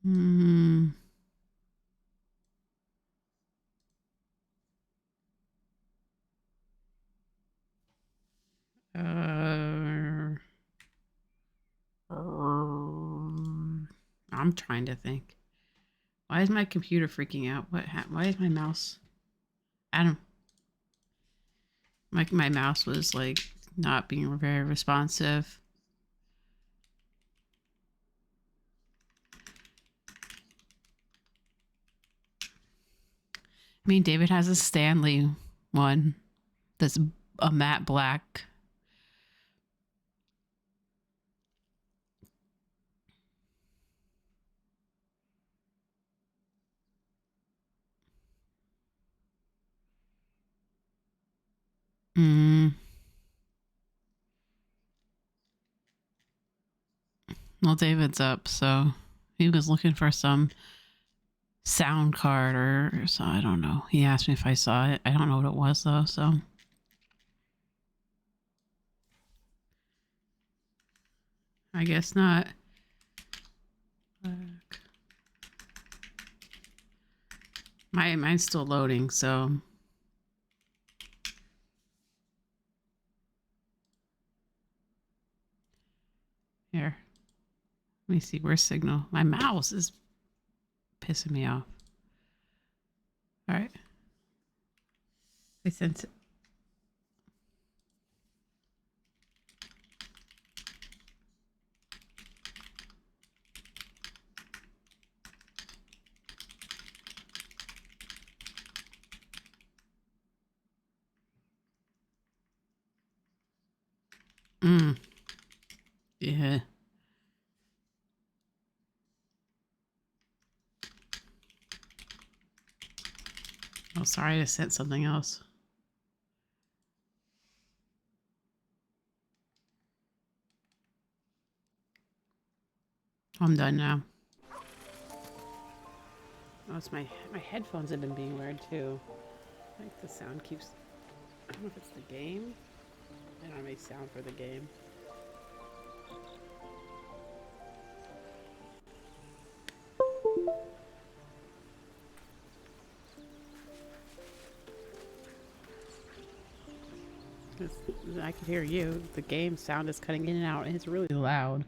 Hmm. Uh, I'm trying to think. Why is my computer freaking out? Why is my mouse? I don't. My mouse was like not being very responsive. I mean, David has a Stanley one that's a matte black. Mm. Well, David's up, so he was looking for some sound card or so. I don't know. He asked me if I saw it. I don't know what it was though. So I guess not. Mine's still loading. So here, let me see. Where's signal? My mouse is pissing me off. All right, I sent it. Mm. Yeah. Oh, sorry. I sent something else. I'm done now. Oh, it's my headphones have been being weird too. Like the sound keeps. I don't know if it's the game. I don't make sound for the game. It's, I can hear you. The game sound is cutting in and out, and it's really loud.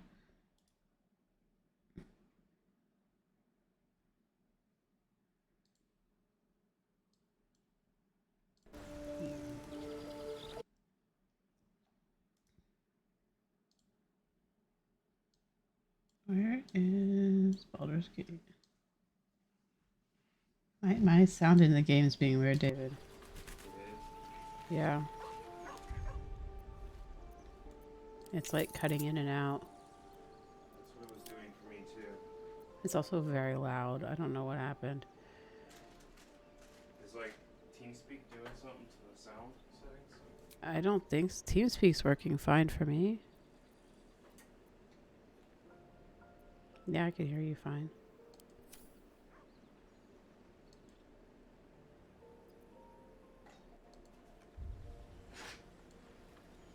Where is Baldur's Gate? My sound in the game is being weird, David. Yeah. It's like cutting in and out. That's what it was doing for me too. It's also very loud. I don't know what happened. Is like TeamSpeak doing something to the sound settings? I don't think TeamSpeak's working fine for me. Yeah, I can hear you fine.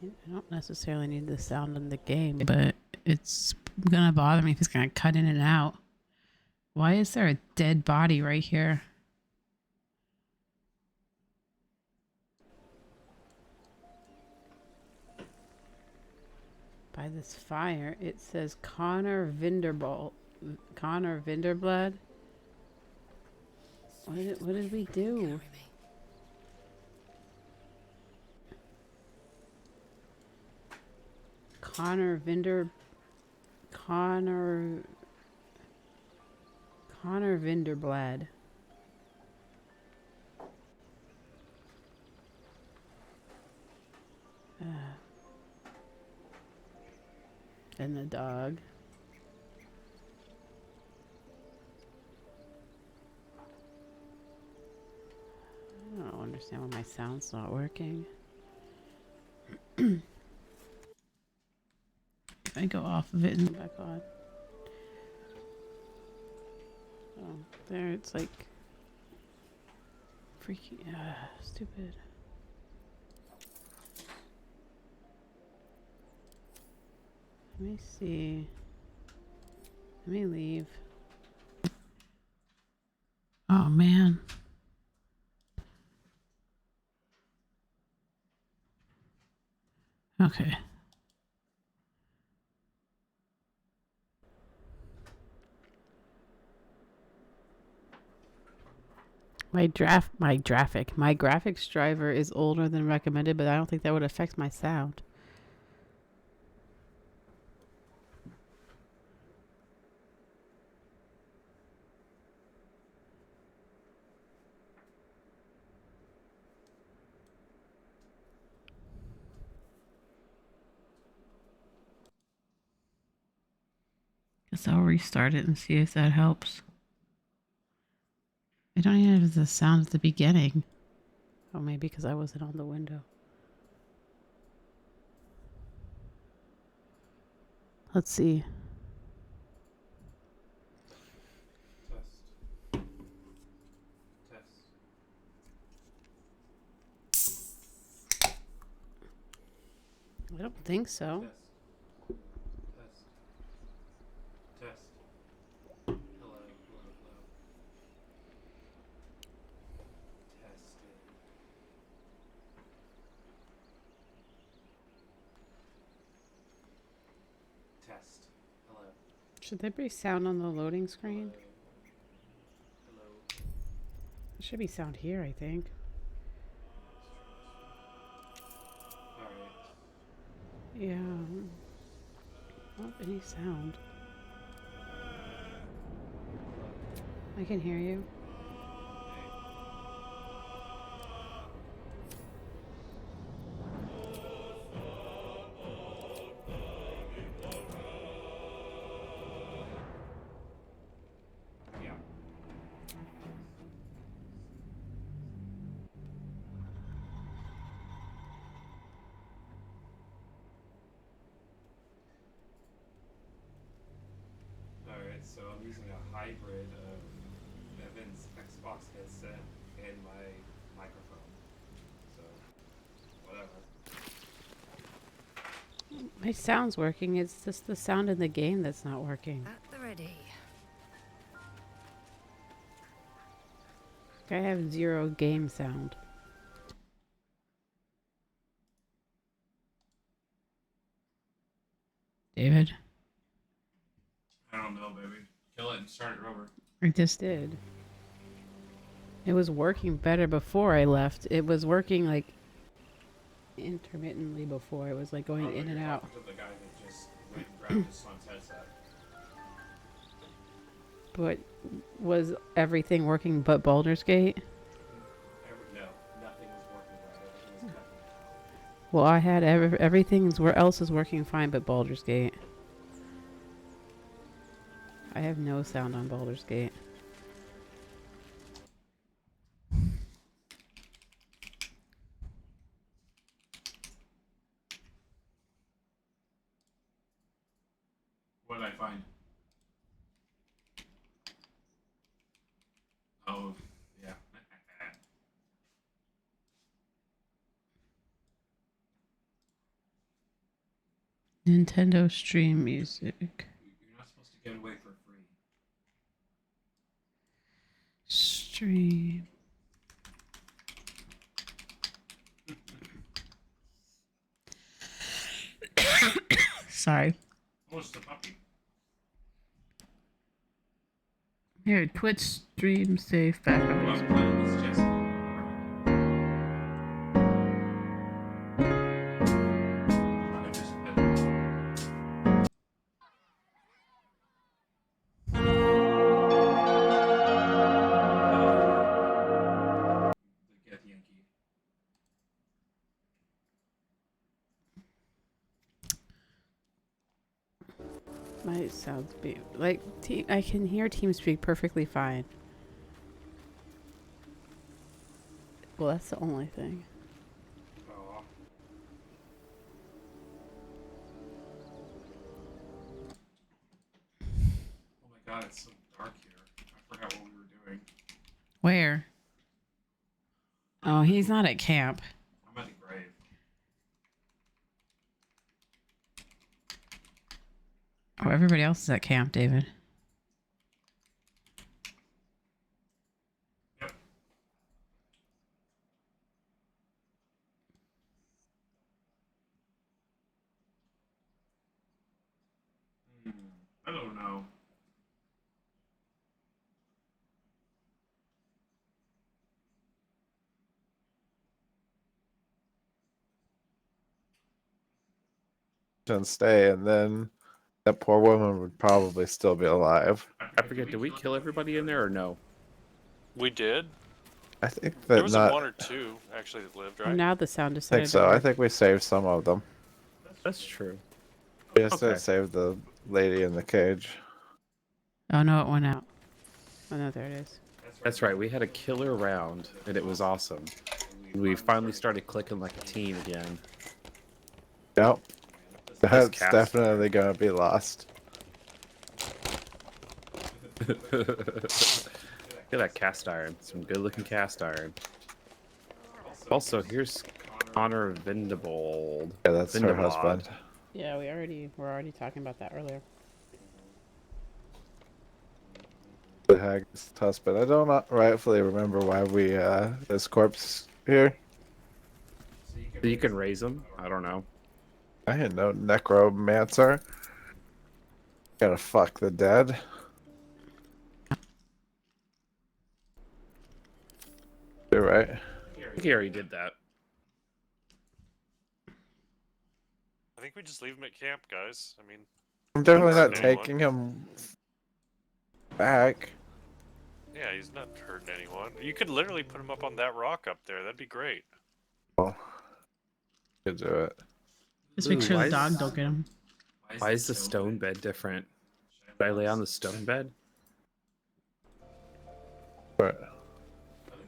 I don't necessarily need the sound in the game, but it's gonna bother me if it's gonna cut in and out. Why is there a dead body right here? By this fire, it says Connor Vinderblad. What did we do? Connor Vinder. Connor. Connor Vinderblad. And the dog. I don't understand why my sound's not working. If I go off of it and back on. Oh, there it's like freaking stupid. Let me see. Let me leave. Okay. My graphics driver is older than recommended, but I don't think that would affect my sound. Guess I'll restart it and see if that helps. I don't even have the sound at the beginning. Oh, maybe because I wasn't on the window. Let's see. Test. Test. I don't think so. Test. Test. Test. Hello. Hello. Hello. Testing. Test. Hello. Should there be sound on the loading screen? Hello. There should be sound here, I think. Alright. Yeah. I don't have any sound. I can hear you. Yeah. Alright, so I'm using a hybrid of Evan's Xbox headset and my microphone. So, whatever. My sound's working. It's just the sound in the game that's not working. At the ready. I have 0 game sound. David? I don't know, baby. Kill it and start it over. I just did. It was working better before I left. It was working like intermittently before. It was like going Probably in and you're out. talking to the guy that just went and grabbed his son's headset. But was everything working but Baldur's Gate? No, nothing was working right. Everything was cutting out. Well, I had everything where else is working fine but Baldur's Gate. I have no sound on Baldur's Gate. What did I find? Oh, yeah. Nintendo Stream Music. You're not supposed to get away for free. Stream. Sorry. Almost a puppy. Here, Twitch stream safe backup. Well, I'm playing this Jesse. I just get Yankee. My sounds be like I can hear TeamSpeak perfectly fine. Well, that's the only thing. Oh. Oh my god, it's so dark here. I forgot what we were doing. Where? Oh, he's not at camp. I'm at the grave. Oh, everybody else is at camp, David. Yep. And stay, and then that poor woman would probably still be alive. I forget, did we kill everybody in there or no? We did. I think There that was not. one or two actually that lived, right? Now the sound I decided think so. to I work. think we saved some of them. That's true. We just Okay. didn't save the lady in the cage. Oh no, it went out. Oh no, there it is. That's right, we had a killer round, and it was awesome. We finally started clicking like a team again. Yep. This That's cast definitely gonna be lost. Look at that cast iron. Some good looking cast iron. Also, here's Connor Vindebold. Yeah, that's her Vindeblad. husband. Yeah, we're already talking about that earlier. The hag's husband. I don't rightfully remember why we this corpse here. So you can raise them? I don't know. I didn't know necromancer. Gotta fuck the dead. You're right. I think he already did that. I think we just leave him at camp, guys. I mean, I'm definitely not Anyone. taking him back. yeah, he's not hurting anyone. You could literally put him up on that rock up there. That'd be great. Oh, could do it. Just make Ooh, sure why the is- dog don't get him. Why is the stone bed different? Should I lay on the stone bed? But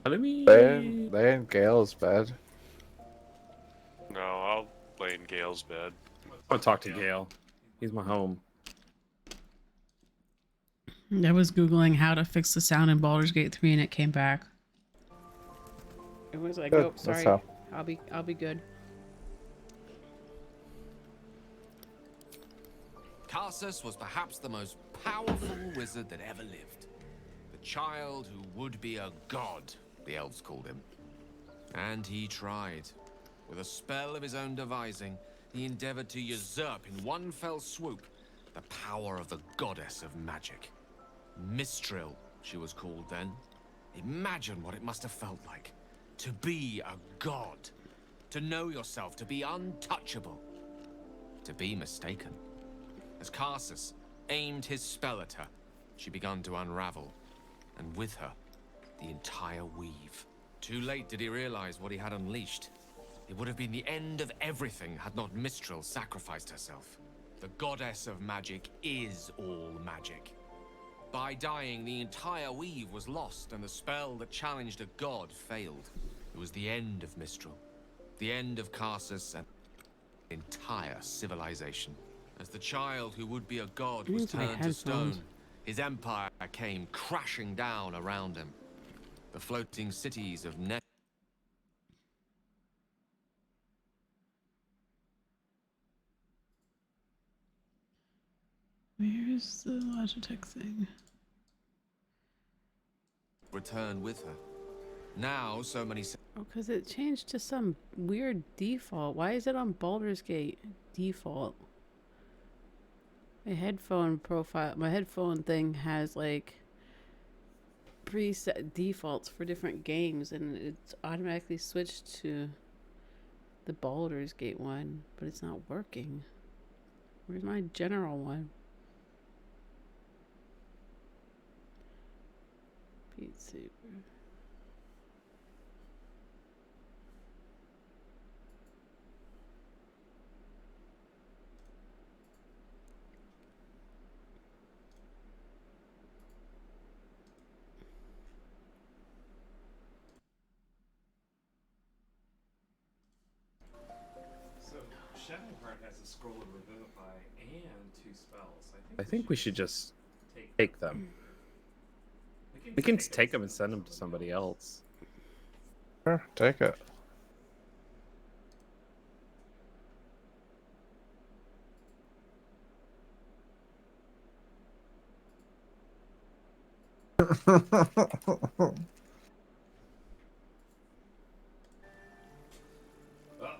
Let me... lay in Gale's bed. No, I'll lay in Gail's bed. I'm gonna talk to Gale. He's my home. I was googling how to fix the sound in Baldur's Gate 3 and it came back. It was like, Good, oh, that's sorry, how. I'll be good. Karsus was perhaps the most powerful wizard that ever lived. The child who would be a god, the elves called him. And he tried. With a spell of his own devising, he endeavored to usurp in one fell swoop the power of the goddess of magic. Mistril, she was called then. Imagine what it must have felt like to be a god. To know yourself, to be untouchable. To be mistaken. As Karsus aimed his spell at her, she began to unravel, and with her, the entire weave. Too late did he realize what he had unleashed. It would have been the end of everything had not Mistril sacrificed herself. The goddess of magic is all magic. By dying, the entire weave was lost, and the spell that challenged a god failed. It was the end of Mistral, the end of Karsus, and the entire civilization. As the child who would be a god was Use my turned to headphones. stone, his empire came crashing down around him. The floating cities of Where's the Logitech thing? returned with her. Now, so many Oh, because it changed to some weird default. Why is it on Baldur's Gate default? My headphone profile, my headphone thing has like preset defaults for different games, and it's automatically switched to the Baldur's Gate one, but it's not working. Where's my general one? Beat Saber. So Shadowheart has a scroll of revivify and 2 spells. I think we should just take take them. We can take them and send them to somebody else. Sure, take it.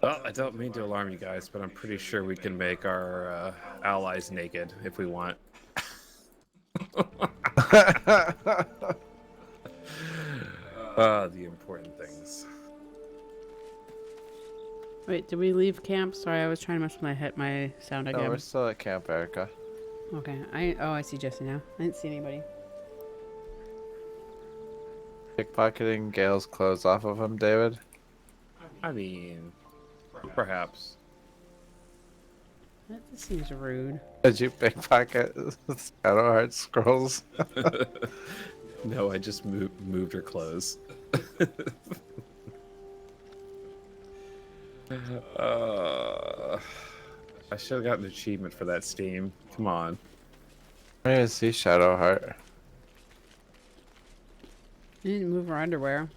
Well, I don't mean to alarm you guys, but I'm pretty sure we can make our allies naked if we want. The important things. Wait, did we leave camp? Sorry, I was trying to mess with my sound No, again. we're still at Camp Erica. Okay. I see Jesse now. I didn't see anybody. Pickpocketing Gale's clothes off of him, David. I mean, perhaps. That just seems rude. Did you pickpocket Shadowheart scrolls? No, I just moved her clothes. I should have gotten an achievement for that Steam. Come on. Where is he, Shadowheart? You didn't move her underwear.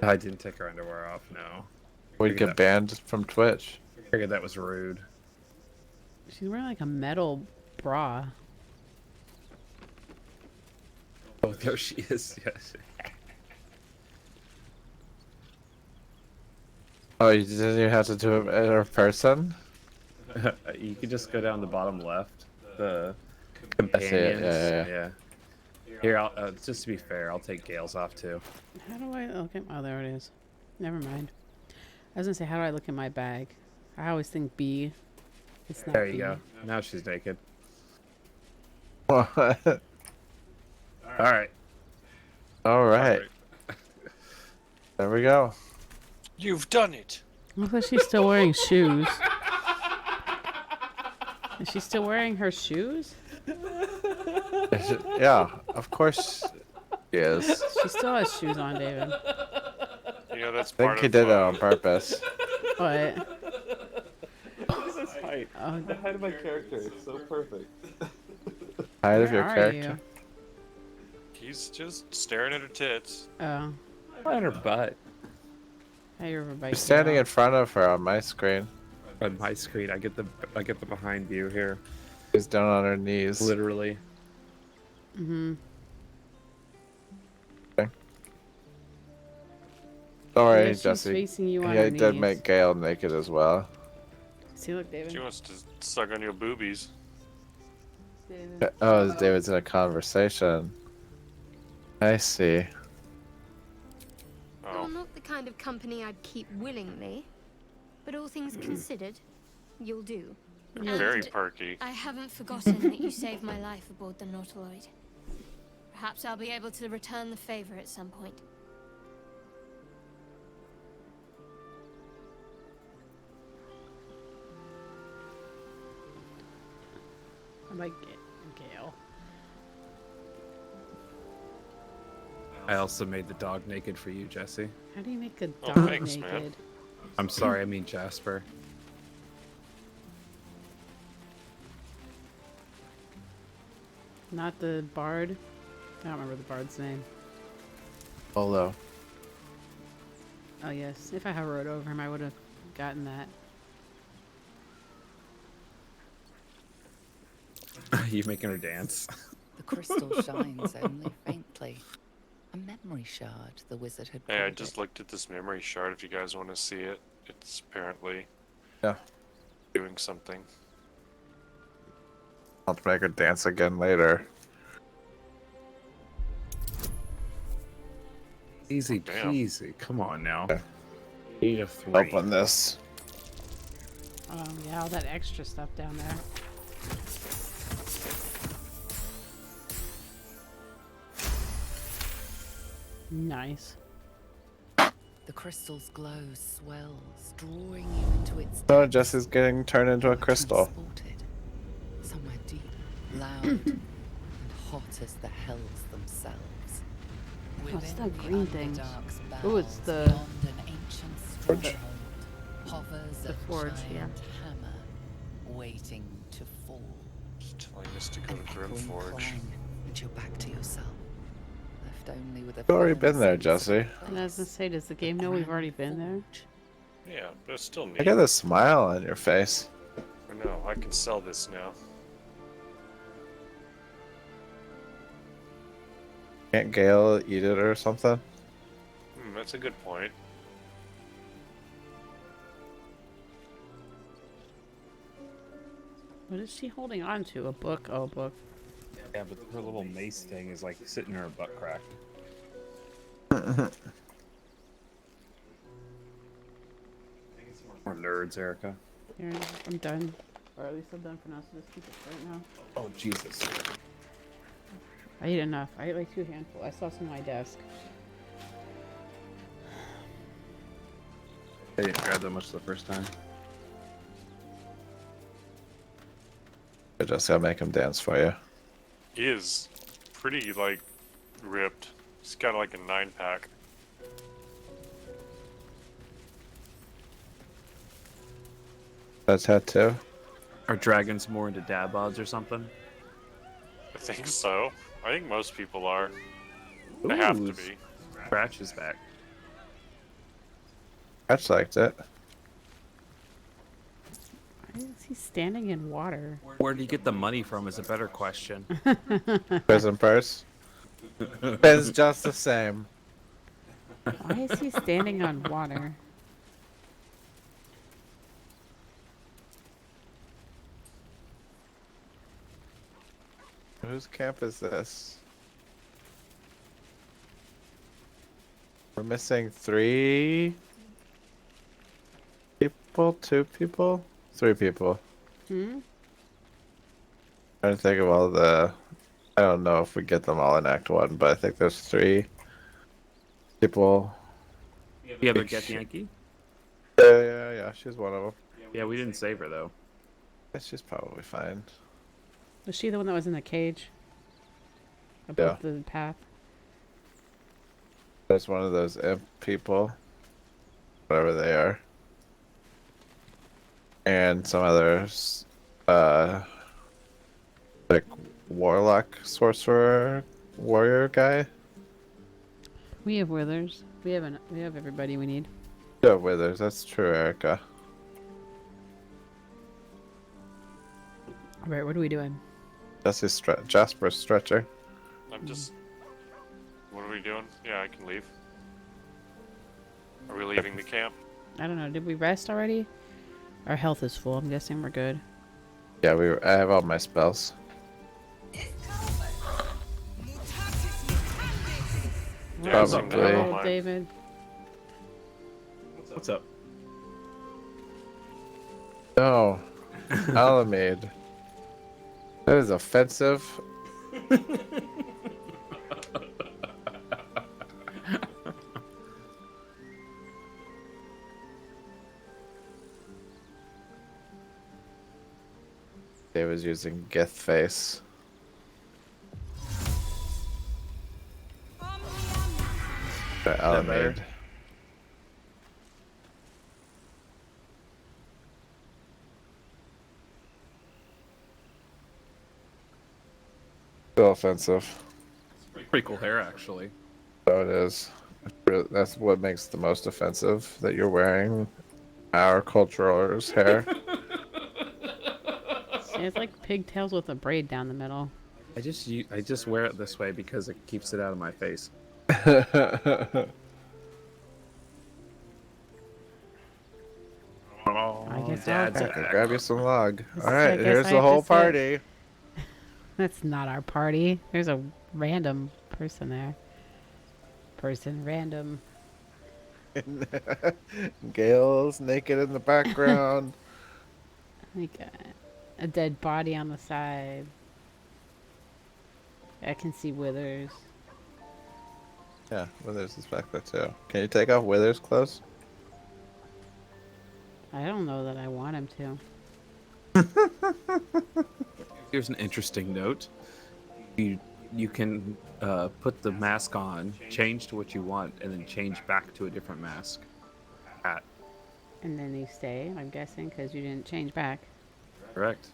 I didn't take her underwear off, no. We'd get banned from Twitch. Figured that was rude. She's wearing like a metal bra. Oh, there she is, yes. Oh, you didn't even have to do it in her person? You could just go down the bottom left. The I see it, companions. yeah. Here, just to be fair, I'll take Gale's off too. How do I look at... Oh, there it is. Never mind. I was gonna say, how do I look at my bag? I always think B. It's not There you B. go. Now she's naked. What? Alright. Alright. There we go. You've done it. Looks like she's still wearing shoes. Is she still wearing her shoes? Yeah, of course she is. She still has shoes on, David. You know, that's I think part he of did it on purpose. What? This height. Oh, The height of my character is so perfect. Height of where your are character. He's just staring at her tits. You? Oh. On her butt. Hey, everybody. You're standing in front of her on my screen. On my screen, I get the behind view here. She's down on her knees. Literally. Mm-hmm. Don't worry, She's Jesse. facing you on Yeah, her he did knees. make Gale naked as well. See, look, David. She wants to suck on your boobies. David. Oh, David's in a conversation. I see. Oh. You're not the kind of company I'd keep willingly, but all things considered, you'll do. You're very And perky. I haven't forgotten that you saved my life aboard the Nautiloid. Perhaps I'll be able to return the favor at some point. I like Gale. I also made the dog naked for you, Jesse. How do you make a Oh, dog thanks, man. naked? I'm sorry, I mean Jasper. Not the bard? I don't remember the bard's name. Polo. Oh, yes. If I had rode over him, I would have gotten that. You making her dance? The crystal shines only faintly. A memory shard, the wizard had Hey, I called just it. looked at this memory shard if you guys want to see it. It's apparently Yeah. doing something. I'll have to make her dance again later. Easy Damn. peasy. Come on now. Okay. 8 of 3. Open this. Yeah, all that extra stuff down there. Nice. The crystal's glow swells, drawing you into its No, depths. Jesse's getting turned into You a are crystal. transported somewhere deep, loud, and hot as the hells themselves. What's Within that the green thing? Underdark's Ooh, it's bowels, the- beyond an ancient Forge. stronghold, hovers The a forge, giant yeah. hammer, waiting to fall. Just telling us to go An to echoing Grimforge. clang, and you're back to yourself. Left only with a You've already firm been there, sense of Jesse. And I was gonna place. say, does the game know we've already been there? Forge. Yeah, but it's still neat. I got a smile on your face. I know, I can sell this now. Can't Gale eat it or something? That's a good point. What is she holding on to? A book? Oh, a book. Yeah, but her little mace thing is like sitting in her butt crack. We're nerds, Erica. Here, I'm done. Or at least I'm done for now, so just keep it right now. Oh, Jesus. I ate enough. I ate like 2 handfuls. I saw some on my desk. I didn't grab that much the first time. I just gotta make him dance for you. He is pretty, like, ripped. He's got, like, a 9-pack. That's tattoo. Are dragons more into dad bods or something? I think so. I think most people are. They have to Ooh, be. Scratch is back. Scratch liked it. Why is he standing in water? Where do you get the money from is a better question. Prison purse. It's just the same. Why is he standing on water? Whose camp is this? We're missing 3 people, 2 people, 3 people. Hmm? Trying to think of all the. I don't know if we get them all in Act 1, but I think there's 3 people. You ever get Yankee? Yeah, she's one of them. Yeah, we didn't save her though. She's probably fine. Was she the one that was in the cage? Above the path? There's one of those imp people. Whatever they are. And some others. Like warlock, sorcerer, warrior guy. We have withers. We have everybody we need. Yeah, withers. That's true, Erica. Alright, what are we doing? That's his Jasper's stretcher. I'm just... What are we doing? Yeah, I can leave. Are we leaving the camp? I don't know. Did we rest already? Our health is full. I'm guessing we're good. Yeah, I have all my spells. Yeah, What's seem to Probably. have all up, mine. David? What's up? No. Alameda. That is offensive. They was using Gith face. Alameda. Still offensive. Pretty cool hair, actually. So it is. That's what makes the most offensive, that you're wearing our cultural's hair. See, it's like pigtails with a braid down the middle. I just wear it this way because it keeps it out of my face. Oh, I guess Dad's I'll- back. Grab you some log. I Alright, guess here's I the have whole to sit. party. That's not our party. There's a random person there. Random. Gale's naked in the background. Like a dead body on the side. I can see Withers. Yeah, Withers is back there too. Can you take off Withers' clothes? I don't know that I want him to. Here's an interesting note. You can put the mask on, change to what you want, and then change back to a different mask. Hat. And then you stay, I'm guessing, because you didn't change back. Correct.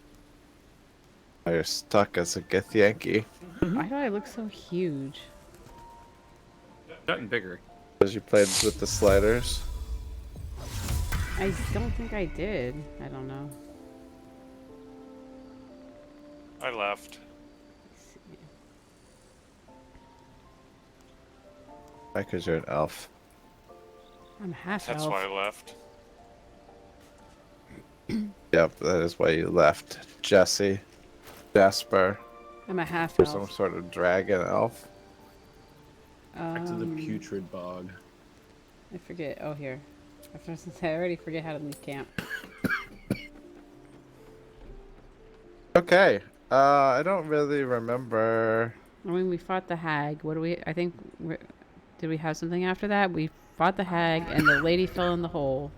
Oh, you're stuck as a Gith Yankee. Why do I look so huge? Gotten bigger. Because you played with the sliders. I don't think I did. I don't know. I left. Let's see. Why? Because you're an elf. I'm half That's elf. why I left. Yep, that is why you left. Jesse. Jasper. I'm a half Or some elf. sort of dragon elf. Back to the putrid bog. I forget. Oh, here. I was gonna say, I already forget how to leave camp. Okay. I don't really remember. I mean, we fought the hag. What do we? I think. Did we have something after that? We fought the hag, and the lady fell in the hole.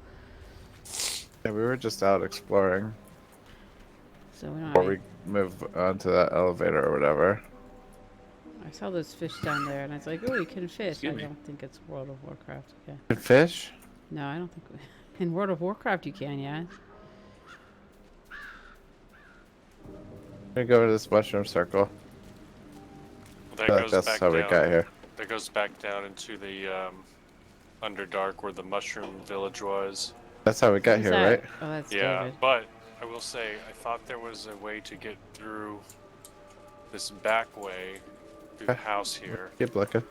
Yeah, we were just out exploring So we don't have before any. we move onto that elevator or whatever. I saw those fish down there, and I was like, "Oh, you can fish." Excuse I me. don't think it's World of Warcraft. Okay. And fish? No, I don't think. In World of Warcraft, you can, yeah. We go to this mushroom circle. That I feel like goes that's back how we down. got here. That goes back down into the Underdark where the mushroom village was. That's how we got Who's here, that? right? Oh, that's Yeah, David. but I will say I thought there was a way to get through this back way through the Okay. house here. Keep looking.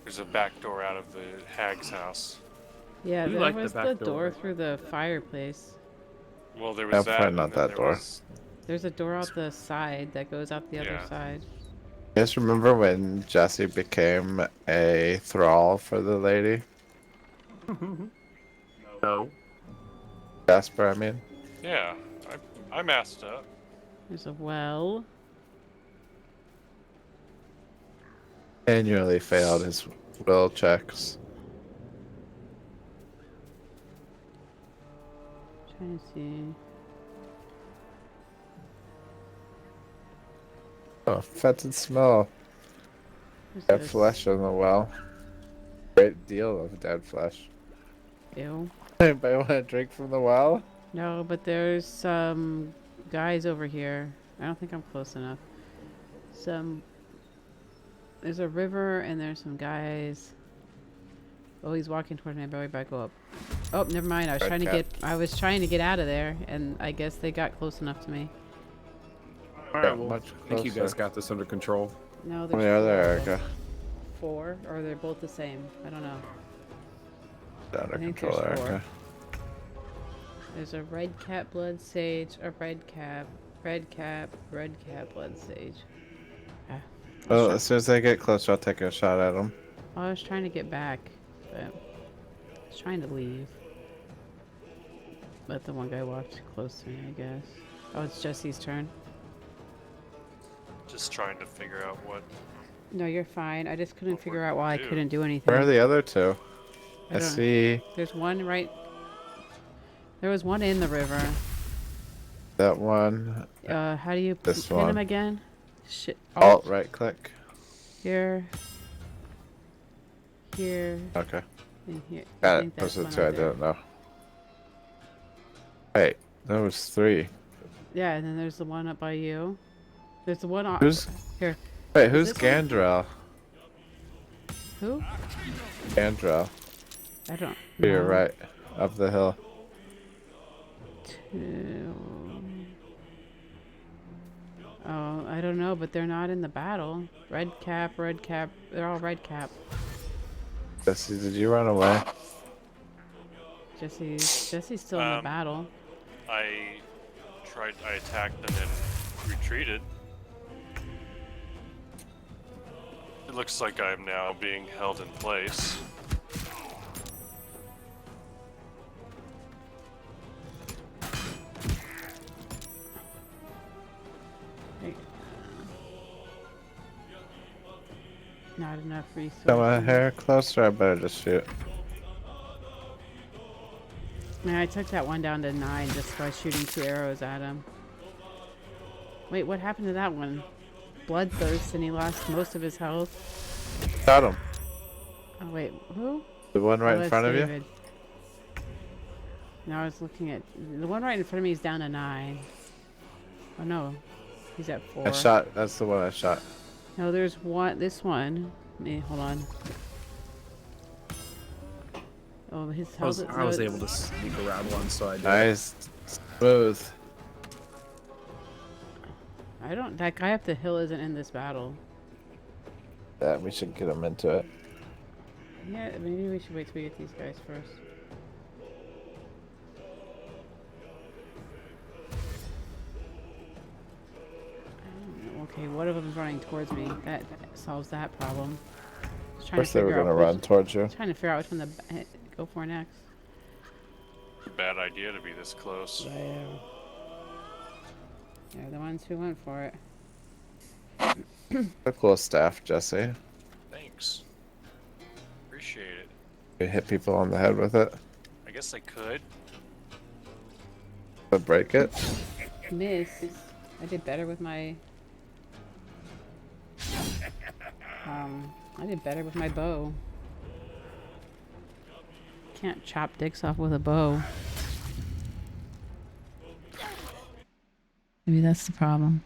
There's a back door out of the hag's house. Yeah, You there like the was back the door. door through the fireplace. Well, there Yeah, was that. probably And not then that there door. was- There's a door out the side that goes out the other Yeah. side. You guys remember when Jesse became a thrall for the lady? No. Jasper, I mean. Yeah, I masked up. There's a well. Annually failed his will checks. Trying to see. Oh, fetid smell. What's Dead this? flesh in the well. Great deal of dead flesh. Ew. Anybody want to drink from the well? No, but there's some guys over here. I don't think I'm close enough. There's a river and there's some guys. Oh, he's walking toward me. I better back go up. Oh, never mind. Red cat. I was trying to get out of there, and I guess they got close enough to me. Alright, well, much I think you guys closer. got this under control. No, How there's many are there, four of them. Erica? 4, or they're both the same. I don't know. Under I think control, there's Erica. 4. There's a red cap blood sage, a red cap, blood sage. Ah. Well, as soon as they get closer, I'll take a shot at them. I was trying to get back, but I was trying to leave. But the one guy walked close to me, I guess. Oh, it's Jesse's turn. Just trying to figure out what. No, you're fine. I just couldn't What figure we're out why I gonna do. couldn't do anything. Where are the other two? I don't know. see There's one right. There was one in the river. that one. How do you This pin him one. again? Shit. Alt right click. Here. Here. Okay. And here. I Got think it. Those that's are the one two I right there. didn't know. Wait, there was 3. Yeah, and then there's the one up by you. There's the one on. Who's- Here? Wait, who's this one? Gandrel? Who? Gandrel. I don't. To your know. right, up the hill. 2. Oh, I don't know, but they're not in the battle. Red cap, red cap. They're all red cap. Jesse, did you run away? Jesse's still in the battle. I attacked and then retreated. It looks like I'm now being held in place. Not enough resources. Come on, hair closer. I better just shoot. Man, I took that one down to 9 just by shooting 2 arrows at him. Wait, what happened to that one? Bloodthirst, and he lost most of his health. Got him. Oh wait, who? The one right Oh, in that's front of you. David. No, I was looking at the one right in front of me is down to 9. Oh no, he's at 4. I shot. That's the one I shot. No, there's one. This one. Hold on. Oh, his health. I was able to sneak around one, so I did. Nice, smooth. I don't. That guy up the hill isn't in this battle. Yeah, we should get him into it. Yeah, maybe we should wait till we get these guys first. Okay, one of them's running towards me. That solves that problem. Just Of trying to course they were figure gonna out run towards you. trying to figure out which one to go for next. Bad idea to be this close. They're the ones who went for it. A cool staff, Jesse. Thanks. Appreciate it. You hit people on the head with it. I guess I could. But break it. Miss. I did better with my. I did better with my bow. Can't chop dicks off with a bow. Maybe that's the problem.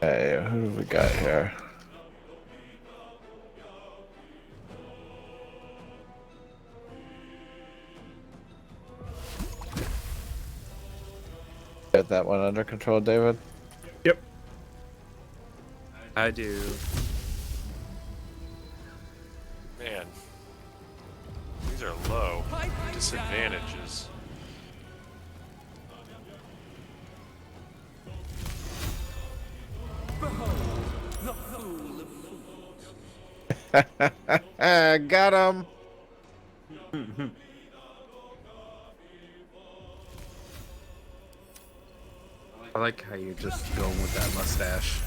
Hey, who do we got here? Get that one under control, David. Yep. I do. Man. These are low. Disadvantages. Got him. I like how you're just going with that mustache.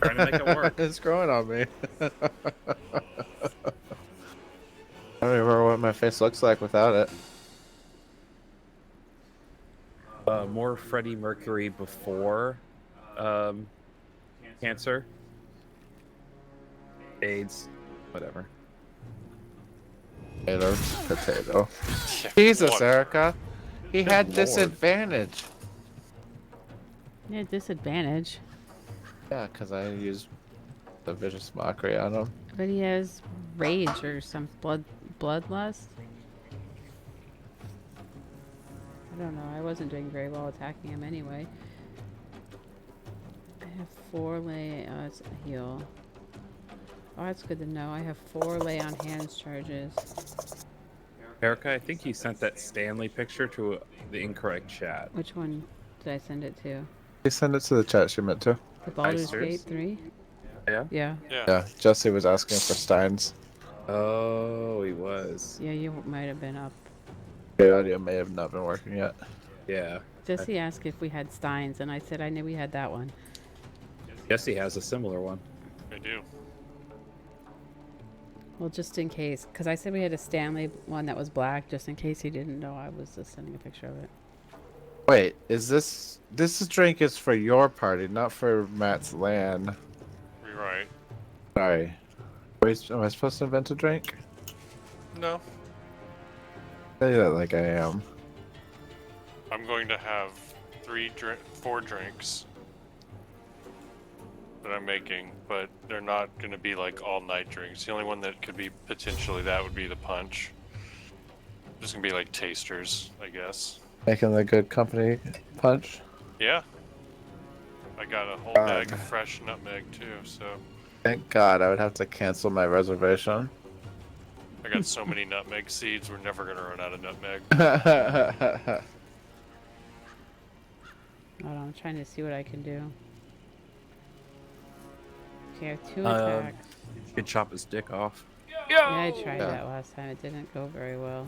Trying to make it work. It's growing on me. I don't even remember what my face looks like without it. More Freddie Mercury before cancer, AIDS, whatever. Potato. Yeah, Jesus, what? Erica. He had Lord. disadvantage. Yeah, disadvantage. Yeah, because I used the vicious mockery on him. But he has rage or some bloodlust. I don't know. I wasn't doing very well attacking him anyway. I have 4 lay. It's a heal. Oh, that's good to know. I have 4 lay on hands charges. Erica, I think you sent that Stanley picture to the incorrect chat. Which one did I send it to? You send it to the chat she meant to. The Baldur's Heisters? Gate 3? Yeah? Yeah. Yeah. Yeah, Jesse was asking for Steins. Oh, he was. Yeah, you might have been up. The audio may have not been working yet. Yeah. Jesse asked if we had Steins, and I said I knew we had that one. Jesse has a similar one. I do. Well, just in case, because I said we had a Stanley one that was black, just in case he didn't know I was just sending a picture of it. Wait, is this drink is for your party, not for Matt's land? You're right. Sorry. Wait, am I supposed to invent a drink? No. Say that like I am. I'm going to have 4 drinks that I'm making, but they're not going to be like all night drinks. The only one that could be potentially that would be the punch. Just going to be like tasters, I guess. Making the good company punch. Yeah. I got a whole God. bag of fresh nutmeg too, so Thank God, I would have to cancel my reservation. I got so many nutmeg seeds, we're never going to run out of nutmeg. Hold on, I'm trying to see what I can do. Okay, I have 2 attacks. You could chop his dick off. Yeah, I tried Yeah. that last time. It didn't go very well.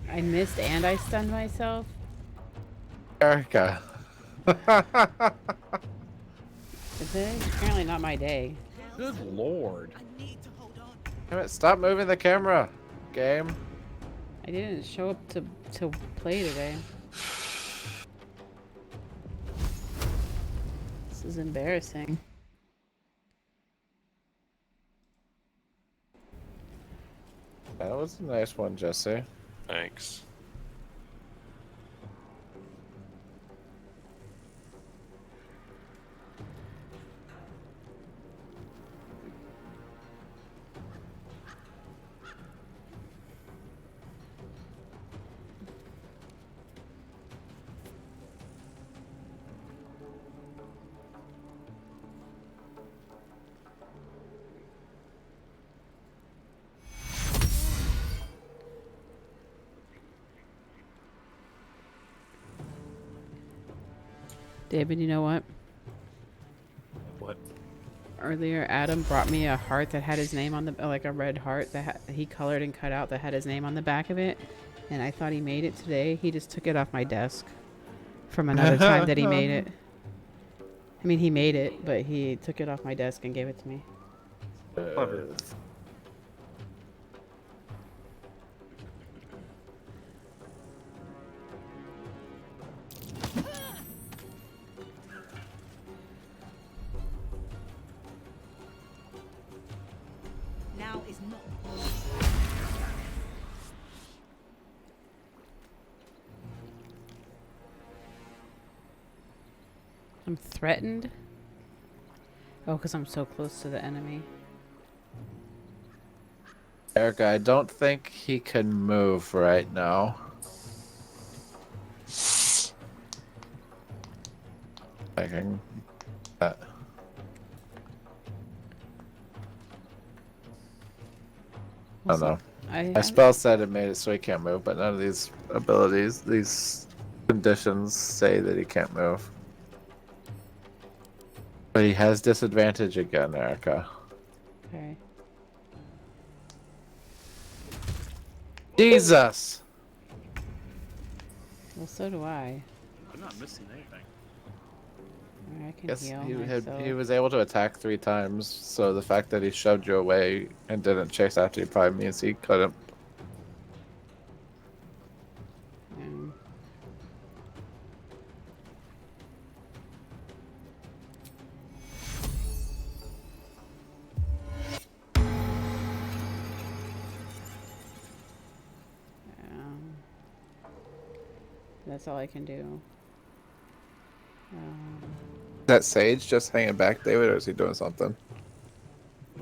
I missed and I stunned myself. Erica. It's apparently not my day. Good lord. Damn it, stop moving the camera, game. I didn't show up to play today. This is embarrassing. That was a nice one, Jesse. Thanks. David, you know what? What? Earlier, Adam brought me a heart that had his name on the, like a red heart that he colored and cut out that had his name on the back of it. And I thought he made it today. He just took it off my desk from another time that he made it. I mean, he made it, but he took it off my desk and gave it to me. Clever. Now is not. I'm threatened. Oh, because I'm so close to the enemy. Erica, I don't think he can move right now. I can. I don't know. My spell said it made it so he can't move, but none of these abilities, these conditions say that he can't move. But he has disadvantage again, Erica. Okay. Jesus! Well, so do I. I'm not missing anything. I can Yes, heal he myself. was able to attack 3 times, so the fact that he shoved you away and didn't chase after you probably means he couldn't. Um, um, that's all I can do. Is that Sage just hanging back, David, or is he doing something?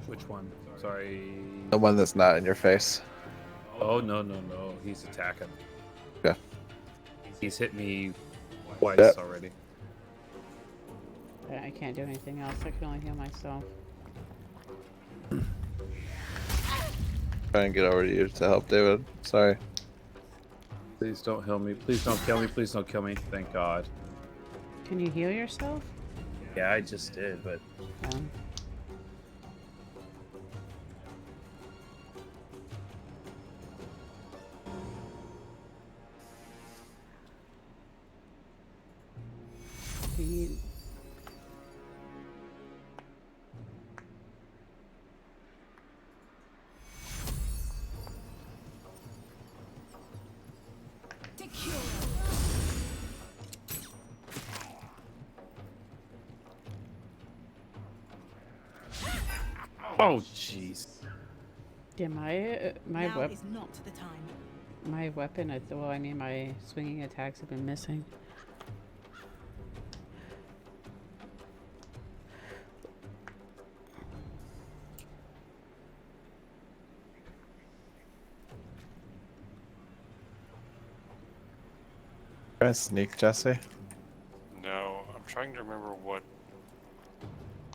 Which one? Sorry. The one that's not in your face. Oh, no. He's attacking. Yeah. He's hit me twice Yeah. already. I can't do anything else. I can only heal myself. Try and get over to you to help, David. Sorry. Please don't heal me. Please don't kill me. Please don't kill me. Thank God. Can you heal yourself? Yeah, I just did, but Um, do you, oh jeez. yeah, my Now weapon. is not the time. My weapon, well, I mean, my swinging attacks have been missing. Try and sneak, Jesse. No, I'm trying to remember what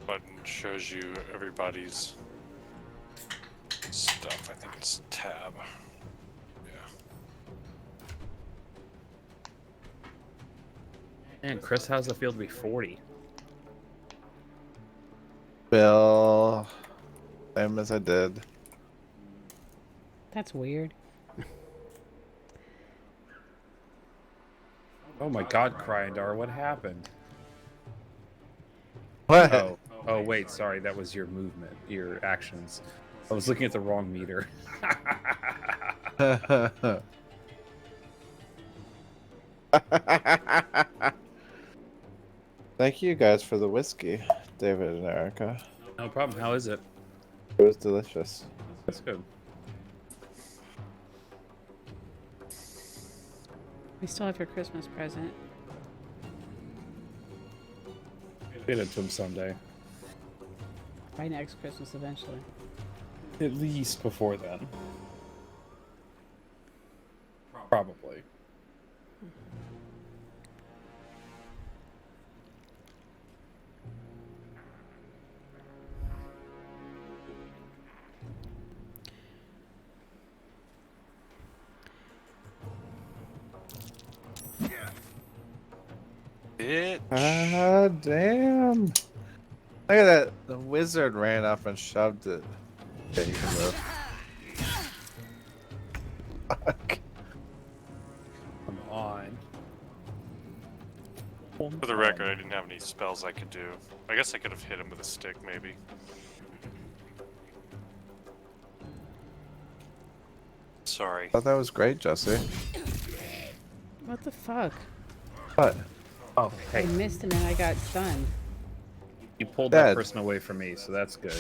button shows you everybody's stuff. I think it's tab. Yeah. Man, Chris, how's the field to be 40? Bill. Same as I did. That's weird. Oh my God, Cryandar, what happened? What? Oh wait, sorry, that was your movement, your actions. I was looking at the wrong meter. Thank you guys for the whiskey, David and Erica. No problem. How is it? It was delicious. That's good. We still have your Christmas present. Get it to him someday. By next Christmas, eventually. At least before then. Probably. bitch. Ah, damn. Look at that. The wizard ran up and shoved it. Okay, you can move. Fuck. Come on. For the record, I didn't have any spells I could do. I guess I could have hit him with a stick, maybe. Sorry. I thought that was great, Jesse. What the fuck? What? Oh, I hey, missed him and I got stunned. you pulled Dead. that person away from me, so that's good.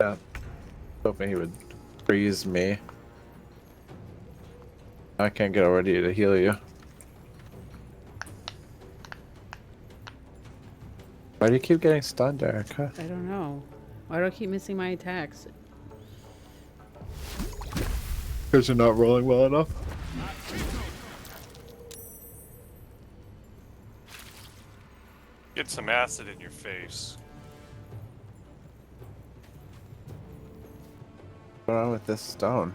Yeah. Hoping he would freeze me. I can't get over to you to heal you. Why do you keep getting stunned, Erica? I don't know. Why do I keep missing my attacks? Because you're not rolling well enough. Get some acid in your face. What's going on with this stone?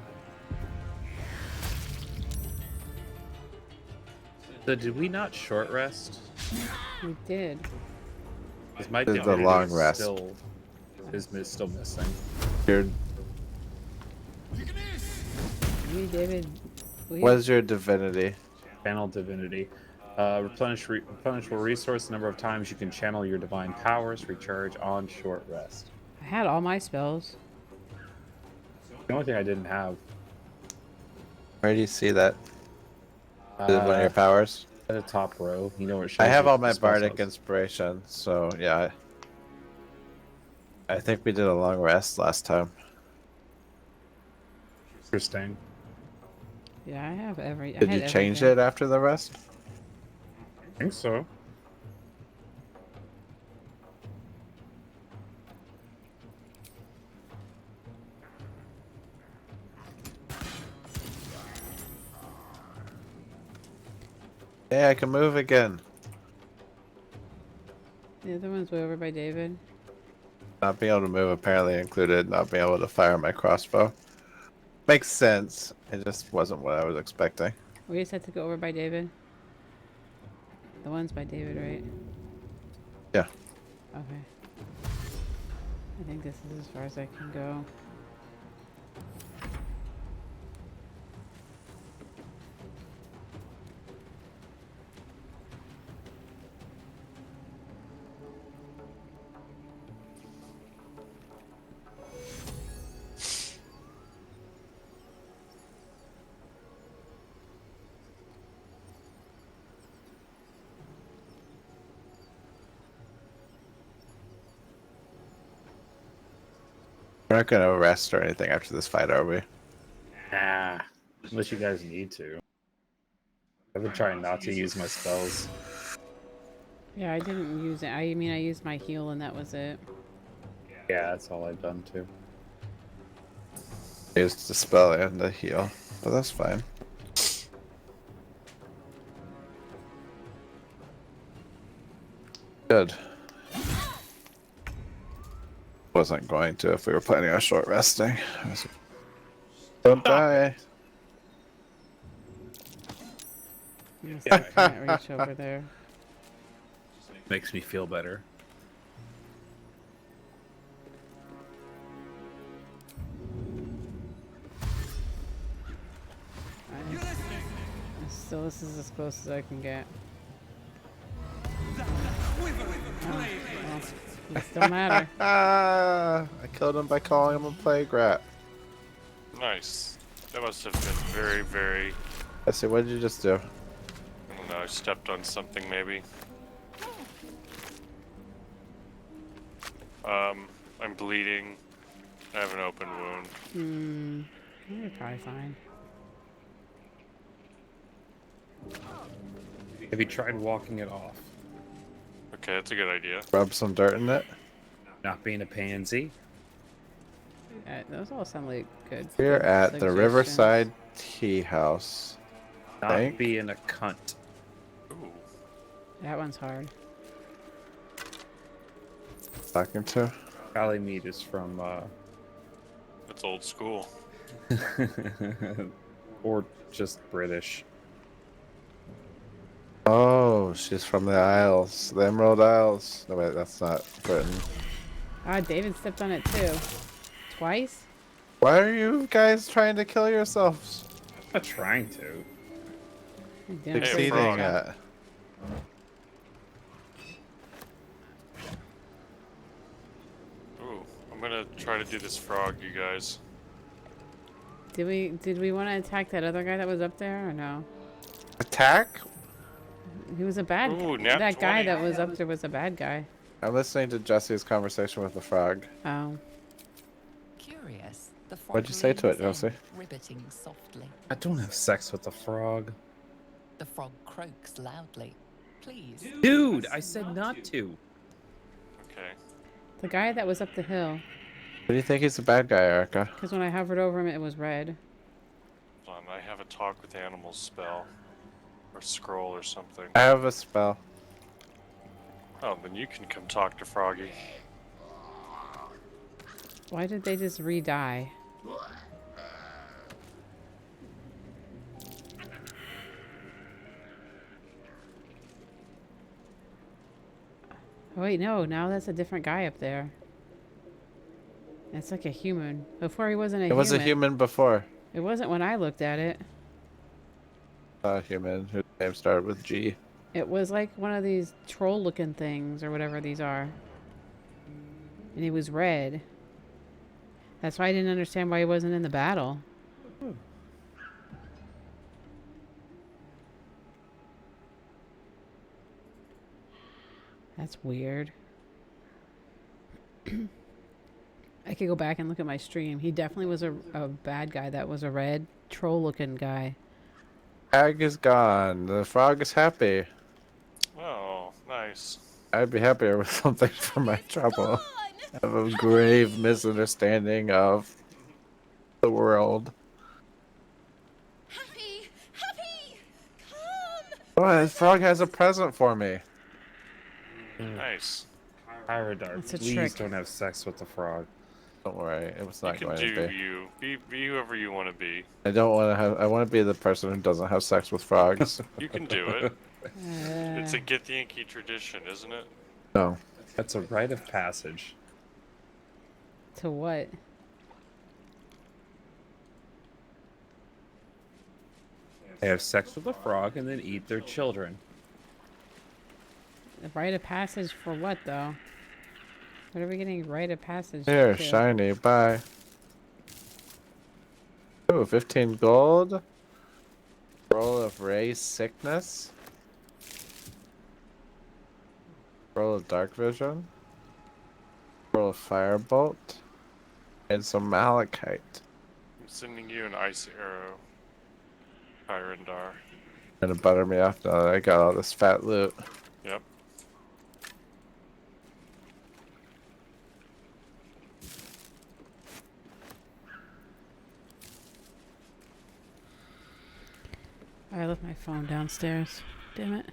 So did we not short rest? We did. Because my Did the divinity long is rest. is still missing. Your, We, David. We, what is your divinity? Channel divinity. Replenishable resource. The number of times you can channel your divine powers. Recharge on short rest. I had all my spells. The only thing I didn't have. Where do you see that? Is it one of your powers? At the top row. You know where it shows I have you all the my spell bardic slots. inspiration, so yeah. I think we did a long rest last time. Interesting. Yeah, I have every. Did you change it after the rest? I think so. Hey, I can move again. The other one's way over by David. Not being able to move apparently included not being able to fire my crossbow. Makes sense. It just wasn't what I was expecting. We just had to go over by David. The one's by David, right? Yeah. Okay. I think this is as far as I can go. We're not gonna rest or anything after this fight, are we? Nah. Unless you guys need to. I've been trying not to use my spells. Yeah, I didn't use it. I mean, I used my heal and that was it. Yeah, that's all I've done too. I used the spell and the heal, but that's fine. Good. Wasn't going to if we were planning on short resting. Don't die. Yes, I can't reach over there. Makes me feel better. Still, this is as close as I can get. Well, it still matter. I killed him by calling him a plague rat. Nice. That must have been very, very... I see, what did you just do? I don't know, I stepped on something maybe. I'm bleeding. I have an open wound. You're probably fine. Have you tried walking it off? Okay, that's a good idea. Rub some dirt in it? Not being a pansy? Those all sound like good. We're good at the suggestions. Riverside Tea House. Not Thank- being a cunt. Ooh. That one's hard. Talking to? Valley Mead is from, That's old school. or just British. Oh. Oh, she's from the Isles, the Emerald Isles. No, wait, that's not Britain. Ah, David stepped on it too. Twice? Why are you guys trying to kill yourselves? I'm not trying to. You're doing a pretty Succeeding good job. at. Ooh, I'm gonna try to do this frog, you guys. Did we want to attack that other guy that was up there or no? Attack? He was a bad Ooh, guy. nat That guy 20. that was up there was a bad guy. I'm listening to Jesse's conversation with the frog. Oh. Curious. The frog What'd you say to it, leans in, Josie? Ribbiting softly. I don't have sex with the frog. The frog croaks loudly. Please. Dude, I said not to. Okay. The guy that was up the hill. What do you think he's a bad guy, Erica? Because when I hovered over him, it was red. Hold on, I have a talk with animals spell. Or scroll or something. I have a spell. Oh, then you can come talk to Froggy. Why did they just re-die? Oh, wait, no. Now that's a different guy up there. It's like a human. Before he wasn't a It human. was a human before. It wasn't when I looked at it. A human whose name started with G. It was like one of these troll-looking things or whatever these are. And he was red. That's why I didn't understand why he wasn't in the battle. That's weird. I could go back and look at my stream. He definitely was a bad guy. That was a red troll-looking guy. Hag is gone. The frog is happy. Oh, nice. I'd be happier with something for my trouble. I have a grave misunderstanding of the world. Happy! Happy! Come! Oh, the frog has a present for me. Nice. Pyrodar, That's a please trick. don't have sex with the frog. Don't worry, it was You not can going do to be. you. Be whoever you want to be. I don't want to have. I want to be the person who doesn't have sex with frogs. You can do it. Uh, It's a Githyanki tradition, isn't it? No. That's a rite of passage. to what? They have sex with a frog and then eat their children. A rite of passage for what, though? What are we getting rite of passage Here, to? shiny, bye. Ooh, 15 gold. Roll of ray sickness. Roll of dark vision. Roll of firebolt. And some malachite. I'm sending you an ice arrow. Pyrindar. Gonna butter me off now that I got all this fat loot. Yep. I left my phone downstairs. Damn it.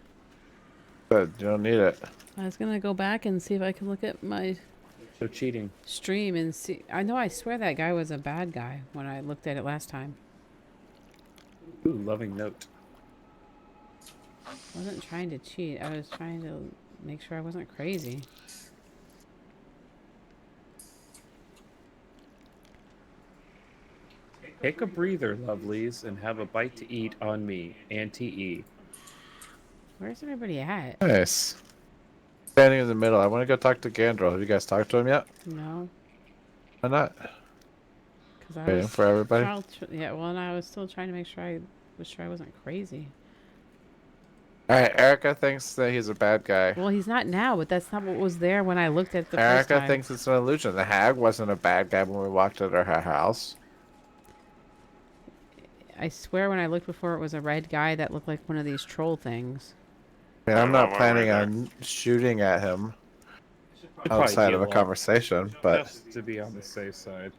Good, you don't need it. I was gonna go back and see if I can look at my So cheating. stream and see. I know I swear that guy was a bad guy when I looked at it last time. Ooh, loving note. I wasn't trying to cheat. I was trying to make sure I wasn't crazy. Take a breather, lovelies, and have a bite to eat on me, Auntie E. Where's everybody at? Nice. Standing in the middle. I want to go talk to Gandrel. Have you guys talked to him yet? No, Why not? because I Waiting was for everybody. yeah. Well, and I was still trying to make sure I wasn't crazy. Alright, Erica thinks that he's a bad guy. Well, he's not now, but that's not what was there when I looked at the first Erica time. thinks it's an illusion. The hag wasn't a bad guy when we walked into her house. I swear when I looked before, it was a red guy that looked like one of these troll things. I mean, I'm I don't not know, planning right on shooting at him Probably outside of a heal up, conversation, but just to be on the safe side.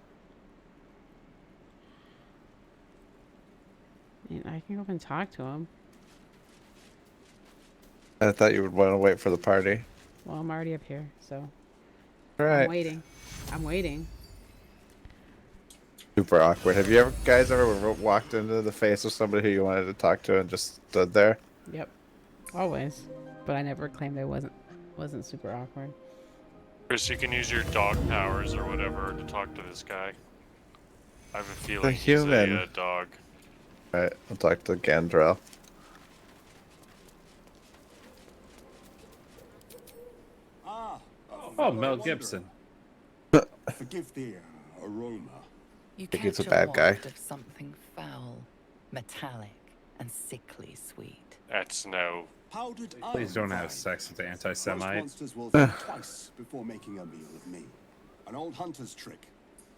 I mean, I can go up and talk to him. I thought you would want to wait for the party. Well, I'm already up here, so I'm Alright. waiting. I'm waiting. Super awkward. Have you guys ever walked into the face of somebody who you wanted to talk to and just stood there? Yep. Always. but I never claimed I wasn't super awkward. Chris, you can use your dog powers or whatever to talk to this guy. I have a feeling he's human. a dog. Alright, I'll talk to Gandrel. Oh, Mel Gibson. Forgive the aroma. You think it's a catch bad guy. waft of something foul, metallic, and sickly sweet. That's no. Powdered Please don't have iron sex with the Most anti-Semite. monsters will think twice before making a meal of me. An old hunter's trick.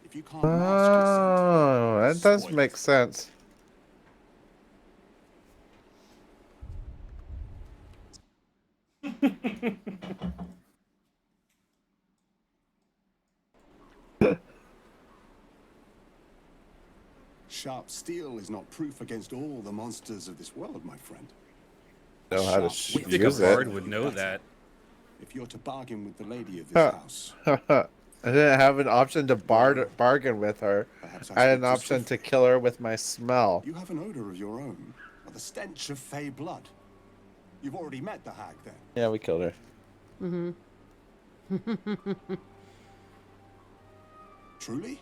If you can't master Oh, that does spoil make it. sense. Sharp steel is not proof against all the monsters of this world, my friend. Know how to Sharp You think a use bard it. would know that? If you're to bargain with the lady of this Huh. house, I didn't have an option to bargain with her. perhaps I had speak an to option to Sophie. kill her with my smell. You have an odor of your own, or the stench of fey blood. You've already met the hag, then. Yeah, we killed her. Truly?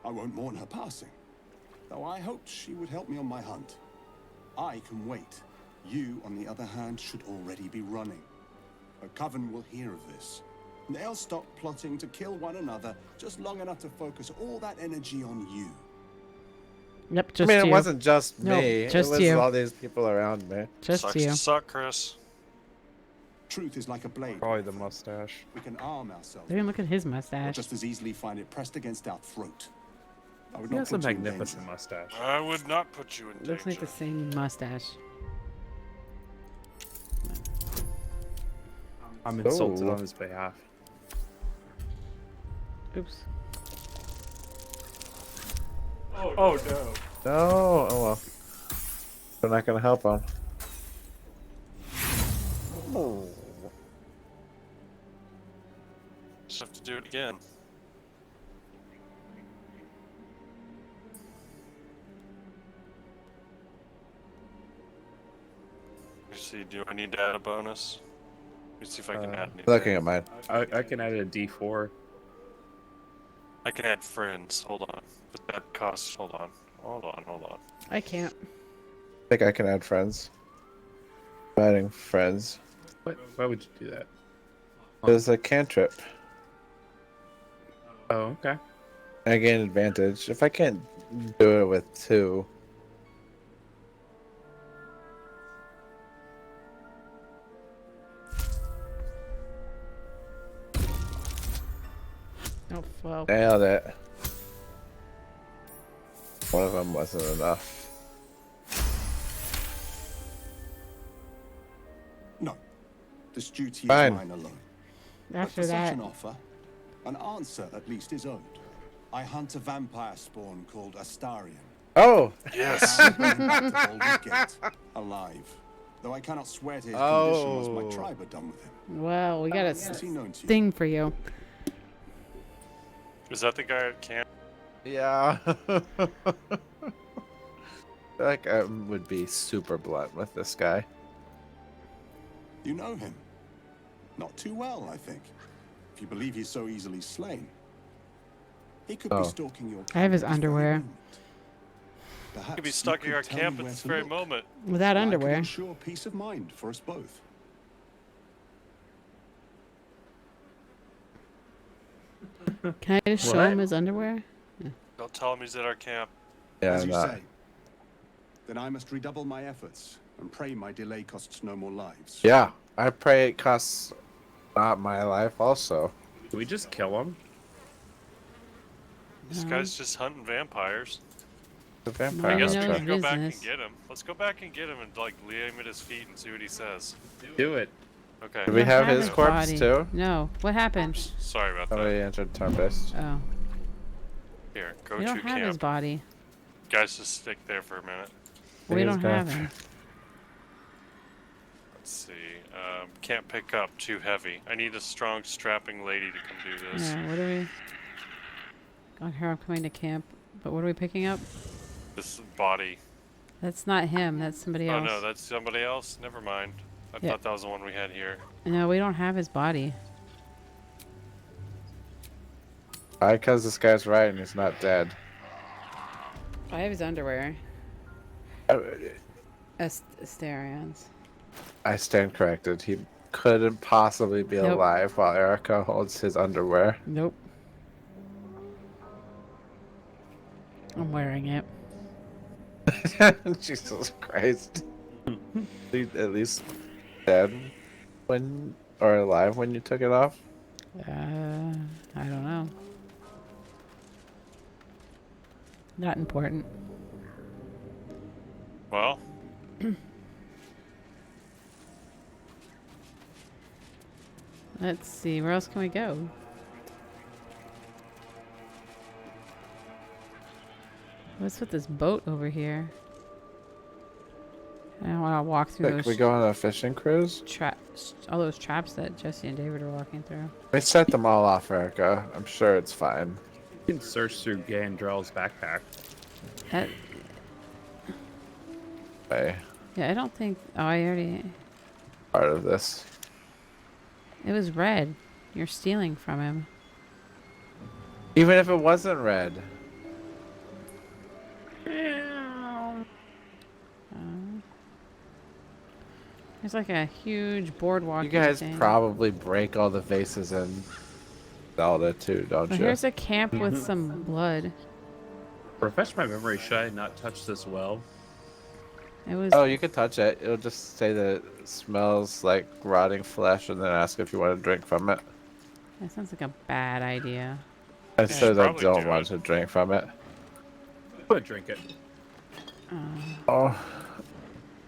I won't mourn her passing. Though I hoped she would help me on my hunt. I can wait. You, on the other hand, should already be running. Her coven will hear of this. They'll stop plotting to kill one another just long enough to focus all that energy on you. Yep, I just mean, it you. wasn't just Nope, me. just it was you. all these people around me. Just Sucks you. to suck, Chris. Truth is like a blade. Probably the mustache. We can arm ourselves, Even look at his or mustache. just as easily find it pressed against our throat. I would He not has a put you in magnificent danger. mustache. I would not put you in danger. Looks like the same mustache. I'm insulted Oh. on his behalf. Oops. Oh no. No, oh well. They're not gonna help him. Just have to do it again. Let me see, do I need to add a bonus? Let me see if I can add anything. Looking at mine. I can add a D4. I can add friends. Hold on. But that costs. Hold on. I can't. I think I can add friends. Adding friends. What? Why would you do that? There's a cantrip. Oh, okay. I gain advantage. If I can't do it with two. Oh, well. Nailed it. One of them wasn't enough. No. This duty Fine. is mine alone. But After for that, such an offer, an answer at least is owed. I hunt a vampire spawn called Astarion. Oh! Yes. And bring him back to Baldur Gate, alive. Though I cannot swear to his condition once my tribe are done with him. well, we got a Is he known to you? thing for you. Is that the guy at camp? Yeah. I feel like I would be super blunt with this guy. You know him? Not too well, I think. If you believe he's so easily slain. He could Oh. be stalking your camp I have his at this very underwear. moment. Perhaps Could be you stalking could our tell camp me at where this to very look. moment. Without I could underwear. ensure peace of mind for us both. Can I just show What? him his underwear? Don't tell him he's at our camp. Yeah, As I'm you not. say. Then I must redouble my efforts and pray my delay costs no more lives. Yeah, I pray it costs not my life also. Do we just kill him? This guy's just hunting vampires. The I vampire guess knows we hunter. can go back and business. get him. Let's go back and get him and like lay him at his feet and see what he says. Do it. Okay. Do we don't have his corpse body. too? No. What happened? Sorry about that. Somebody entered Tempest. Oh. Here, go We to don't have his camp. body. Guys, just stick there for a minute. We He's don't have back. him. Let's see. Can't pick up. Too heavy. I need a strong, strapping lady to come do this. Yeah, what are we? God, here I'm coming to camp. But what are we picking up? This body. That's not him. That's somebody Oh else. no, that's somebody else. Never mind. I Yeah. thought that was the one we had here. No, we don't have his body. Why? Because this guy's right and he's not dead. I have his underwear. I, Asterions. I stand corrected. He couldn't possibly be Nope. alive while Erica holds his underwear. Nope. I'm wearing it. Jesus Christ. At least dead when or alive when you took it off. I don't know. Not important. Well, Let's see. Where else can we go? What's with this boat over here? I don't want to walk through Can we those go on a fishing cruise? traps, all those traps that Jesse and David are walking through. We set them all off, Erica. I'm sure it's fine. You can search through Gandrel's backpack. That, Hey, yeah, I don't think. Oh, I already. part of this. It was red. You're stealing from him. Even if it wasn't red. There's like a huge boardwalk. You guys thing. probably break all the vases in Zelda too, don't Well, you? here's a camp with some blood. Refresh my memory. Should I not touch this well? It was. Oh, you can touch it. It'll just say that it smells like rotting flesh and then ask if you want to drink from it. That sounds like a bad idea. It says I probably don't do want it. to drink from it. But drink it. Oh,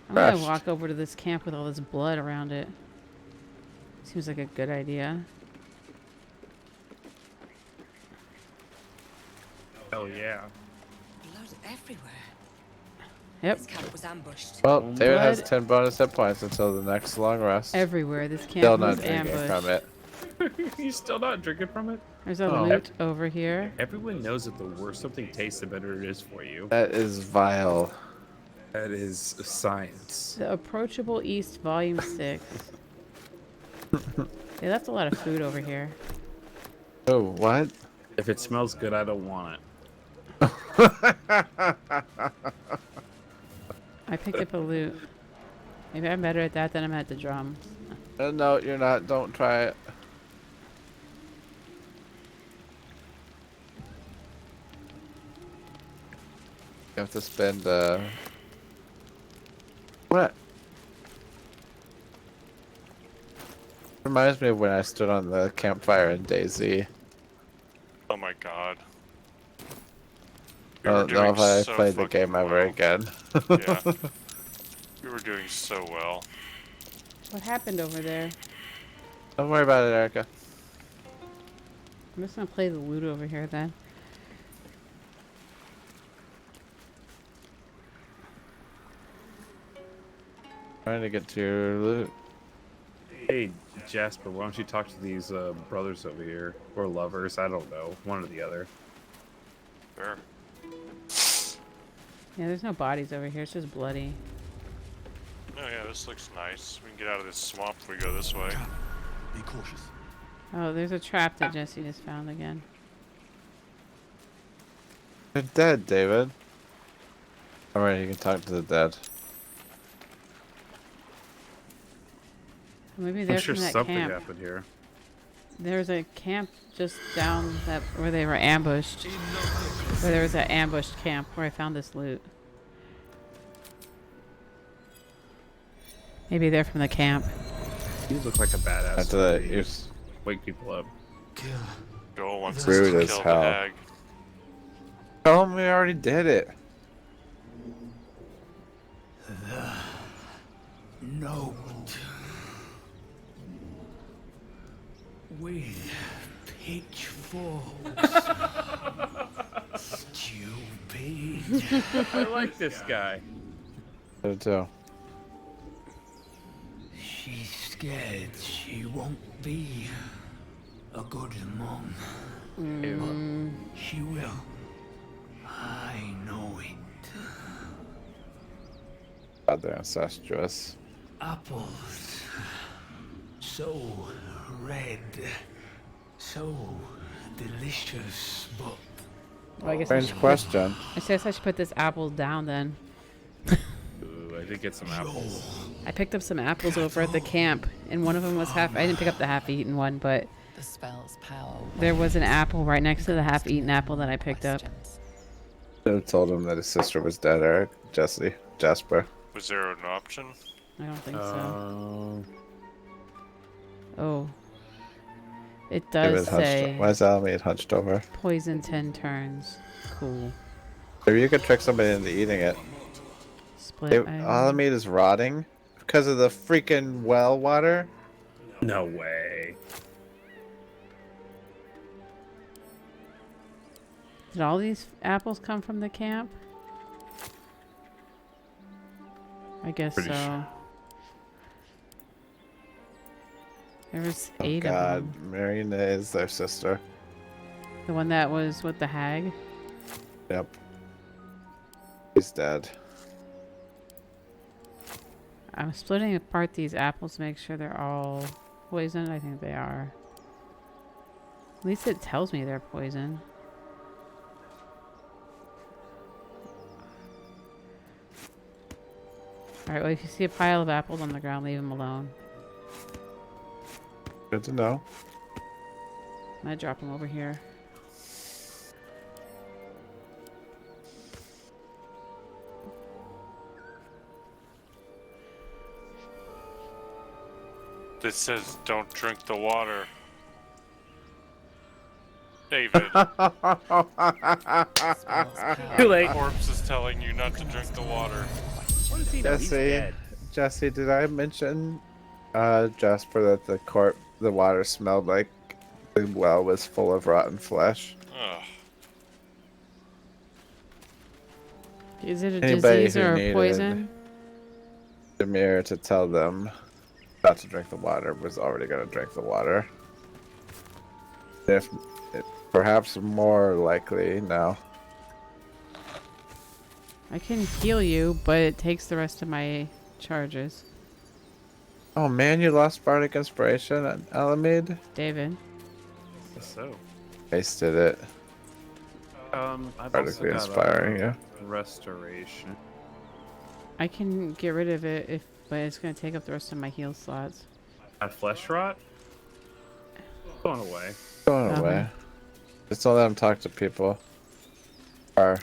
I'm gonna crashed. walk over to this camp with all this blood around it. Seems like a good idea. Oh yeah. Blood everywhere. Yep. This camp was ambushed. Well, David has Blood. 10 bonus hit points until the next long rest. Everywhere. This camp Still was not drinking ambushed. from it. You still not drinking from it? There's a Oh. loot over here. Everyone knows that the worse something tastes, the better it is for you. That is vile. That is science. The Approachable East, Volume 6. They left a lot of food over here. Oh, what? If it smells good, I don't want it. I picked up a loot. Maybe I'm better at that than I'm at the drum. No, you're not. Don't try it. You have to spend, What? Reminds me of when I stood on the campfire in DayZ. oh my god. I don't know if I so played the fucking game ever well. again. Yeah. We were doing so well. What happened over there? Don't worry about it, Erica. I'm just gonna play the loot over here then. Trying to get to your loot. Hey, Jasper, why don't you talk to these brothers over here? Or lovers, I don't know. One or the other. Sure. Yeah, there's no bodies over here. It's just bloody. Oh yeah, this looks nice. We can get out of this swamp if we go this way. Be cautious. Oh, there's a trap that Jesse just found again. They're dead, David. Alright, you can talk to the dead. Maybe they're I'm sure from that something camp. happened here. There's a camp just down that where they were ambushed. Where there was an ambushed camp where I found this loot. Maybe they're from the camp. You look like a badass. After that, You you're wake people up. Joel wants us Rude to as kill hell. the hag. Tell him we already did it. Note with pitchforks. Stupid. I like this guy. Did too. She's scared she won't be a good mom. But she will. I know it. God, they're incestuous. Apples so red, so delicious, but Well, I guess Strange question. I guess I should put this apple down then. Ooh, I did get some apples. I picked up some apples over at the camp, and one of them was half. I didn't pick up the half-eaten one, but The spell's power. there was an apple right next to the half-eaten apple that I picked up. Should have told him that his sister was dead, Eric. Jasper. Was there an option? I don't think so. Oh. It does say Why is Alameda hunched over? poison 10 turns. Cool. Maybe you could trick somebody into eating it. Split. Alameda's rotting because of the freaking well water. No way. Did all these apples come from the camp? I guess Pretty so. sure. There was Oh 8 of God, them. Marina is their sister. The one that was with the hag? Yep. He's dead. I'm splitting apart these apples to make sure they're all poisoned. I think they are. At least it tells me they're poisoned. Alright, well, if you see a pile of apples on the ground, leave them alone. Good to know. I'm gonna drop them over here. This says don't drink the water. David. Too late. Corpse is telling you not to drink the water. What does he know? He's dead. Jesse, did I mention, Jasper, that the water smelled like the well was full of rotten flesh? Ugh. Is it a Anybody disease who or a needed poison? The mirror to tell them not to drink the water was already going to drink the water. If perhaps more likely now. I can heal you, but it takes the rest of my charges. Oh man, you lost Bardic Inspiration at Alameda? David. Guess so. Wasted it. I've Bardically also got inspiring, yeah. restoration. I can get rid of it, but it's going to take up the rest of my heal slots. A flesh rot? Going away. Going Okay. away. Just don't let them talk to people. Or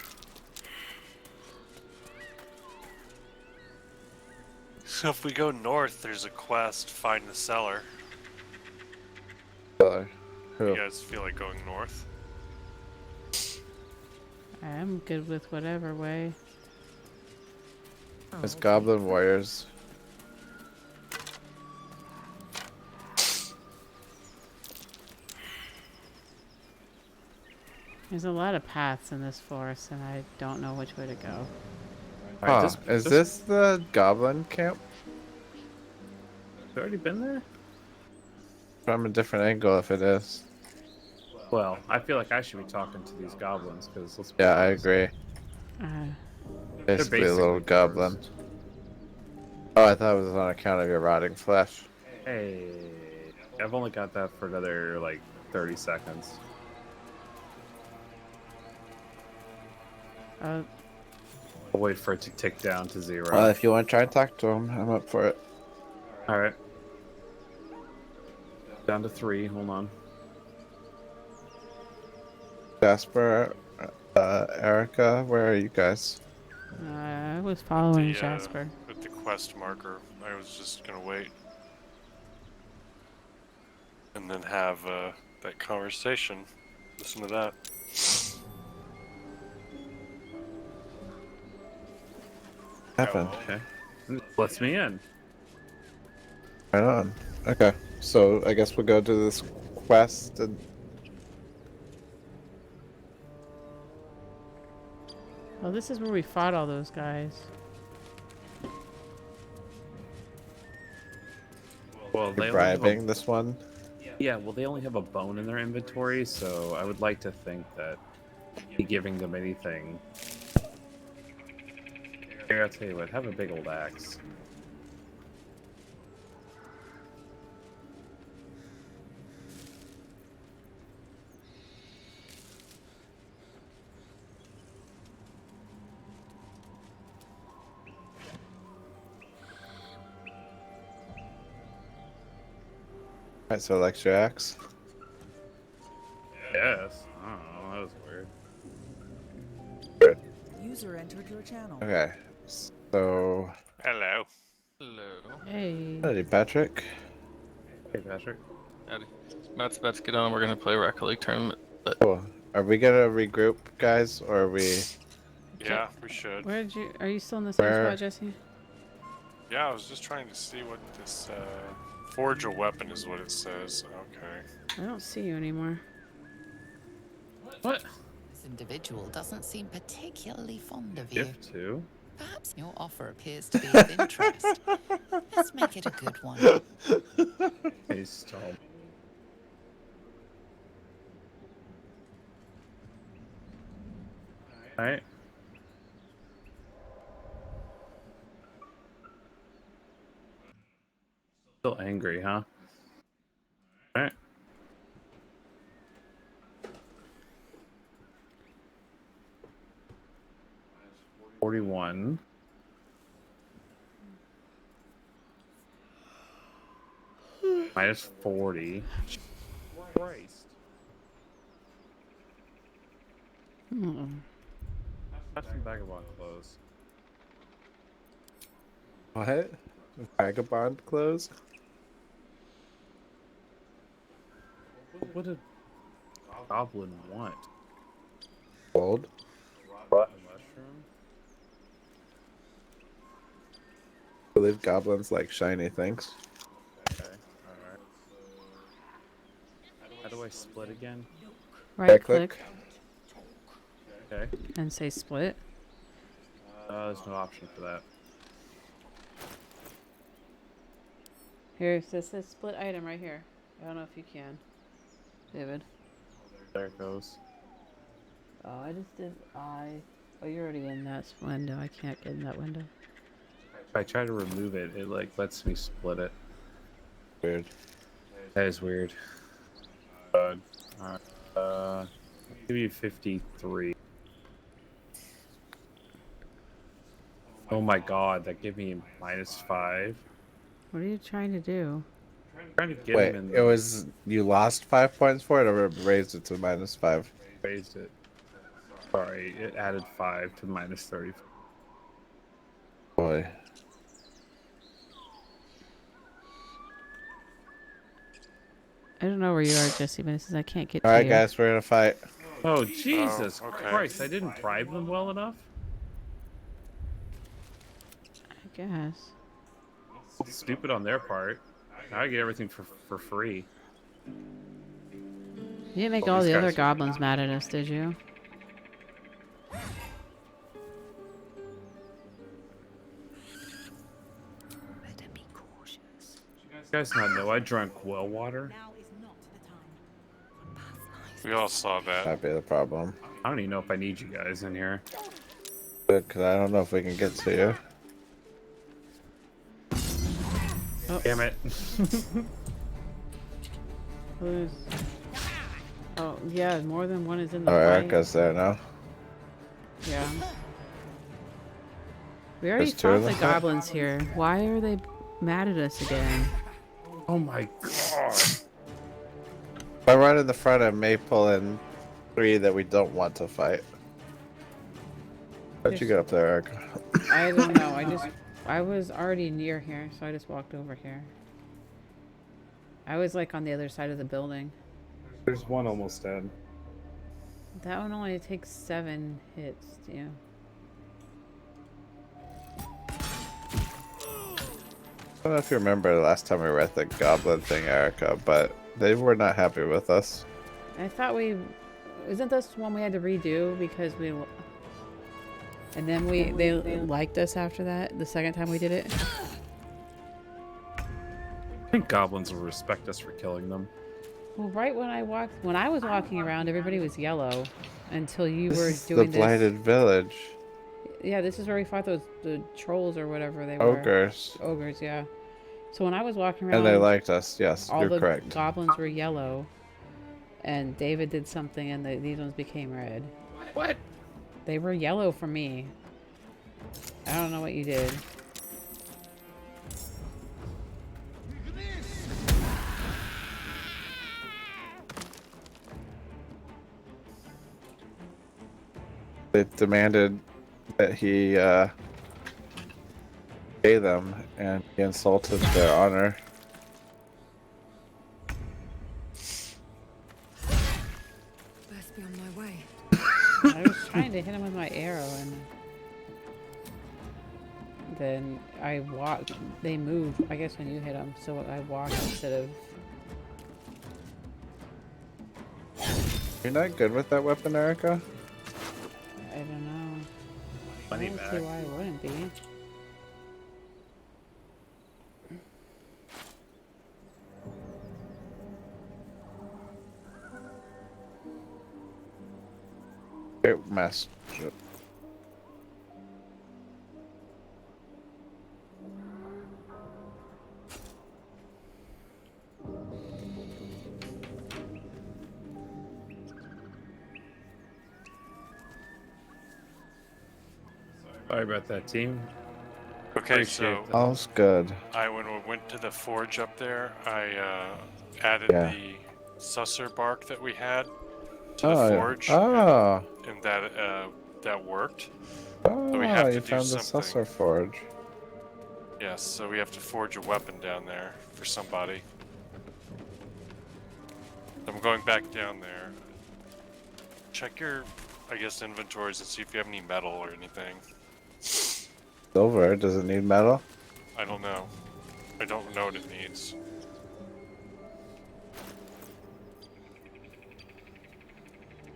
So if we go north, there's a quest, find the cellar. who? You guys feel like going north? I'm good with whatever way. It's Goblin Warriors. There's a lot of paths in this forest, and I don't know which way to go. Huh, is this the Goblin camp? Have already been there? From a different angle if it is. Well, I feel like I should be talking to these goblins because let's be Yeah, I honest, agree. They're Basically a little goblin. Oh, I thought it was on account of your rotting flesh. Hey, I've only got that for another like 30 seconds. I'll wait for it to tick down to 0. Well, if you want to try and talk to him, I'm up for it. All right. Down to 3. Hold on. Jasper, Erica, where are you guys? I was following Jasper. With the quest marker, I was just gonna wait. And then have that conversation. Listen to that. Happened. Okay. Lets me in. Right on. Okay, so I guess we'll go to this quest and Oh, this is where we fought all those guys. Well, you're bribing this one. Yeah, well, they only have a bone in their inventory, so I would like to think that me giving them anything. Here, I'll tell you what, have a big old axe. Alright, so Alex your axe. Yes. I don't know. That was weird. User entered your channel. Okay. So Hello. Hello. Hey. howdy Patrick. Hey, Patrick. Howdy. Matt's about to get on. We're gonna play Rocket League tournament. But Cool. Are we gonna regroup, guys, or are we Yeah, we should. Where did you? Are you still in the same Where- spot, Jesse? Yeah, I was just trying to see what this forge a weapon is what it says. Okay. I don't see you anymore. What? This individual doesn't seem particularly fond of you. Gift two? Perhaps your offer appears to be of interest. Let's make it a good one. Hey, stall. Alright. Still angry, huh? Alright. $41. Minus 40. Christ. Hmm. That's some vagabond clothes. what? Vagabond clothes? What did goblin want? Gold? Rotten mushroom? I believe goblins like shiny things. Okay, alright. How do I split again? Right click Okay. and say split. There's no option for that. Here, this says split item right here. I don't know if you can, David. There it goes. Oh, I just did. Oh, you're already in that window. I can't get in that window. If I try to remove it, it like lets me split it. Weird. That is weird. Alright. Give you 53. Oh my god, that gave me -5. What are you trying to do? Trying to get Wait, him in it was you lost 5 points for it, or it raised it to -5? raised it. Sorry, it added 5 to -30. Boy. I don't know where you are, Jesse, but it says I can't get All to right, you. guys, we're gonna fight. Oh Jesus okay. Christ! I didn't bribe them well enough. I guess. Stupid on their part. Now I get everything for free. You didn't make Well, all these the other guys- goblins mad at us, did you? Better be cautious. You guys not know I drank well water? Now is not the time. We all saw that. That'd be the problem. I don't even know if I need you guys in here. Good, because I don't know if we can get to you. Oh. Damn it. Who's... Oh, yeah, more than one is in the Oh, fight. Erica's there now. Yeah. We already There's two of fought the them? goblins here. Why are they mad at us again? Oh my god. If I run in the front, I may pull in 3 that we don't want to fight. How'd you get up there, Erica? I don't know. I was already near here, so I just walked over here. I was like on the other side of the building. There's one almost dead. That one only takes 7 hits, yeah. I don't know if you remember the last time we were at the goblin thing, Erica, but they were not happy with us. I thought isn't this one we had to redo because and then they liked us after that, the second time we did it? I think goblins will respect us for killing them. Well, right when I was walking around, everybody was yellow until you This were is doing the blighted village. Yeah, this is where we fought the trolls or whatever they were. Ogres. Ogres, yeah. So when I was walking around, And they liked us, yes, all you're the correct. goblins were yellow, and David did something, and these ones became red. What? They were yellow for me. I don't know what you did. They demanded that he pay them, and he insulted their honor. Best be on my way. I was trying to hit him with my arrow, and then I walked. They moved, I guess, when you hit them, so I walked instead of. You're not good with that weapon, Erica? I don't know. Money I don't back. see why I wouldn't be. It messed. Sorry about that, team. Okay, Appreciate so that. All's good. when we went to the forge up there, I added Yeah. the susser bark that we had to the Oh, forge, oh, and that worked. oh! So we have to You do found the something. Susser Forge. Yes, so we have to forge a weapon down there for somebody. I'm going back down there. Check your, I guess, inventories and see if you have any metal or anything. Silver. Does it need metal? I don't know. I don't know what it needs.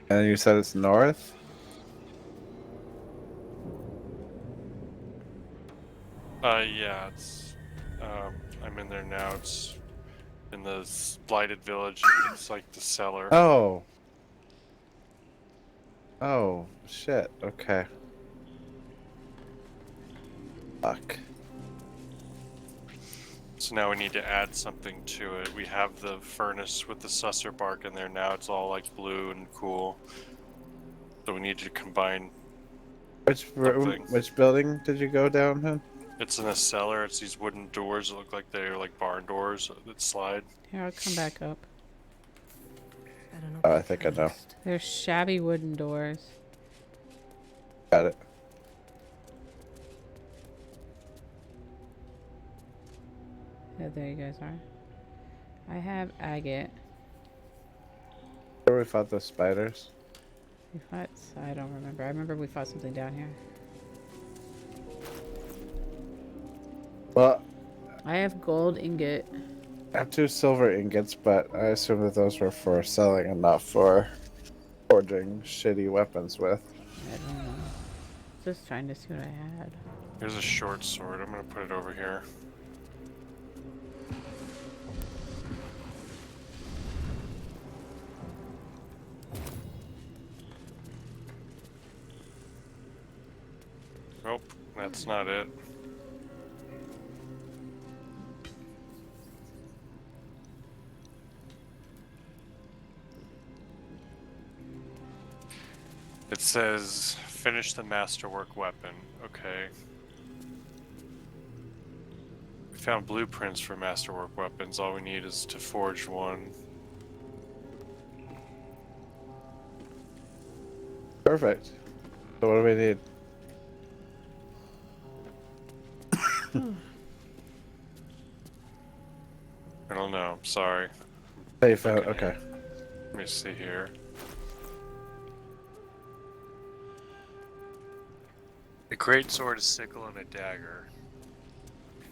And you said it's north? Yeah, it's, I'm in there now. It's in the blighted village. It's like the cellar. Oh. Oh, shit. Okay. Fuck. So now we need to add something to it. We have the furnace with the susser bark in there now. It's all like blue and cool. So we need to combine Which room, something. which building did you go down in? It's in a cellar. It's these wooden doors that look like they're like barn doors that slide. Here, I'll come back up. Oh, I think I know. They're shabby wooden doors. Got it. Yeah, there you guys are. I have agate. Where we fought those spiders? We fought. I don't remember. I remember we fought something down here. Well, I have gold ingot. I have 2 silver ingots, but I assume that those were for selling and not for forging shitty weapons with. I don't know. Just trying to see what I had. Here's a short sword. I'm gonna put it over here. Nope, that's not it. It says, finish the masterwork weapon. Okay. We found blueprints for masterwork weapons. All we need is to forge one. Perfect. So what do we need? I don't know. Sorry. Hey, you found. Okay. Let me see here. A great sword, a sickle, and a dagger.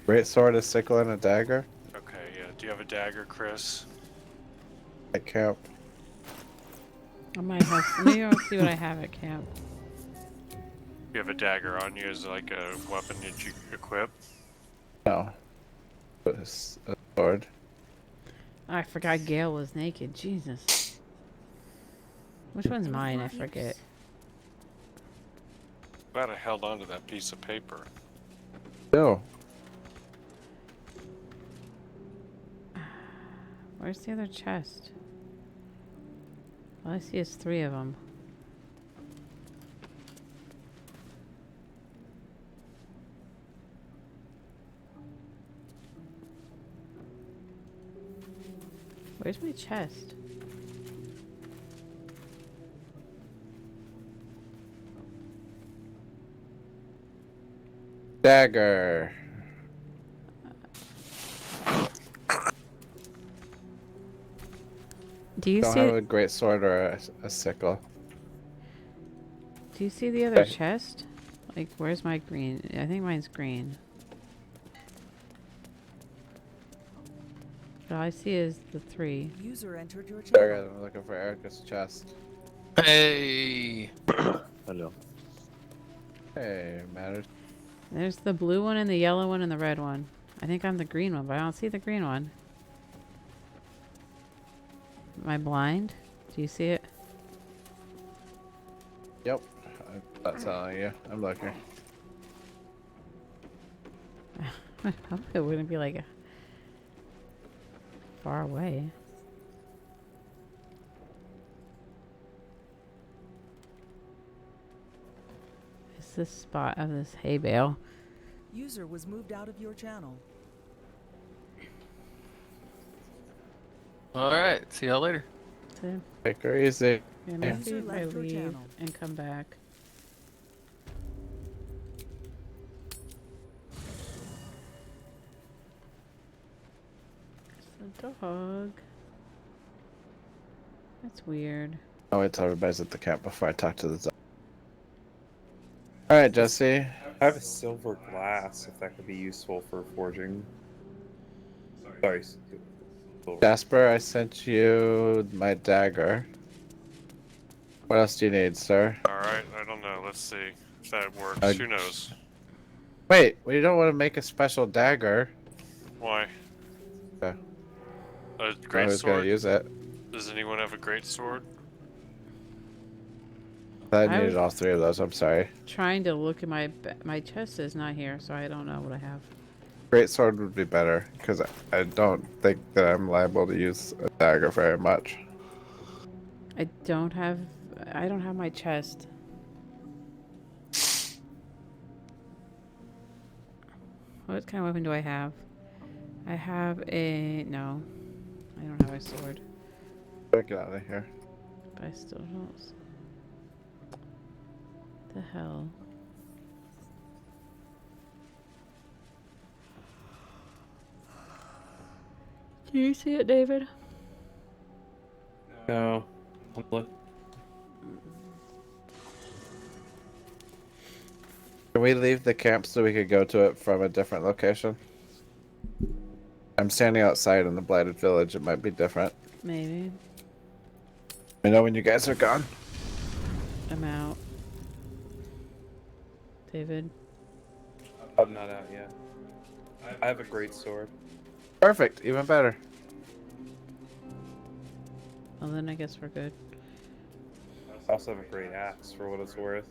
Great sword, a sickle, and a dagger. Okay, yeah. Do you have a dagger, Chris? At camp. I might have. Maybe I'll see what I have at camp. You have a dagger on you as like a weapon that you equip? No. But it's a sword. I forgot Gale was naked. Jesus. Which one's mine? I forget. Glad I held on to that piece of paper. No. Where's the other chest? All I see is 3 of them. Where's my chest? Dagger. Do you Don't see? have a great sword or a sickle. Do you see the other Okay. chest? Like, where's my green? I think mine's green. All I see is the 3. User entered your Dagger, channel. I'm looking for Erica's chest. Hey. Hello. Hey, matters. There's the blue one and the yellow one and the red one. I think I'm the green one, but I don't see the green one. Am I blind? Do you see it? Yep. I'm not telling you. I'm looking. I hope it wouldn't be like far away. It's this spot of this hay bale. User was moved out of your channel. All right. See y'all later. So, Take her easy. yeah, maybe User if I left your leave channel. and come back. It's a dog. That's weird. I'll wait till everybody's at the camp before I talk to the dog. Alright, Jesse. I have a silver glass if that could be useful for forging. Sorry. Silver. Jasper, I sent you my dagger. What else do you need, sir? Alright, I don't know. Let's see if that works. Uh, Who knows? Wait, we don't want to make a special dagger. Why? Okay. A I great was gonna sword? use it. Does anyone have a great sword? I I needed was- all 3 of those, I'm sorry. Trying to look at my chest is not here, so I don't know what I have. Great sword would be better, because I don't think that I'm liable to use a dagger very much. I don't have my chest. What kind of weapon do I have? I have no. I don't have a sword. Get out of here. But I still don't. The hell? Do you see it, David? No. Look. Can we leave the camp so we could go to it from a different location? I'm standing outside in the Blighted Village. It might be different. Maybe. I know when you guys are gone. I'm out. David? I'm not out yet. I have a great sword. Perfect. Even better. Well, then I guess we're good. I also have a great axe for what it's worth.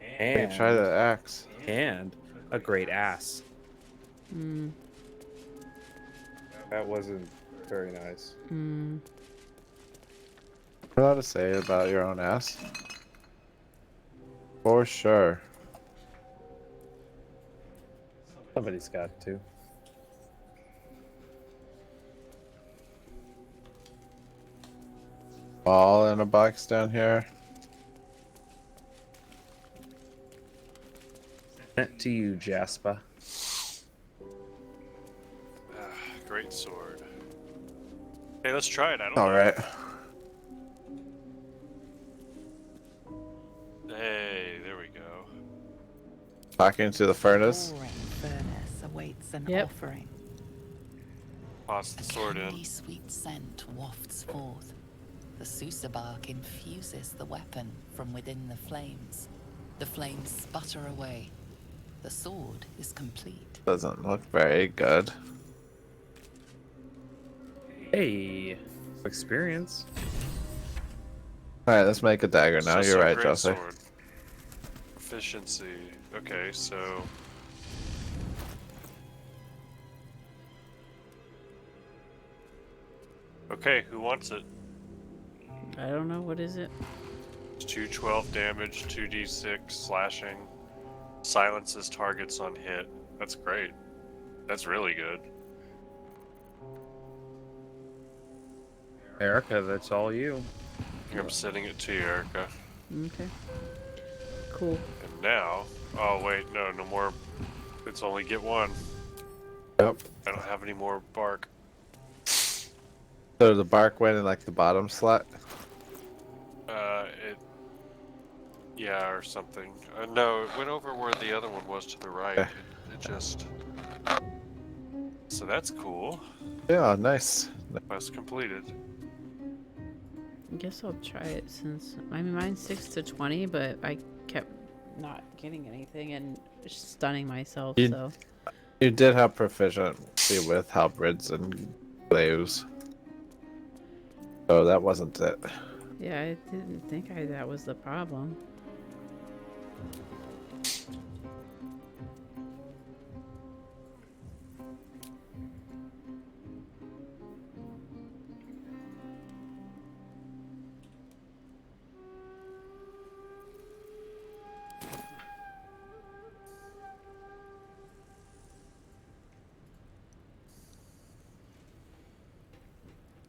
You can try the axe. And a great ass. Hmm. That wasn't very nice. Hmm. What do you have to say about your own ass? For sure. Somebody's got to. All in a box down here. Sent to you, Jasper. Great sword. Hey, let's try it. I don't know. Alright. Hey, there we go. Talking to the furnace. Roaring furnace awaits an Yep. offering. Toss the sword in. Candy sweet scent wafts forth. The Susa bark infuses the weapon from within the flames. The flames sputter away. The sword is complete. Doesn't look very good. Hey, experience. Alright, let's make a dagger It's now. just You're a right, great Jesse. sword. Efficiency. Okay, so okay, who wants it? I don't know. What is it? It's 212 damage, 2d6 slashing, silences targets on hit. That's great. That's really good. Erica, that's all you. I'm sending it to you, Erica. Okay. Cool. And now. Oh wait, no more. It's only get one. Yep. I don't have any more bark. So the bark went in like the bottom slot. It. Yeah, or something. No, it went over where the other one was to the right. Okay. It just. So that's cool. Yeah, nice. Quest completed. I guess I'll try it since I mean mine's 6 to 20, but I kept not getting anything and stunning myself. So You did have proficiency with halberds and glaives, so that wasn't it. yeah, I didn't think that was the problem.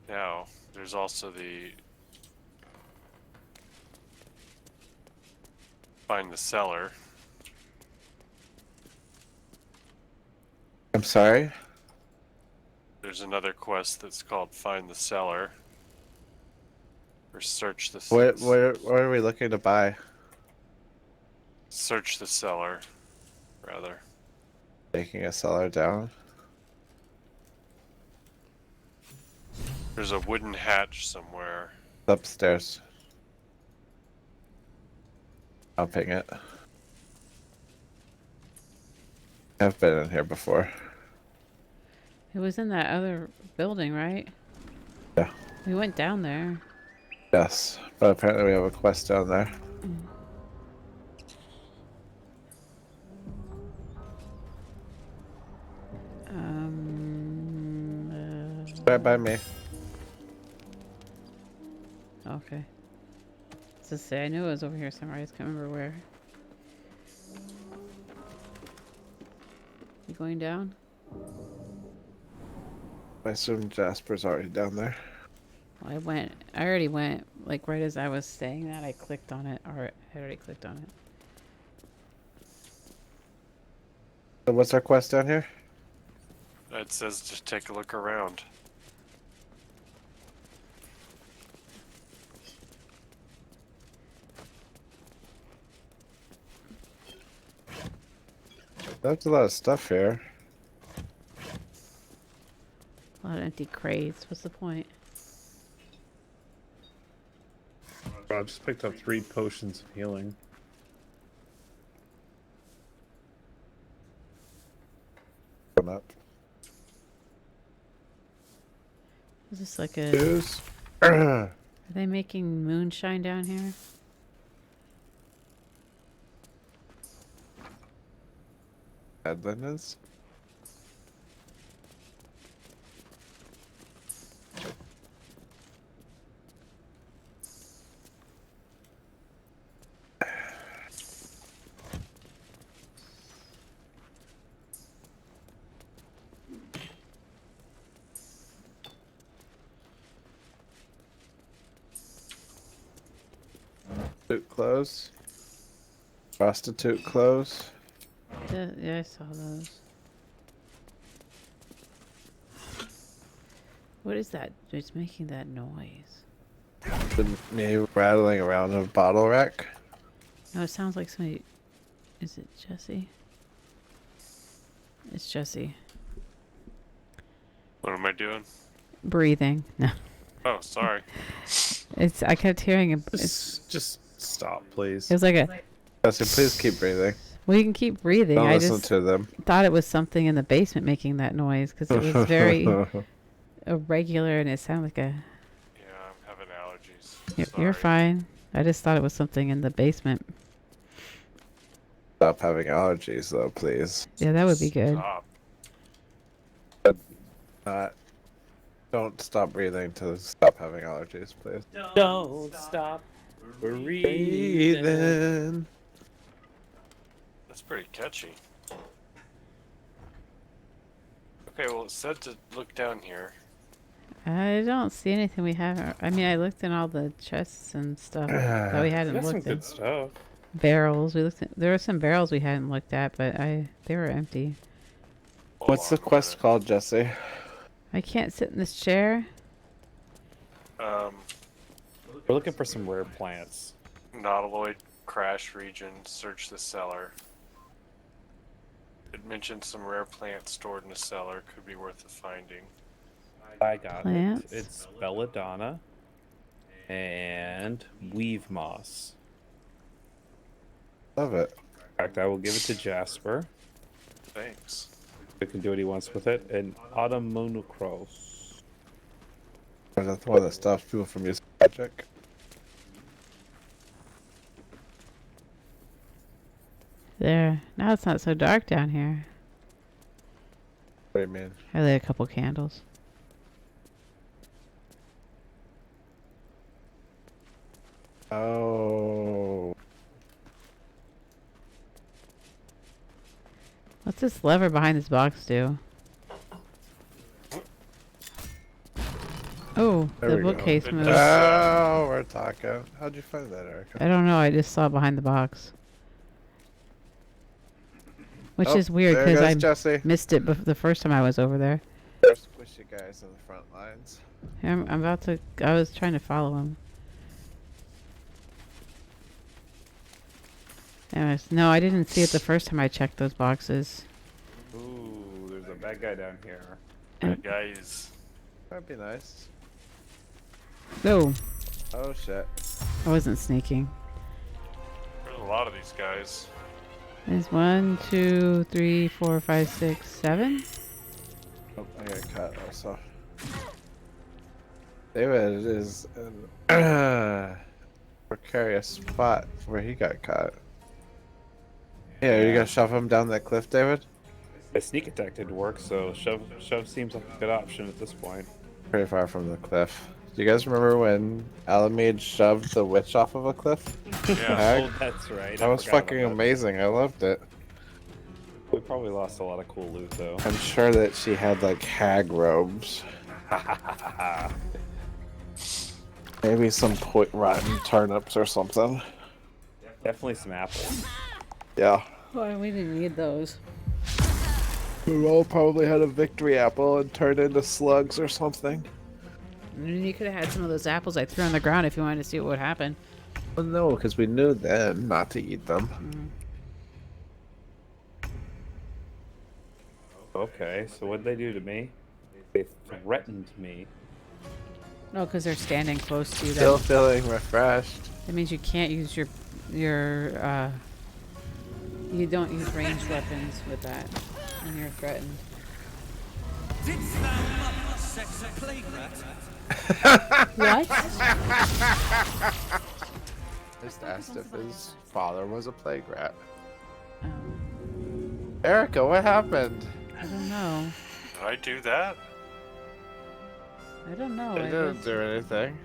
Now, there's also the find the cellar. I'm sorry? There's another quest that's called Find the Cellar. Or search the What are we looking to buy? search the cellar, rather. Taking a cellar down? There's a wooden hatch somewhere. Upstairs. I'll ping it. I've been in here before. It was in that other building, right? Yeah. We went down there. Yes, but apparently we have a quest down there. Right by me. Okay. To say, I knew it was over here somewhere. I just can't remember where. You going down? I assume Jasper's already down there. Well, I already went, like right as I was saying that, I clicked on it, or I already clicked on it. So what's our quest down here? It says just take a look around. That's a lot of stuff here. A lot of empty crates. What's the point? I just picked up 3 potions of healing. Come up. Is this like a... Juice. Are they making moonshine down here? Headland is? Prostitute clothes. Prostitute clothes. Yeah, I saw those. What is that? It's making that noise. Me rattling around a bottle rack. No, it sounds like somebody... Is it Jesse? It's Jesse. What am I doing? Breathing. No. Oh, sorry. I kept hearing it. Just stop, please. It was like a... Jesse, please keep breathing. Well, you can keep breathing. Don't I listen just to them. thought it was something in the basement making that noise because it was very irregular and it sounded like a... Yeah, I'm having allergies. You're fine. I just thought it was something in the basement. Stop having allergies, though, please. Yeah, that would be good. Stop. Don't stop breathing to stop having allergies, please. Don't stop breathing. That's pretty catchy. Okay, well, it said to look down here. I don't see anything we haven't... I mean, I looked in all the chests and stuff that we hadn't That's some looked in. good stuff. barrels. We looked. There were some barrels we hadn't looked at, but they were empty. What's the quest called, Jesse? I can't sit in this chair. Um, We're looking for some rare plants. Nautiloid crash region. Search the cellar. It mentioned some rare plants stored in a cellar. Could be worth the finding. I got Plants? it. It's belladonna and weave moss. Love it. In fact, I will give it to Jasper. Thanks. He can do what he wants with it. And autumn monocros. That's one that stops people from using magic. There. Now it's not so dark down here. What do you mean? I lit a couple candles. Oh. What's this lever behind this box do? Oh, There the we go. bookcase moved. Oh, we're talking. How'd you find that, Erica? I don't know. I just saw it behind the box. Which Oh, is weird there because goes I Jesse. missed it the first time I was over there. There's squishy guys in the front lines. I'm about to. I was trying to follow him. Anyways, no, I didn't see it the first time I checked those boxes. Ooh, there's a bad guy down here. Bad guys. That'd be nice. No, Oh shit. I wasn't sneaking. There's a lot of these guys. There's 1, 2, 3, 4, 5, 6, 7. Oh, I got cut also. David is in a precarious spot where he got caught. Yeah, you gonna shove him down that cliff, David? A sneak attack didn't work, so shove seems like a good option at this point. Pretty far from the cliff. Do you guys remember when Alamede shoved the witch off of a cliff? Yeah. Oh, that's right. That was fucking amazing. I loved it. We probably lost a lot of cool loot, though. I'm sure that she had like hag robes. Maybe some rotten turnips or something. Definitely some apples. Yeah. Well, we didn't need those. We all probably had a victory apple and turned into slugs or something. And you could have had some of those apples I threw on the ground if you wanted to see what would happen. Well, no, because we knew then not to eat them. Okay, so what'd they do to me? They threatened me. No, because they're standing close to you. Still feeling refreshed. That means you can't use your you don't use ranged weapons with that when you're threatened. Didst thou mother sex a plague rat? What? Just asked if his father was a plague rat. Oh, Erica, what happened? I don't know. Did I do that? I don't know. It I didn't just do anything.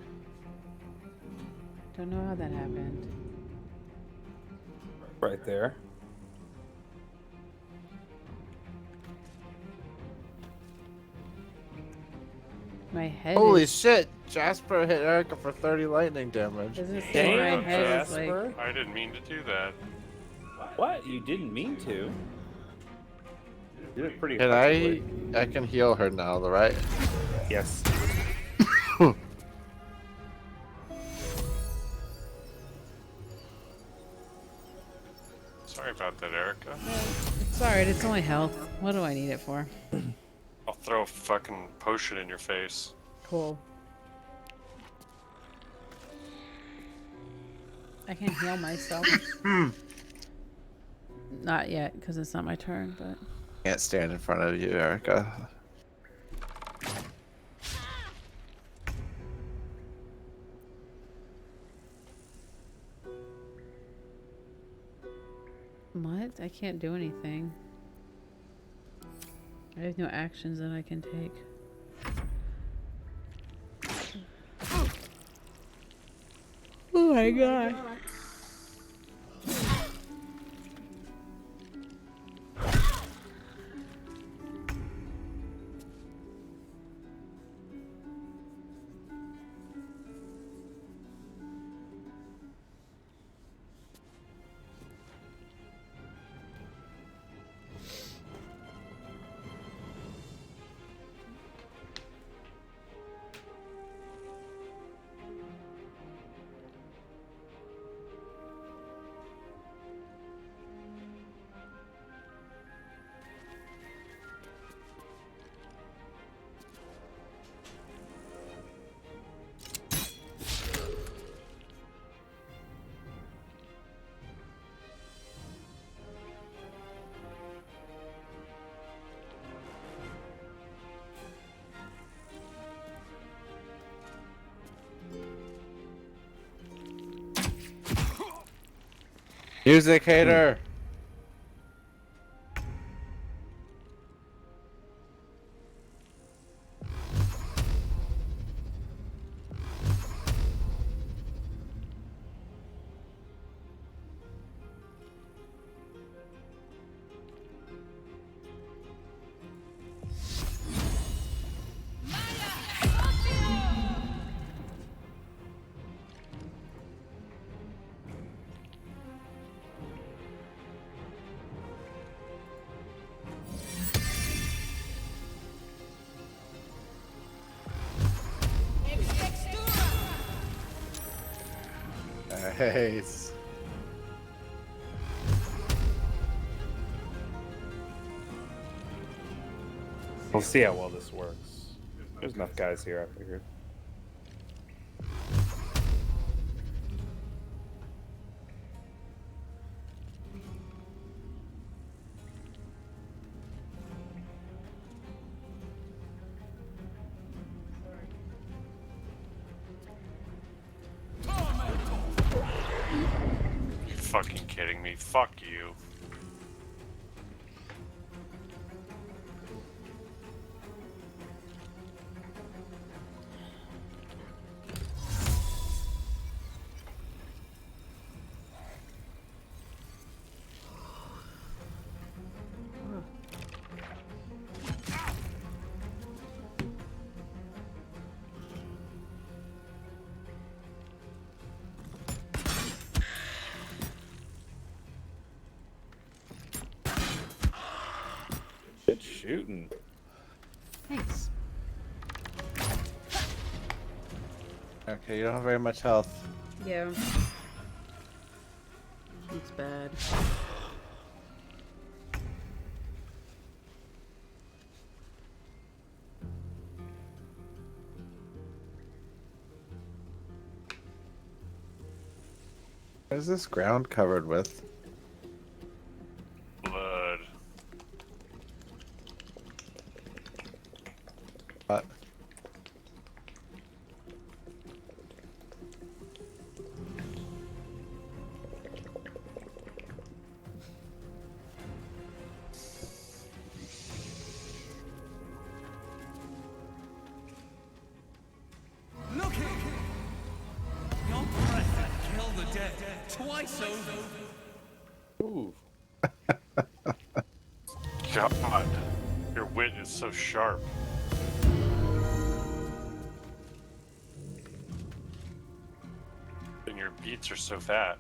don't know how that happened. Right there. My head Holy is... shit! Jasper hit Erica for 30 lightning damage. Doesn't seem my Damn, head is like... Jasper. I didn't mean to do that. What? You didn't mean to? You did it pretty Can effectively. I can heal her now, right? Yes. Sorry about that, Erica. It's alright, it's only health. What do I need it for? I'll throw a fucking potion in your face. Cool. I can heal myself. Not yet, because it's not my turn, but... Can't stand in front of you, Erica. What? I can't do anything. I have no actions that I can take. Oh my god. Music hater. Nice. We'll see how well this works. There's enough guys here, I figured. You fucking kidding me? Fuck you. Good shooting. Thanks. Okay, you don't have very much health. Yeah. It's bad. What is this ground covered with? Blood. What? Look here! Your breath will kill the dead twice over. Ooh. God, your wit is so sharp. And your beats are so fat.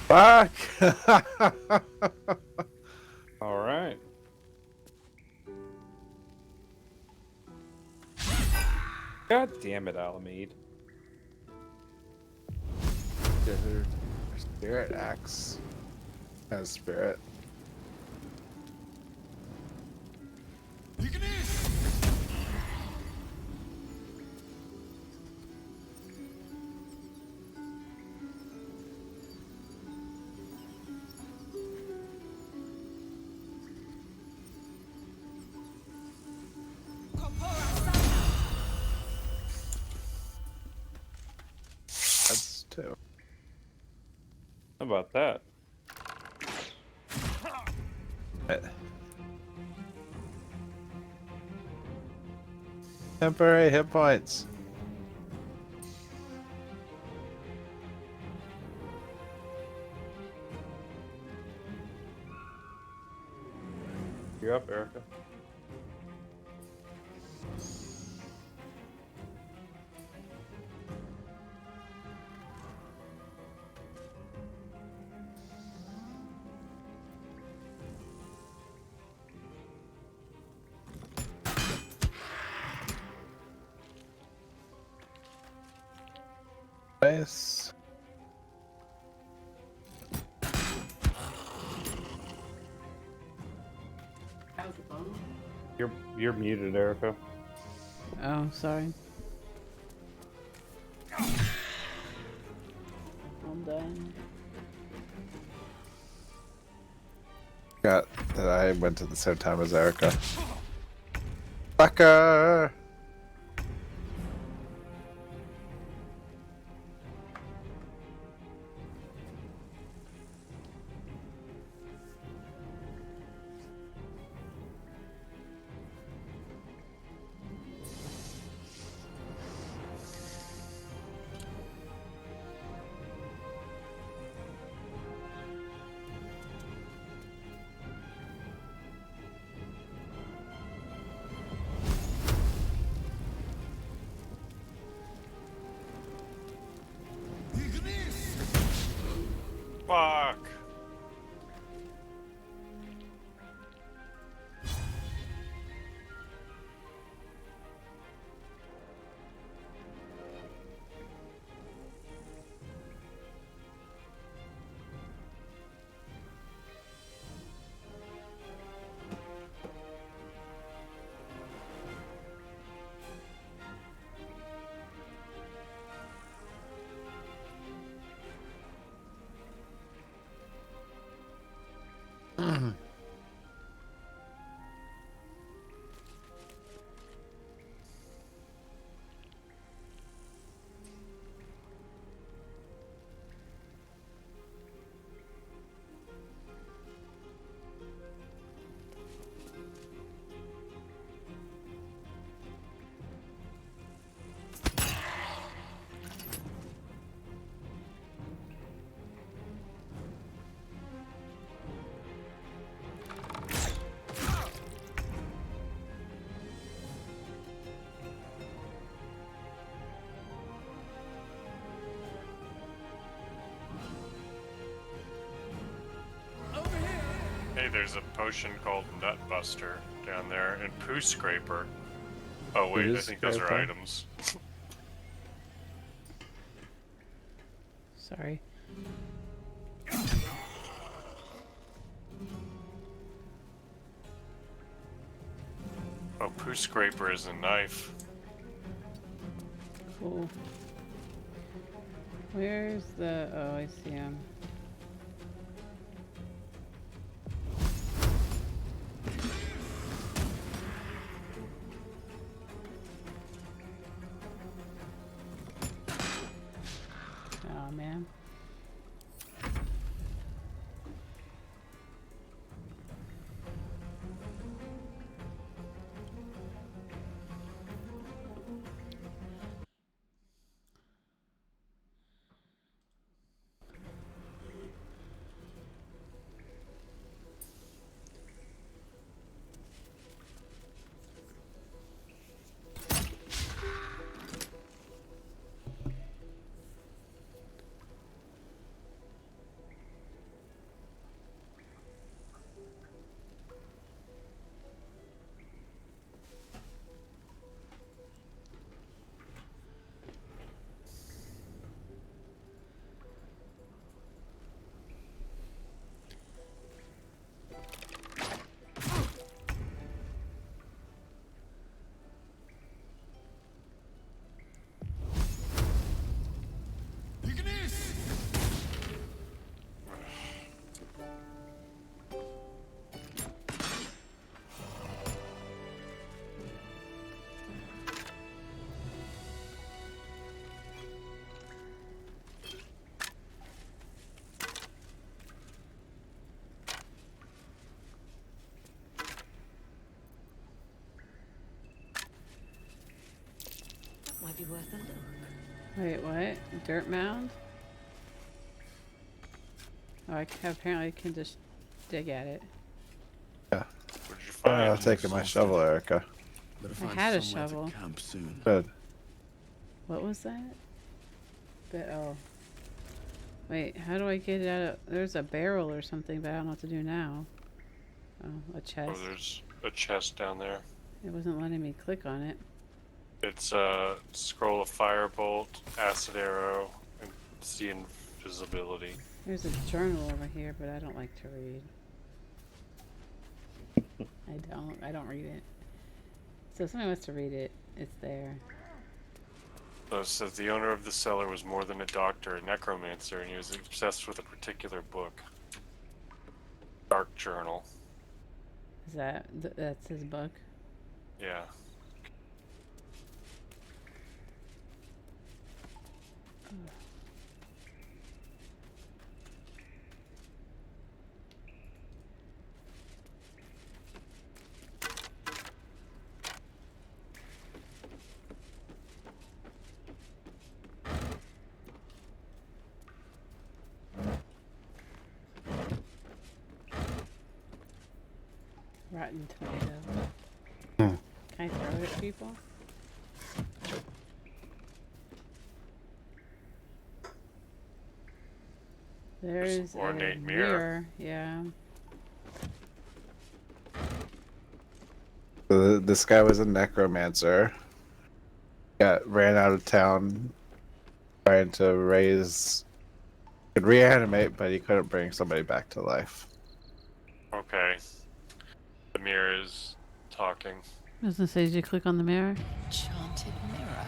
Fuck! All right. God damn it, Alamede. Dude, spirit axe has spirit. That's two. How about that? Temporary hit points. You're up, Erica. Nice. You're muted, Erica. Oh, sorry. I'm done. Got that I went at the same time as Erica. Fucker! Fuck. Hey, there's a potion called Nut Buster down there, and Poo Scraper. Oh wait, I Poo think those are Scraper? items. Sorry. Oh, Poo Scraper is a knife. Cool. Where's the... Oh, I see him. Oh, man. Might be worth a look. Wait, what? Dirt mound? Oh, apparently I can just dig at it. Yeah. What did you find? I'll take my shovel, Erica. I had a shovel. Camp soon. Good. What was that? Oh. Wait, how do I get it out of... There's a barrel or something, but I don't know what to do now. Oh, a chest. Oh, there's a chest down there. It wasn't letting me click on it. It's a scroll of firebolt, acid arrow, and see invisibility. There's a journal over here, but I don't like to read. I don't read it. So if somebody wants to read it, it's there. So it says the owner of the cellar was more than a doctor, a necromancer, and he was obsessed with a particular book. Dark journal. Is that that's his book? Yeah. Rotten tomato. Can I throw it at people? There's a ornate mirror. mirror. Yeah. So this guy was a necromancer. Ran out of town trying to raise. Could reanimate, but he couldn't bring somebody back to life. Okay. The mirror is talking. Doesn't say did you click on the mirror? Enchanted mirror.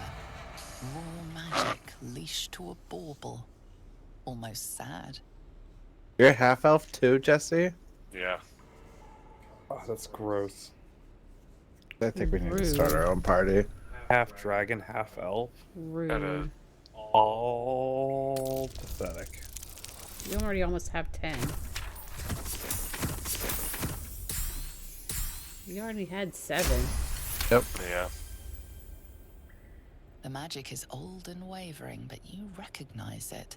Raw magic leashed to a bauble. Almost sad. You're a half elf too, Jesse? Yeah. Oh, that's gross. I think we need to start our own party. Half dragon, half elf. Rude. All pathetic. You already almost have 10. You already had 7. Yep. Yeah. The magic is old and wavering, but you recognize it.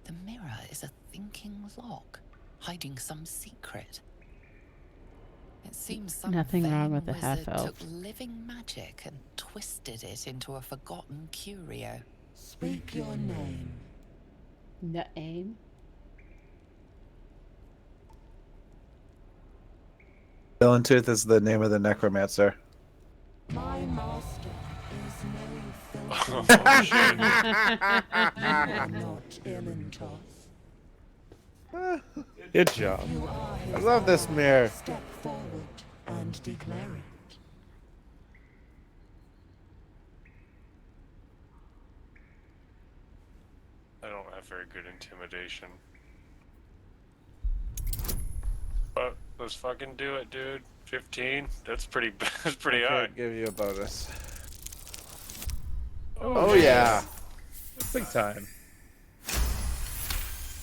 The mirror is a thinking lock, hiding some secret. It seems some Nothing wrong vain with the wizard half-elf. took living magic and twisted it into a forgotten curio. Speak your name. Name? Tooth is the name of the necromancer. My master is no filter. Oh, shit. Not Illentoth. Good job. You are I his love this mirror. Step forward and declare it. I don't have very good intimidation. But let's fucking do it, dude. 15? That's pretty that's pretty I high. can't give you a bonus. Oh, Oh yeah. Big time. I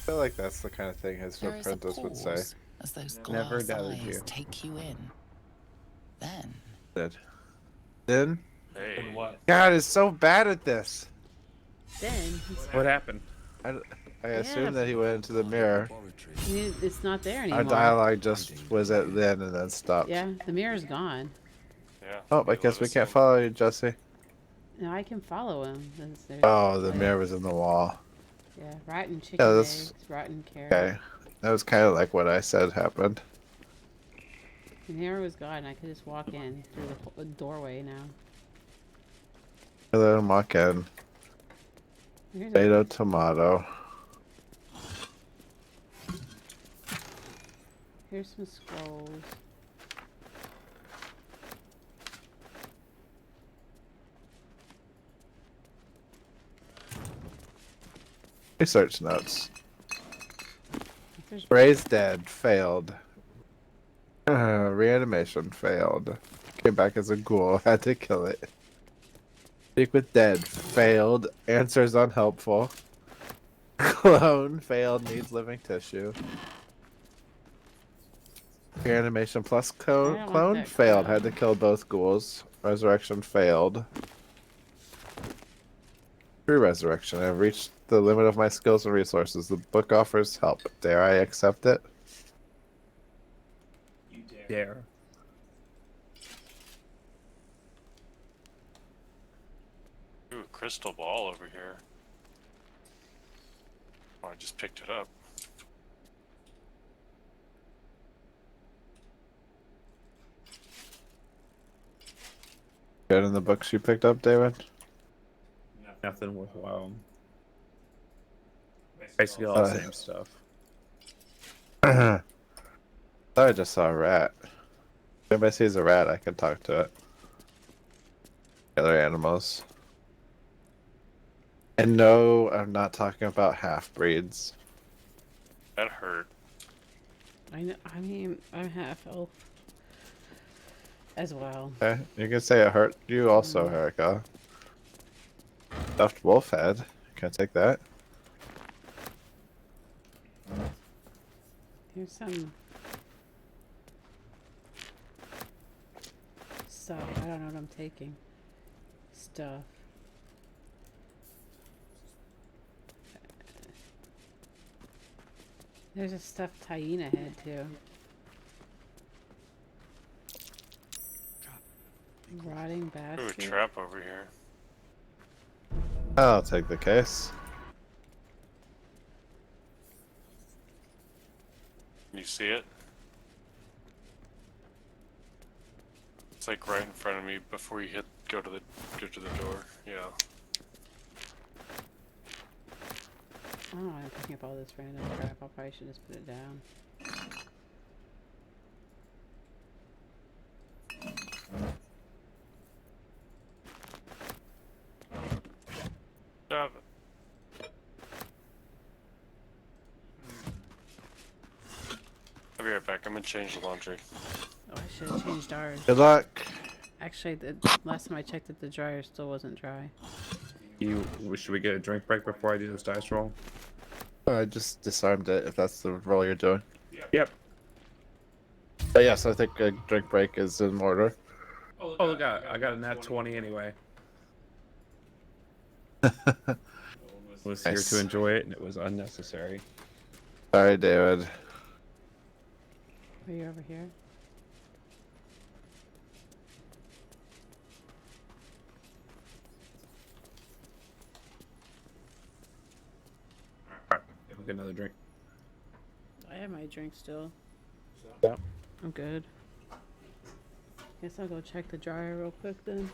feel like that's the kind of thing his There is a apprentice would say. pause as those Never glass doubted eyes you. take you in. Then Then? Hey. God is so bad at this. Then What happened? I assume that he went into the mirror. it's not there anymore. Our dialogue just was at then and then stopped. Yeah, the mirror's gone. Yeah. Oh, I guess we can't follow you, Jesse. No, I can follow him. There's Oh, the mirror was in the wall. Yeah, rotten chicken Yeah, eggs, rotten carrot. Okay. That was kind of like what I said happened. The mirror was gone. I could just walk in through the doorway now. Let him walk in. Here's a- Tomato, tomato. Here's some scrolls. Research notes. There's Raised dead. Failed. Reanimation. Failed. Came back as a ghoul. Had to kill it. Speak with dead. Failed. Answers unhelpful. Clone. Failed. Needs living tissue. Reanimation plus I don't want clone. that Failed. clone. Had to kill both ghouls. Resurrection. Failed. True resurrection. I've reached the limit of my skills and resources. The book offers help. Dare I accept it? You dare. Dare. Ooh, a crystal ball over here. Oh, I just picked it up. Good in the books you picked up, David? Nothing worthwhile. Basically all the same stuff. Thought I just saw a rat. If anybody sees a rat, I can talk to it. Other animals. And no, I'm not talking about half breeds. That hurt. I know. I mean, I'm half elf as well. Okay, you can say it hurt you also, Erica. Stuffed wolf head. Can I take that? Here's some stuff. I don't know what I'm taking. Stuff. There's a stuffed hyena head too. Rotting Ooh, a basket. trap over here. I'll take the case. You see it? It's like right in front of me before you go to the door. Yeah. I don't know why I'm picking up all this random crap. I probably should just put it down. Stop it. I'll be right back. I'm gonna change the laundry. Oh, I should have changed ours. Good luck. Actually, the last time I checked it, the dryer still wasn't dry. Should we get a drink break before I do this dice roll? I just disarmed it, if that's the roll you're doing. Yep. But yes, I think a drink break is in order. Oh, look, I got a nat 20 anyway. Was here Nice. to enjoy it, and it was unnecessary. Sorry, David. Are you over here? Alright, we'll get another drink. I have my drink still. Yeah. I'm good. Guess I'll go check the dryer real quick then.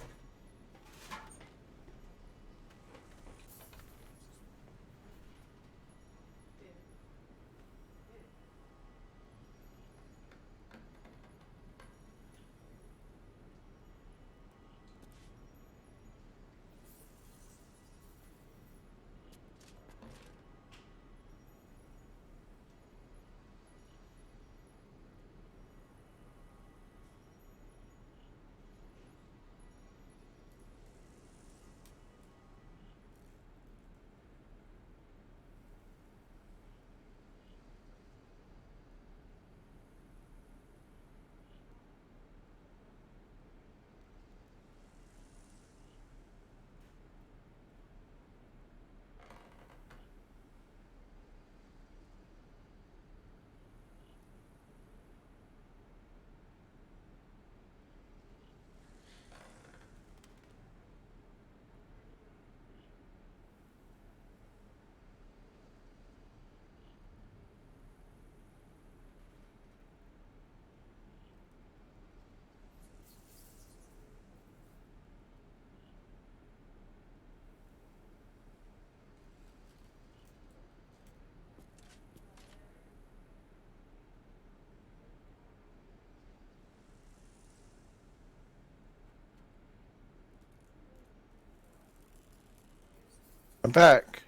I'm back.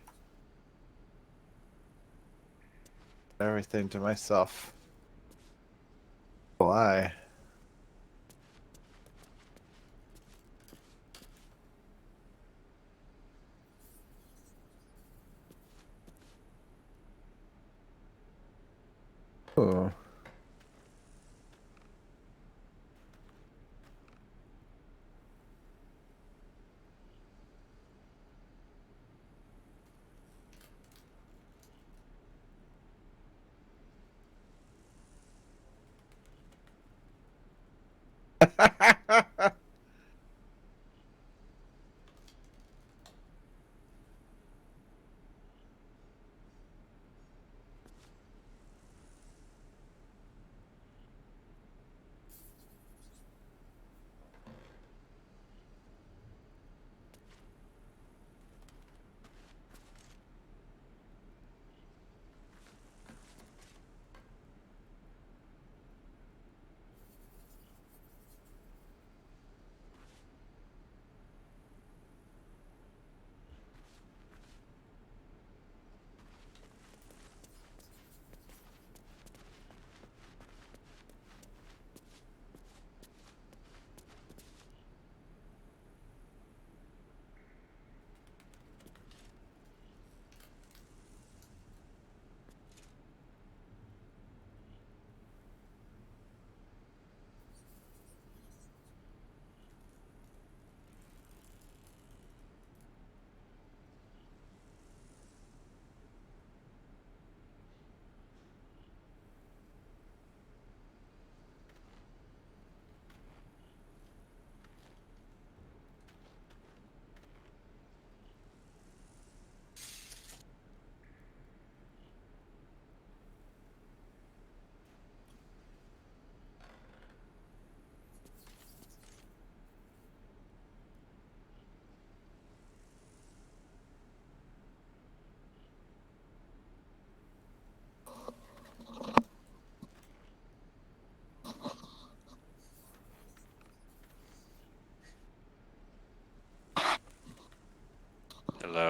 Everything to myself. Why? Oh.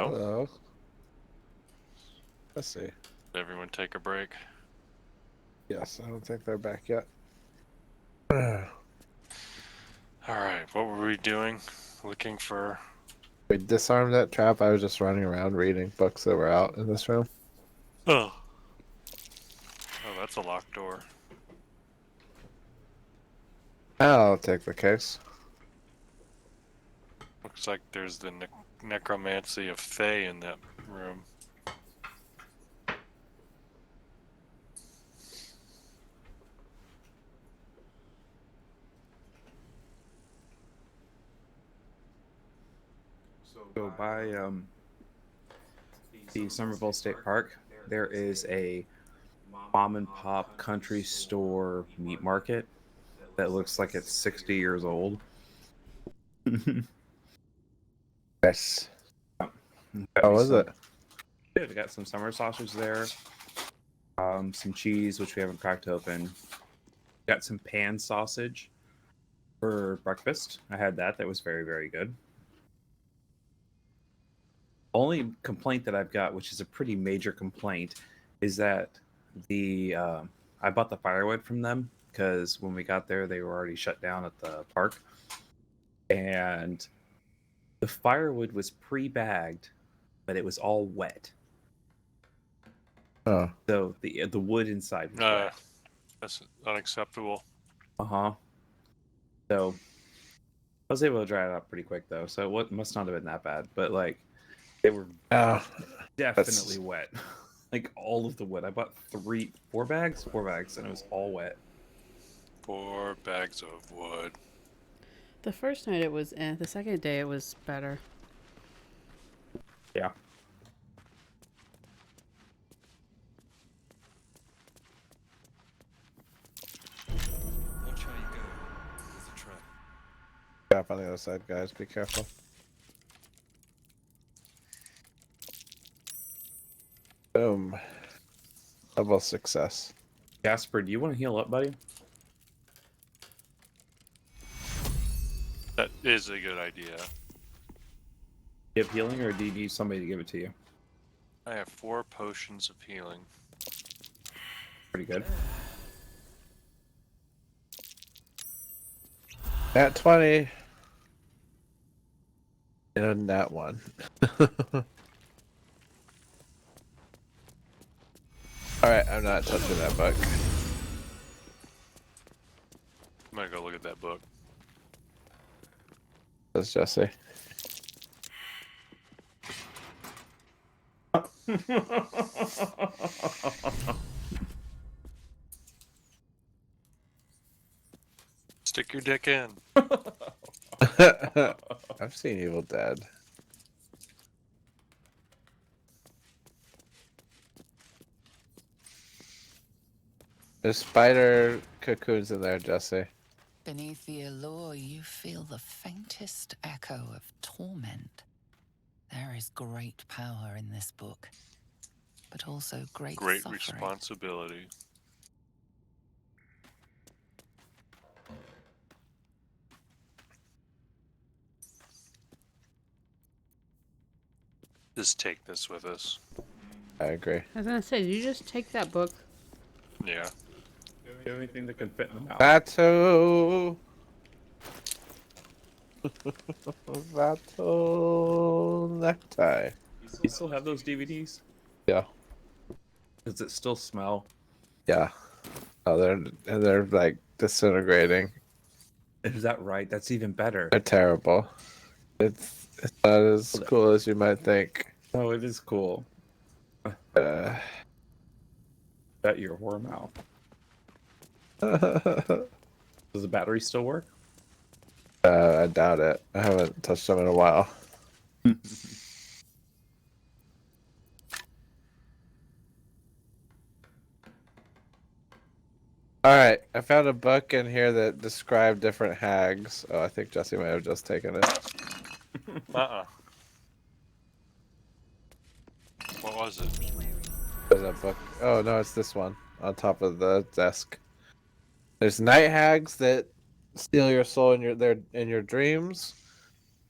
Hello. Let's see. Everyone take a break. Yes, I don't think they're back yet. Alright, what were we doing? Looking for... We disarmed that trap. I was just running around reading books that were out in this room. Oh. Oh, that's a locked door. I'll take the case. Looks like there's the necromancy of Fae in that room. So by the Somerville State Park, there is a mom and pop country store meat market that looks like it's 60 years old. Yes. Got How me was some- it? Good. We got some summer sausage there, some cheese, which we haven't cracked open. Got some pan sausage for breakfast. I had that. That was very, very good. Only complaint that I've got, which is a pretty major complaint, is that I bought the firewood from them because when we got there, they were already shut down at the park, and the firewood was pre-bagged, but it was all wet. Oh. So the wood inside was wet. That's unacceptable. Uh-huh. So I was able to dry it up pretty quick though, so it must not have been that bad. But like, they were definitely wet. Like all of the wood. I bought 4 bags, and it was all wet. 4 bags of wood. The first night it was the second day it was better. Yeah. Watch how you go. There's a trap. Trap on the other side, guys. Be careful. Boom. Double success. Jasper, do you want to heal up, buddy? That is a good idea. Do you have healing, or do you need somebody to give it to you? I have 4 potions of healing. Pretty good. At 20. And that one. Alright, I'm not touching that book. I'm gonna go look at that book. That's Jesse. Stick your dick in. I've seen Evil Dead. There's spider cocoons in there, Jesse. Beneath the allure, you feel the faintest echo of torment. There is great power in this book, but also great suffering. Responsibility. Just take this with us. I agree. I was gonna say, did you just take that book? Yeah. Do you have anything that can fit in the mouth? Vato! Vato necktie. You still have those DVDs? Yeah. Does it still smell? Yeah. Oh, they're like disintegrating. Is that right? That's even better. They're terrible. It's not as cool as you might think. Oh, it is cool. Bet your whore mouth. Does the battery still work? I doubt it. I haven't touched them in a while. Alright, I found a book in here that described different hags. Oh, I think Jesse might have just taken it. Uh-uh. What was it? There's a book. Oh, no, it's this one on top of the desk. There's night hags that steal your soul in your dreams.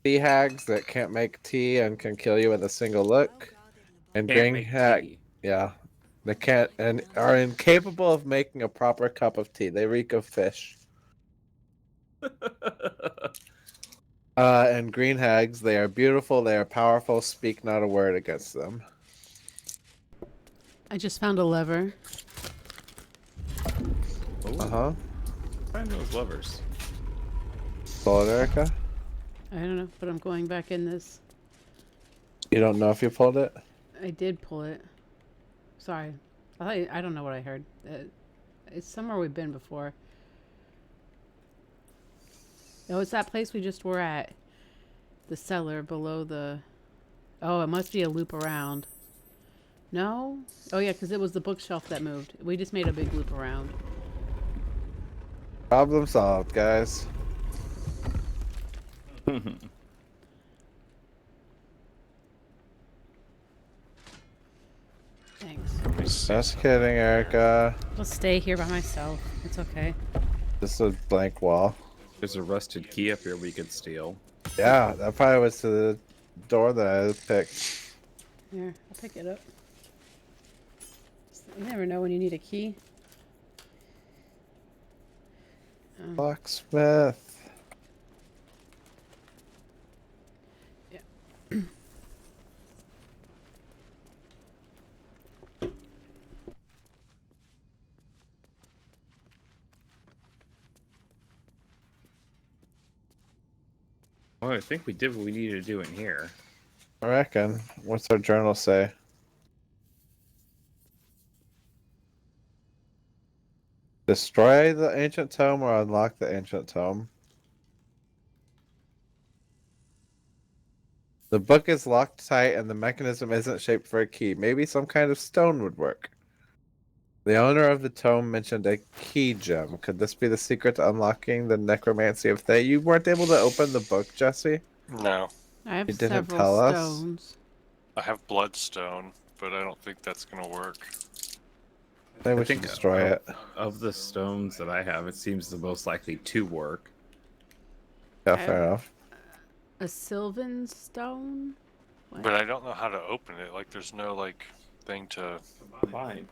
tea hags that can't make tea and can kill you with a single look. And Can't green make hag, tea. yeah, they can't and are incapable of making a proper cup of tea. They reek of fish. And green hags, they are beautiful, they are powerful. Speak not a word against them. I just found a lever. Uh-huh. Find those levers. Pull it, Erica. I don't know, but I'm going back in this. You don't know if you pulled it? I did pull it. Sorry. I don't know what I heard. It's somewhere we've been before. Oh, it's that place we just were at. The cellar below the... Oh, it must be a loop around. No? Oh, yeah, because it was the bookshelf that moved. We just made a big loop around. Problem solved, guys. Thanks. Just kidding, Erica. I'll stay here by myself. It's okay. Just a blank wall. There's a rusted key up here we could steal. Yeah, that probably was to the door that I picked. Here, I'll pick it up. You never know when you need a key. Locksmith. Yeah. Well, I think we did what we needed to do in here. I reckon. What's our journal say? Destroy the ancient tome or unlock the ancient tome? The book is locked tight and the mechanism isn't shaped for a key. Maybe some kind of stone would work. The owner of the tome mentioned a key gem. Could this be the secret to unlocking the necromancy of Thay? You weren't able to open the book, Jesse? No. I have You didn't several tell us? stones. I have bloodstone, but I don't think that's gonna work. I we should destroy it. Of the stones that I have, it seems the most likely to work. Yeah, fair enough. A Sylvan stone? What? But I don't know how to open it. Like, there's no, like, thing to... Combine.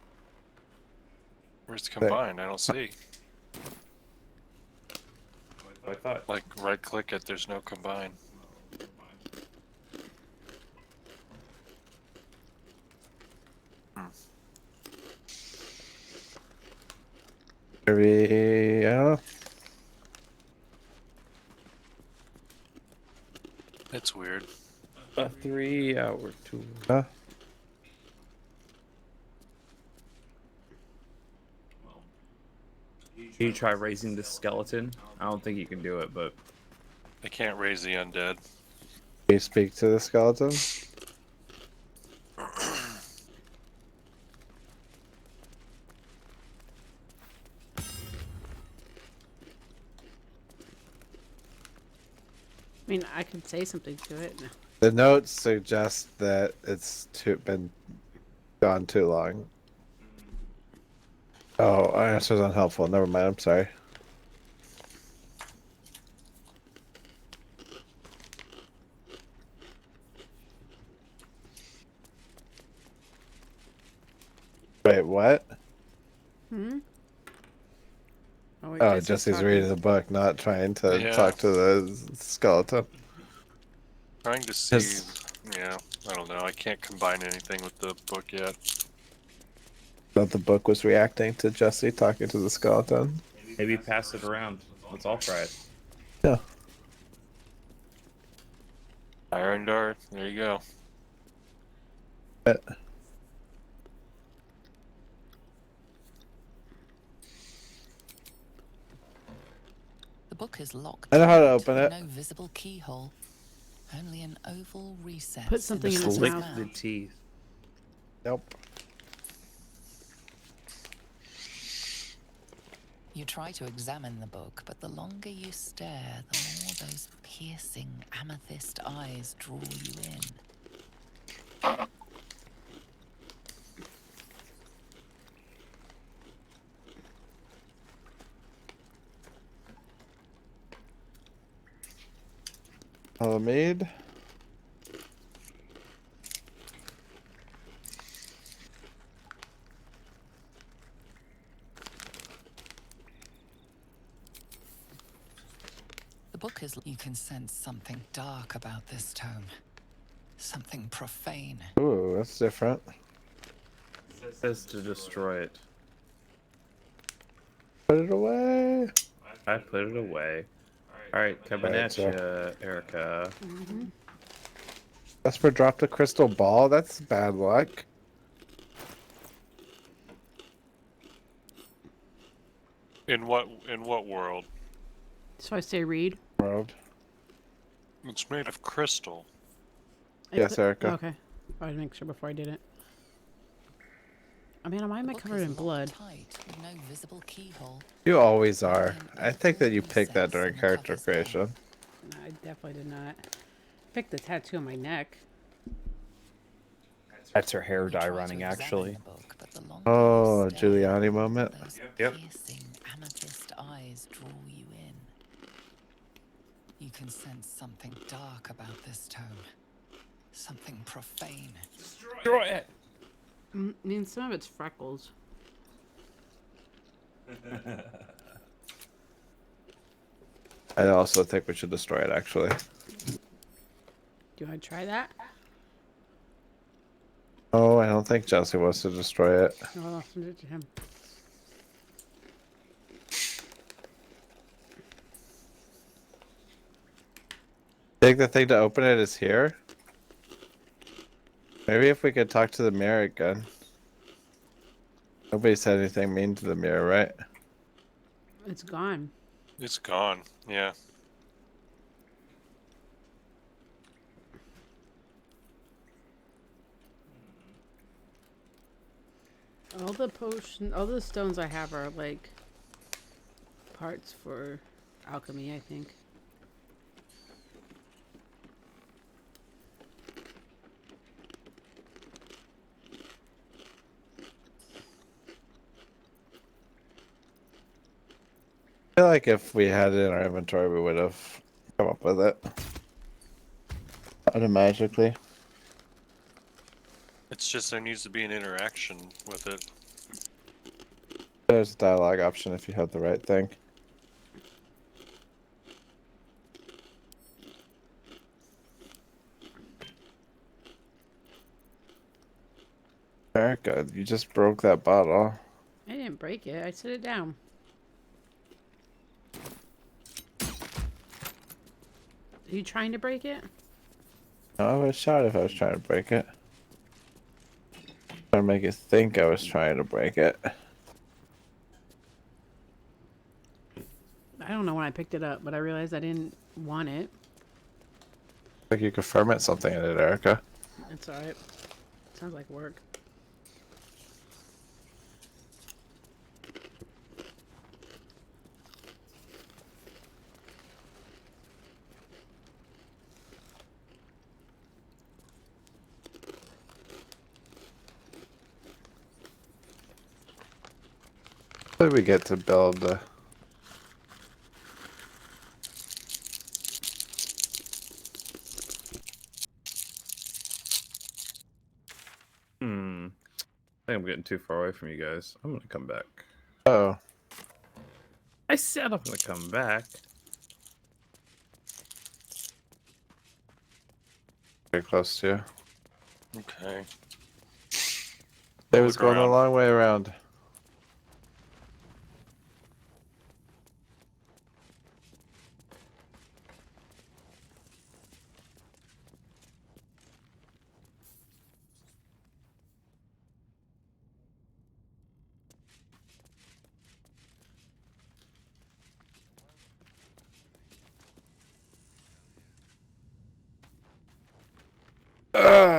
Where's combine? I don't see. I thought. Like, right-click it, there's no combine. Maybe, I don't know. It's weird. A 3-hour tour. Huh? Can you try raising the skeleton? I don't think you can do it, but... I can't raise the undead. Can you speak to the skeleton? I mean, I could say something to it. The notes suggest that it's been gone too long. Oh, our answer's unhelpful. Never mind, I'm sorry. Wait, what? Hmm? Oh, Jesse's reading the book, not trying to Yeah. talk to the skeleton. Trying to see... Yeah, I don't know. I can't combine anything with the book yet. Thought the book was reacting to Jesse talking to the skeleton. Maybe pass it around. Let's all try it. Yeah. Iron Dart, there you go. The book is locked. I know how to tight, open it. No visible keyhole. Only an oval recess. Put something in the its Lick mouth. the teeth. Nope. You try to examine the book, but the longer you stare, the more those piercing amethyst eyes draw you in. Alamede. The book is. You can sense something dark about this tome. Something profane. Ooh, that's different. It says to destroy it. Put it away. I put it away. Alright, coming Right, at sir. you, Erica. Esper dropped a crystal ball. That's bad luck. In what world? So I say read. World. It's made of crystal. Yes, Erica. Okay. I wanted to make sure before I did it. I mean, why am I Book covered is in locked blood? tight with no visible keyhole. You always are. I think that you picked that during character creation. No, I definitely did not. Picked the tattoo on my neck. That's her hair You dye try to running, examine actually. the book, but the longer Oh, you stare, Giuliani moment. those Yep. piercing amethyst eyes draw you in. You can sense something dark about this tome. Something profane. Destroy it! I mean, some of it's freckles. I also think we should destroy it, actually. Do you want to try that? Oh, I don't think Jesse wants to destroy it. No, I'll send it to him. Think the thing to open it is here? Maybe if we could talk to the mirror again. Nobody said anything mean to the mirror, right? It's gone. It's gone. Yeah. All the all the stones I have are like parts for alchemy, I think. I feel like if we had it in our inventory, we would have come up with it. Automatically. It's just there needs to be an interaction with it. There's a dialogue option if you have the right thing. Erica, you just broke that bottle. I didn't break it. I set it down. Are you trying to break it? I was shot if I was trying to break it. Trying to make it think I was trying to break it. I don't know when I picked it up, but I realized I didn't want it. Like you could ferment something in it, Erica. It's alright. Sounds like work. How did we get to build the... I think I'm getting too far away from you guys. I'm gonna come back. Oh. I said I'm gonna come back. Very close to you. Okay. They was Look going a around. long way around.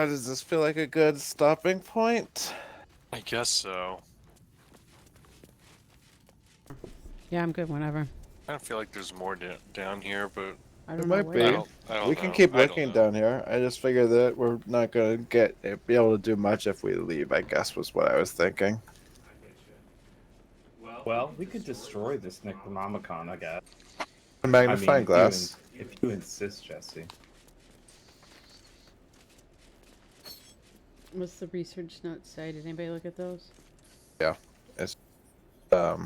Does this feel like a good stopping point? I guess so. Yeah, I'm good whenever. I don't feel like there's more down here, but I It don't know might where. be. I don't We can know. keep I don't looking know. down here. I just figure that we're not gonna be able to do much if we leave, I guess was what I was thinking. Well, we could destroy this Necronomicon, I guess. A magnifying glass. If you insist, Jesse. What's the research notes say? Did anybody look at those? Yeah. It's I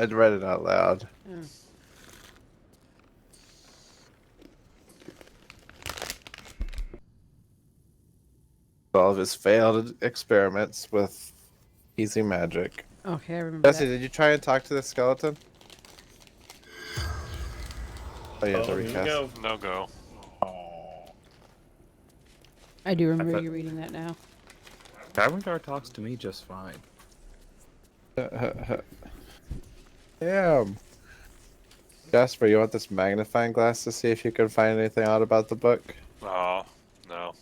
read it out loud. Oh. All of his failed experiments with easy magic. Okay, I remember Jesse, that. did you try and talk to the skeleton? Oh, yeah, the Here we recast. go. No go. I do remember thought- you reading that now. Taverngar talks to me just fine. Damn. Jasper, you want this magnifying glass to see if you can find anything out about the book? Oh, no.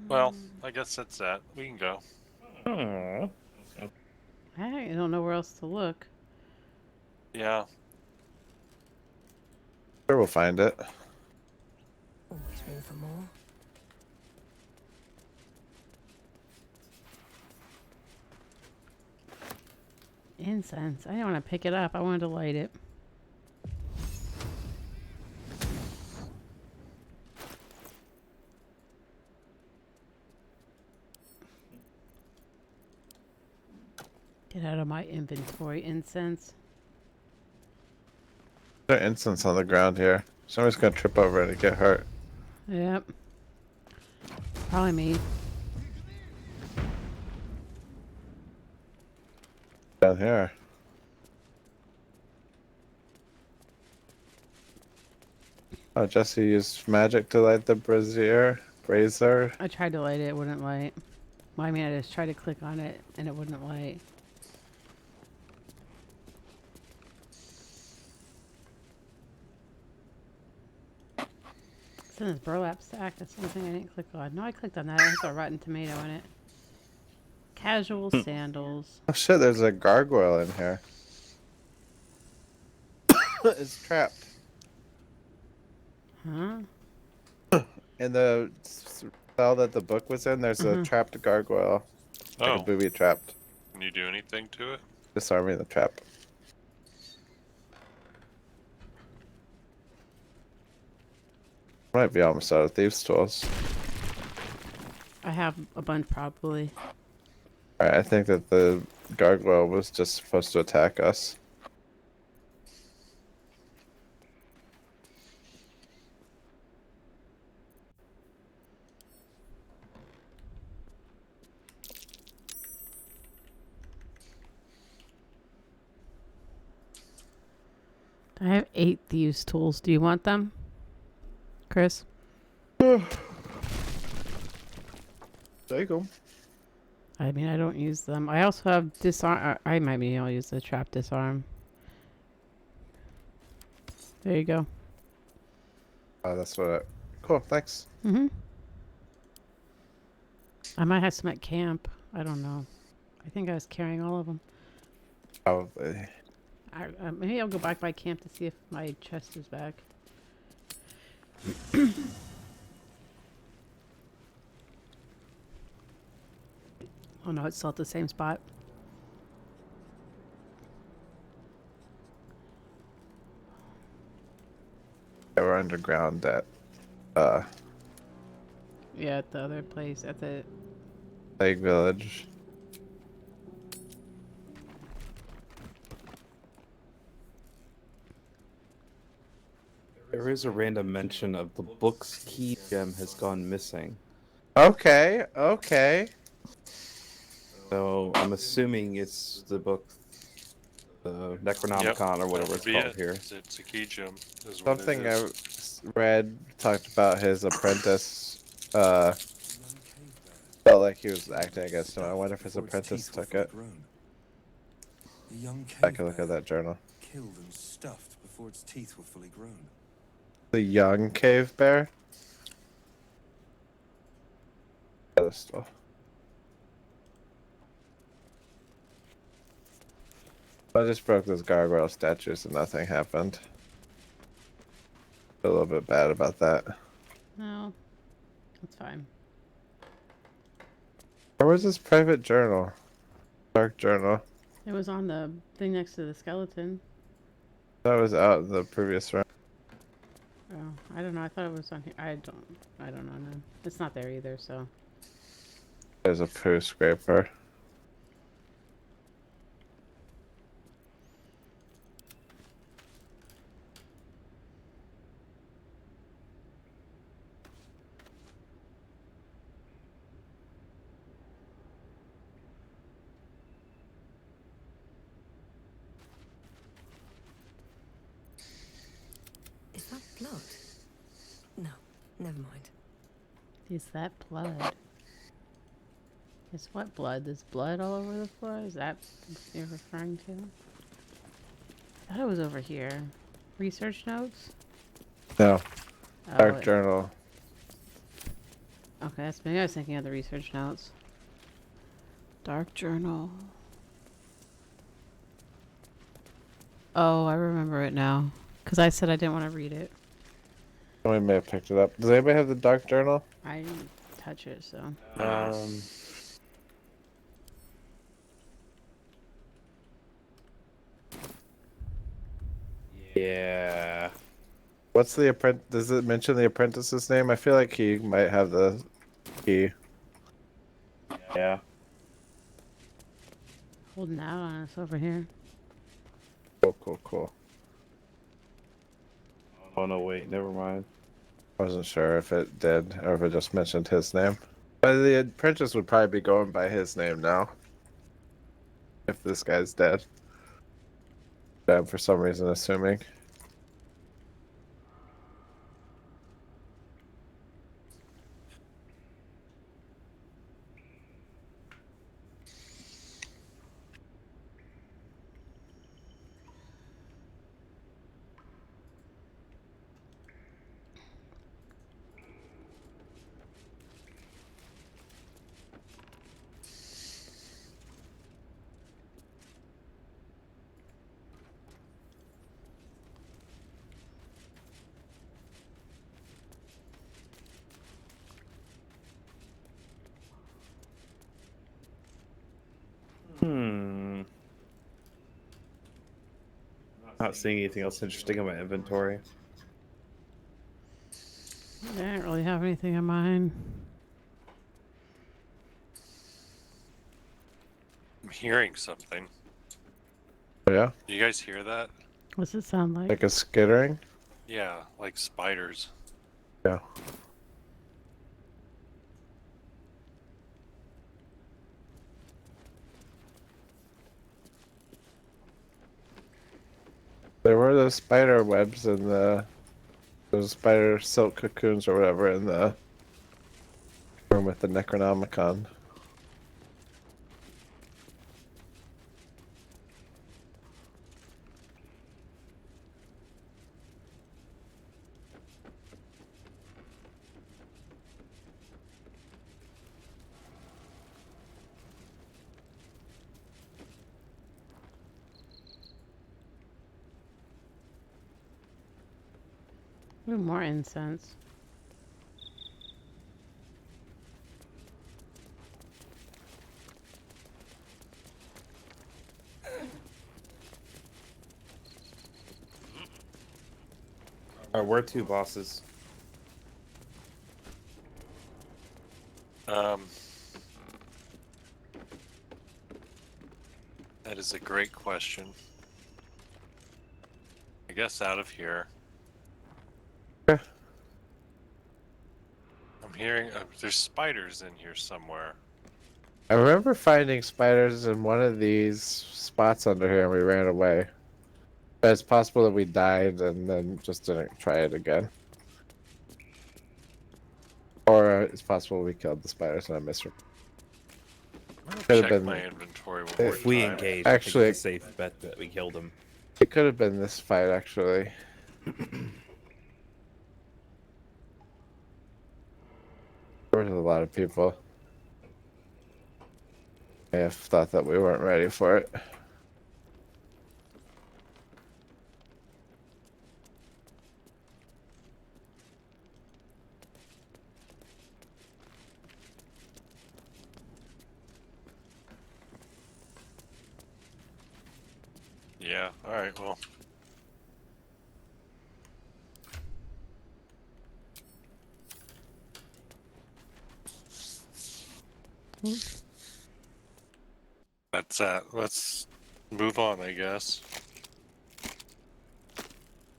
Well, I guess that's that. We can go. Aww. I don't know where else to look. Yeah. Sure, we'll find it. Always room for more. Incense. I didn't want to pick it up. I wanted to light it. Get out of my inventory, incense. There's incense on the ground here. Somebody's gonna trip over it and get hurt. Yep. Probably me. Down here. Oh, Jesse used magic to light the brazier. I tried to light it. It wouldn't light. Well, I mean, I just tried to click on it and it wouldn't light. It's in this burlap sack. That's the only thing I didn't click on. No, I clicked on that. It has a rotten tomato in it. Casual sandals. Oh shit, there's a gargoyle in here. It's trapped. Huh? In the cell that the book was in, there's a trapped gargoyle. Like Oh. a booby trapped. Can you do anything to it? Disarming the trap. Might be almost out of thieves' tools. I have a bunch probably. Alright, I think that the gargoyle was just supposed to attack us. I have 8 thieves' tools. Do you want them, Chris? Take them. I mean, I don't use them. I also have disarm. I might be able to use the trap disarm. There you go. Oh, that's what I... Cool, thanks. Mm-hmm. I might have some at camp. I don't know. I think I was carrying all of them. Probably. Maybe I'll go back by camp to see if my chest is back. Oh no, it's still at the same spot. Yeah, we're underground at Yeah, at the other place, at the... Lake Village. There is a random mention of the book's key gem has gone missing. Okay, okay. So I'm assuming it's the book, the Necronomicon or whatever it's That'd be called it. here. It's a key gem. Is what it Something I is. read talked about his apprentice, felt like he was acting against him. I wonder if his apprentice took it. The young I can look at that journal. killed and stuffed before its teeth were fully grown. The young cave bear? Pedestal. I just broke those gargoyle statues and nothing happened. Feel a little bit bad about that. No, it's fine. Where was this private journal? Dark journal. It was on the thing next to the skeleton. That was out in the previous round. Oh, I don't know. I thought it was on here. I don't know. No. It's not there either, so. There's a poo scraper. Is that blood? No, never mind. Is that blood? It's what blood? There's blood all over the floor? Is that what you're referring to? I thought it was over here. Research notes? No. Oh, Dark journal. Okay, that's maybe I was thinking of the research notes. Dark journal. Oh, I remember it now. Because I said I didn't want to read it. We may have picked it up. Does anybody have the dark journal? I didn't touch it, so. Yeah. What's the apprentice? Does it mention the apprentice's name? I feel like he might have the key. Yeah. Holding out on us over here. Cool. Oh no, wait, never mind. I wasn't sure if it did or if it just mentioned his name. But the apprentice would probably be going by his name now. If this guy's dead. I'm for some reason assuming. Not seeing anything else interesting in my inventory. I didn't really have anything in mind. I'm hearing something. Oh, yeah? Do you guys hear that? What's it sound like? Like a skittering? Yeah, like spiders. Yeah. There were those spider webs in those spider silk cocoons or whatever in the room with the Necronomicon. Ooh, more incense. Alright, we're two bosses. That is a great question. I guess out of here. Yeah. I'm hearing there's spiders in here somewhere. I remember finding spiders in one of these spots under here and we ran away. But it's possible that we died and then just didn't try it again. Or it's possible we killed the spiders and I missed them. Could have Check been my inventory one if more If we time. engage, Actually, I think it's a safe bet that we killed him. It could have been this fight actually. There was a lot of people. I have thought that we weren't ready for it. Yeah, alright, well. That's that. Let's move on, I guess.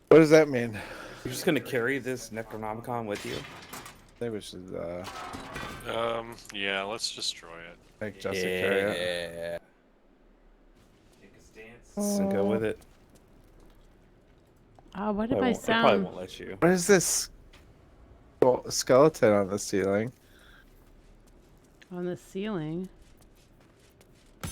What does that mean? You're just gonna carry this Necronomicon with you? I think we should Yeah, let's destroy it. make Jesse carry it. Yeah. Take a stance. And go with it. Oh, what did It my probably sound? won't let you. What is this skeleton on the ceiling? On the ceiling? The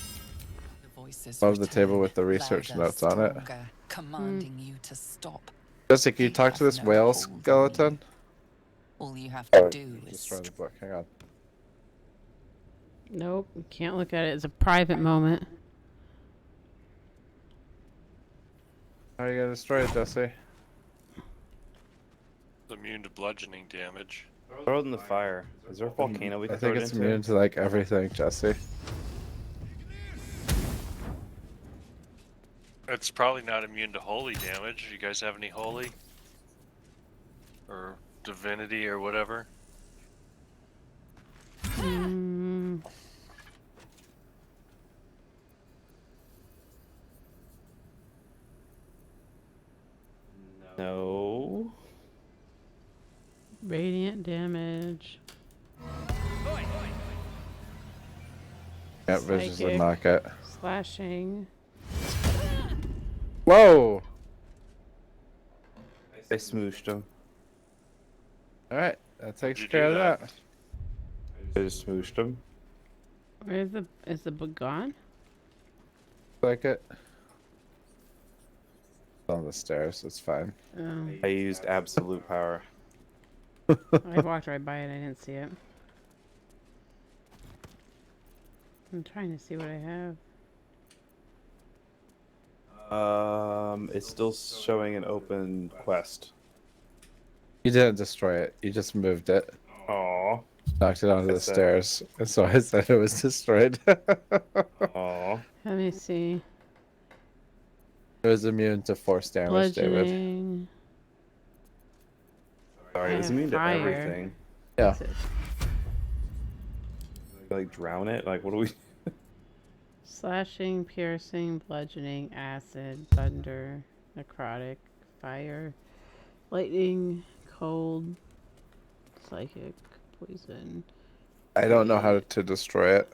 voices Above the table return, with the research louder, notes on it. stronger, commanding you to stop. Jesse, can you They talk to have this no whale hold on skeleton? All you have to Oh, do is destroy the book. Hang on. Nope, can't look at it. It's a private moment. How are you gonna destroy it, Jesse? Immune to bludgeoning damage. Throw it in the fire. Is there a volcano we I can throw think it it's into? immune to like everything, Jesse. It's probably not immune to holy damage. You guys have any holy? Or divinity or whatever? Mm, No. radiant damage. Yeah, visions would Psychic. knock it. Slashing. Whoa! I smooshed him. Alright, that takes you care do of that? that. I just smooshed him. Where's the is the book gone? Like it. It's on the stairs, it's fine. Oh, I used absolute power. I walked right by it. I didn't see it. I'm trying to see what I have. It's still showing an open quest. You didn't destroy it, you just moved it. Aw. Knocked it onto the That's it. stairs. And so I said it was destroyed. It Aw. Let me see. was immune to force damage, David. Bludgeoning. Sorry, I it's have immune to fire. everything. Yeah. What's it? Like drown it? Like what do we? Slashing, piercing, bludgeoning, acid, thunder, necrotic, fire, lightning, cold, psychic, poison. I don't know how to destroy it.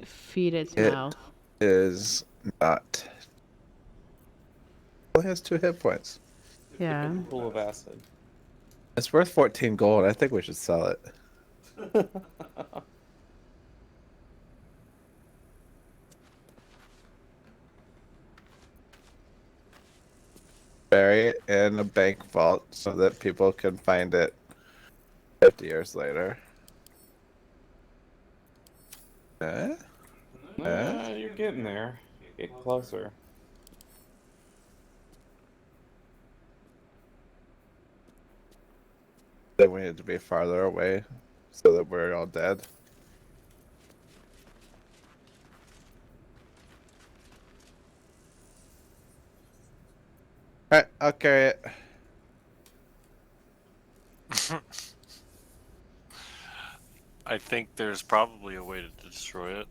Feed its It- mouth. Is not. Only has 2 hit points. Yeah. Full of acid. It's worth 14 gold. I think we should sell it. Bury it in a bank vault so that people can find it 50 years later. You're getting there. Get closer. Then we need to be farther away so that we're all dead. Alright, I'll carry it. I think there's probably a way to destroy it.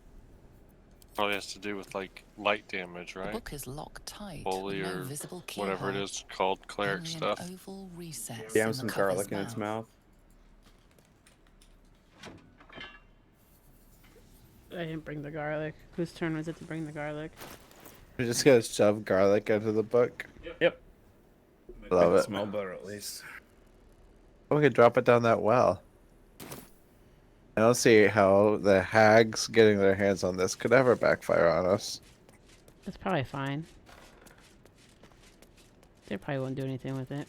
Probably has to do with like light damage, The right? book is locked tight. Holy with no or visible whatever it keyhole, is called, cleric only stuff. An oval recess Jam in the some cover's garlic in its mouth. I didn't bring the garlic. Whose turn was it to bring the garlic? We're just gonna shove garlic into the book. Yep. Love I can it. smell better at least. We could drop it down that well. I don't see how the hags getting their hands on this could ever backfire on us. It's probably fine. They probably won't do anything with it.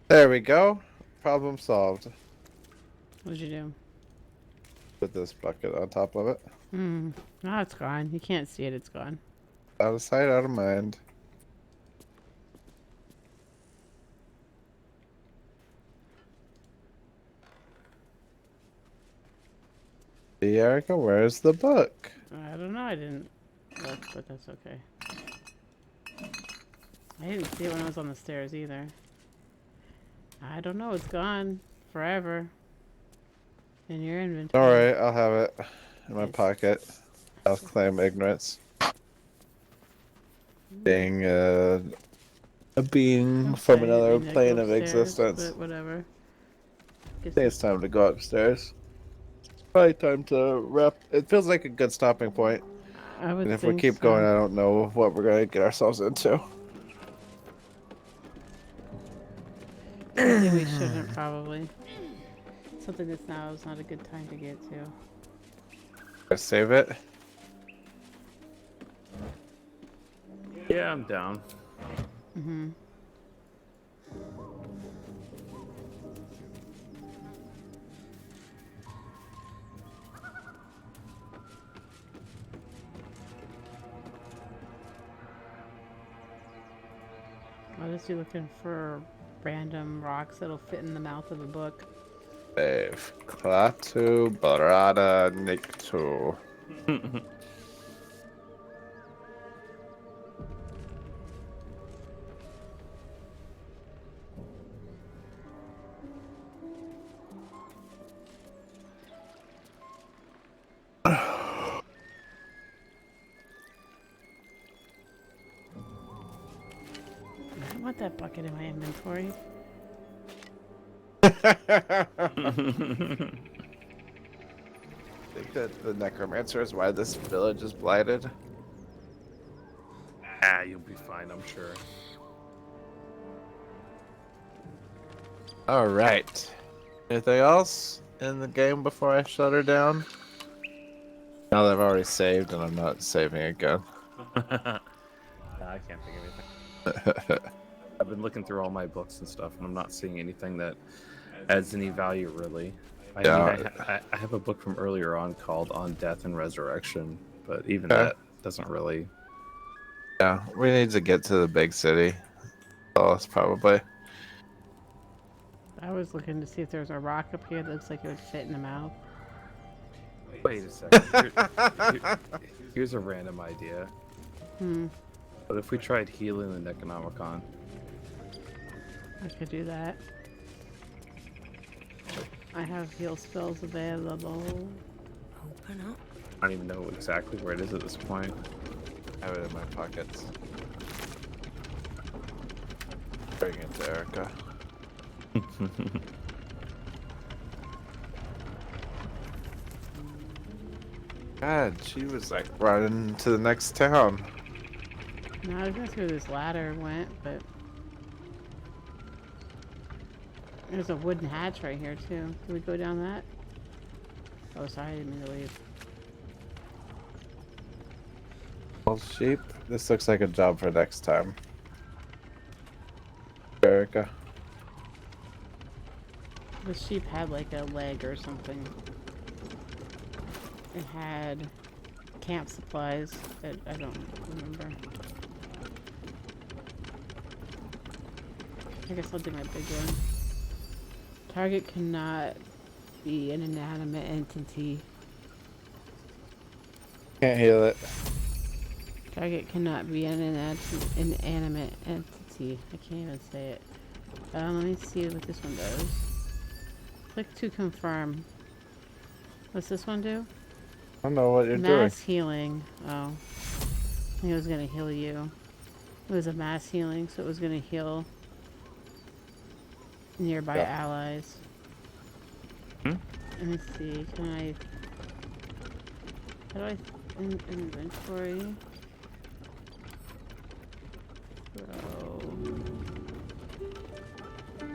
There we go. Problem solved. What'd you do? Put this bucket on top of it. Hmm. Oh, it's gone. You can't see it. It's gone. Out of sight, out of mind. Erica, where's the book? I don't know. I didn't look, but that's okay. I didn't see it when I was on the stairs either. I don't know, it's gone forever. In your inventory. Alright, I'll have it in my Yes. pocket. I'll claim ignorance. Being a being from Okay, I another didn't mean to plane go of upstairs, existence. but whatever. I think it's time to go upstairs. Probably time to wrap. It feels like a good stopping point. I would And if we think keep so. going, I don't know what we're gonna get ourselves into. Something we shouldn't probably. Something that's now is not a good time to get to. Let's save it. Yeah, I'm down. Mm-hmm. I'll just be looking for random rocks that'll fit in the mouth of a book. Save. Klaatu Barada Nikto. I want that bucket in my inventory. Think that the necromancer is why this village is blighted. Ah, you'll be fine, I'm sure. Alright. Anything else in the game before I shut her down? Now that I've already saved and I'm not saving again. Nah, I can't think of anything. I've been looking through all my books and stuff, and I'm not seeing anything that adds any value, really. I mean, I have a book from earlier on called On Death and Resurrection, but even that doesn't really... Yeah, we need to get to the big city. Oh, it's probably. I was looking to see if there's a rock up here that looks like it would fit in the mouth. Wait a second. Here's a random idea. But if we tried healing the Necronomicon? I could do that. I have heal spells available. Open up. I don't even know exactly where it is at this point. I have it in my pockets. Bring it to Erica. God, she was like running to the next town. No, I was gonna see where this ladder went, but there's a wooden hatch right here too. Can we go down that? Oh, sorry, I didn't mean to leave. Well, sheep. This looks like a job for next time. Erica. The sheep had like a leg or something. It had camp supplies that I don't remember. I guess I'll do my big one. Target cannot be an inanimate entity. Can't heal it. Target cannot be an inanimate entity. I can't even say it. Let me see what this one does. Click to confirm. What's this one do? I don't know what you're doing. Mass healing. Oh. I think it was going to heal you. It was a mass healing, so it was going to heal nearby allies. Let me see. Can I... How do I... inventory?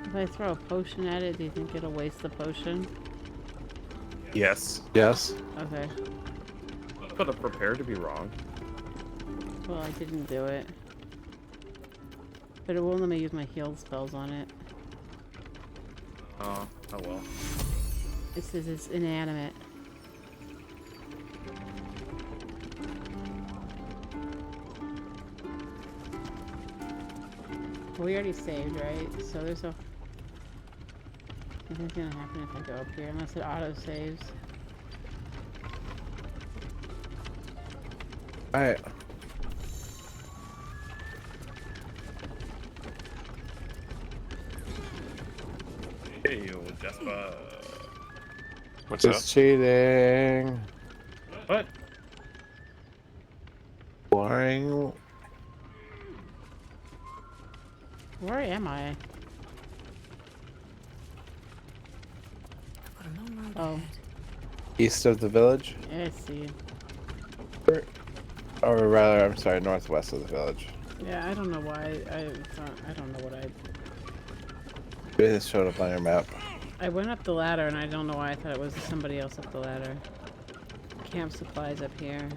If I throw a potion at it, do you think it'll waste the potion? Yes. Yes. Okay. But I'm prepared to be wrong. Well, I didn't do it. But it won't let me use my healed spells on it. Oh well. It says it's inanimate. We already saved, right? So there's a... Nothing's gonna happen if I go up here, unless it auto-saves. Alright. Hey, yo, Jasper. What's up? It's cheating. What? Boring. Where am I? I've got a long road Oh. ahead. East of the village? Yeah, I see. Or rather, I'm sorry, northwest of the village. Yeah, I don't know why. I don't know what I. Maybe this showed up on your map. I went up the ladder and I don't know why I thought it was somebody else up the ladder. Camp supplies up here.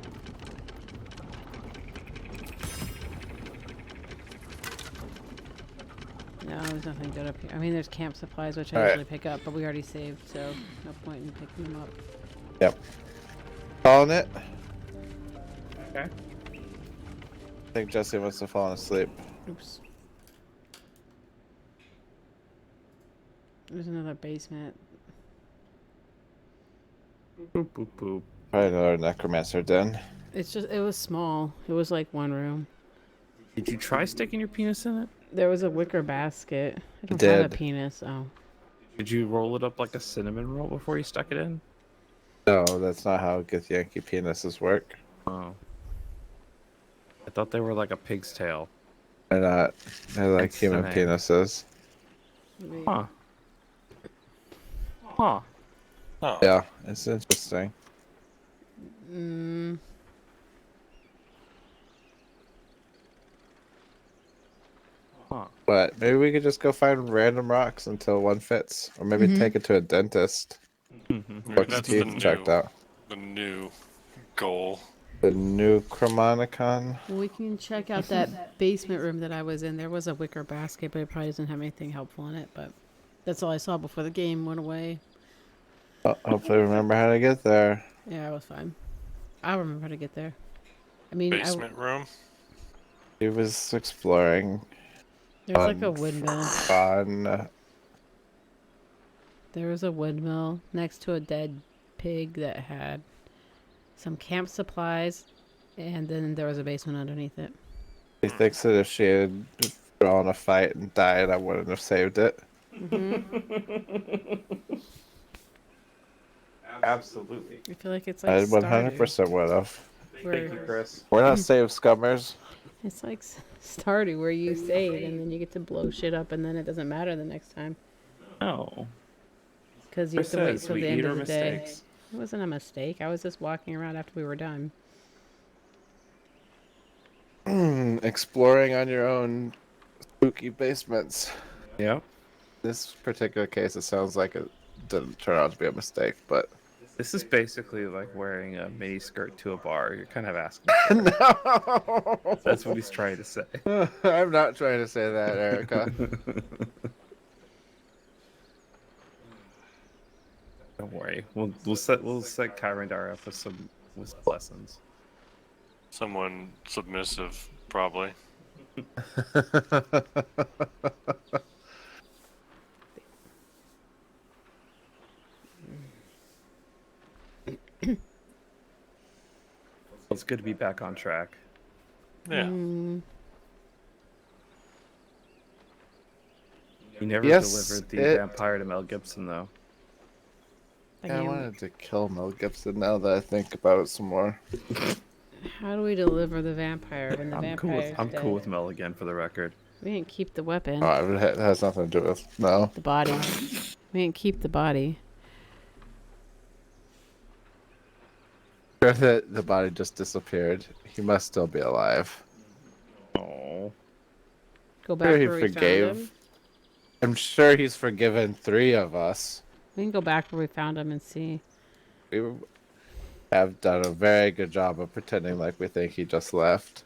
No, there's nothing good up here. I mean, there's camp supplies, which I All right. usually pick up, but we already saved, so no point in picking them up. Yep. Calling it. Okay. I think Jesse must have fallen asleep. Oops. There's another basement. Boop, boop, boop. Probably another necromancer den. It's just, it was small. It was like one room. Did you try sticking your penis in it? There was a wicker basket. I don't did. have a penis. Oh. Did you roll it up like a cinnamon roll before you stuck it in? No, that's not how Githyanki penises work. Oh. I thought they were like a pig's tail. They're not. They're like It's the human name. penises. Maybe. Huh. Huh. Oh. Yeah, it's interesting. Mm, Huh. But maybe we could just go find random rocks until one fits. Or maybe take it to a dentist. Maybe Buck's that's the teeth checked new, out. the new goal. The new Chromonicon. well, we can check out that basement room that I was in. There was a wicker basket, but it probably doesn't have anything helpful in it. But that's all I saw before the game went away. Oh, hopefully remember how to get there. Yeah, I was fine. I'll remember how to get there. I mean, Basement room. He was exploring. there's like a windmill. Fun. There was a windmill next to a dead pig that had some camp supplies, and then there was a basement underneath it. He thinks that if she had drawn a fight and died, I wouldn't have saved it. Absolutely. I feel like it's I like 100% would have. Thank you, Chris. We're not save scummers. It's like Stardew, where you save and then you get to blow shit up, and then it doesn't matter the next time No. because you have Chris to wait says till we the eat end our of the day. mistakes. It wasn't a mistake. I was just walking around after we were done. Exploring on your own spooky basements. Yep. This particular case, it sounds like it didn't turn out to be a mistake, but This is basically like wearing a mini skirt to a bar. You're kind of asking. no, That's what he's trying to say. I'm not trying to say that, Erica. Don't worry. We'll set Kyrandar up with lessons. Someone submissive, probably. It's good to be back on track. Yeah. Mm, You never Yes, delivered the it- vampire to Mel Gibson, though. Yeah, I wanted to kill Mel Gibson now that I think about it some more. how do we deliver the vampire when the I'm vampire's dead? cool with Mel again, for the record. We didn't keep the weapon, Oh, it has nothing to do with no. the body. We didn't keep the body. Sure that the body just disappeared. He must still be alive. Oh. Go back Sure, he where we found forgave. him. I'm sure he's forgiven 3 of us. We can go back where we found him and see. We have done a very good job of pretending like we think he just left.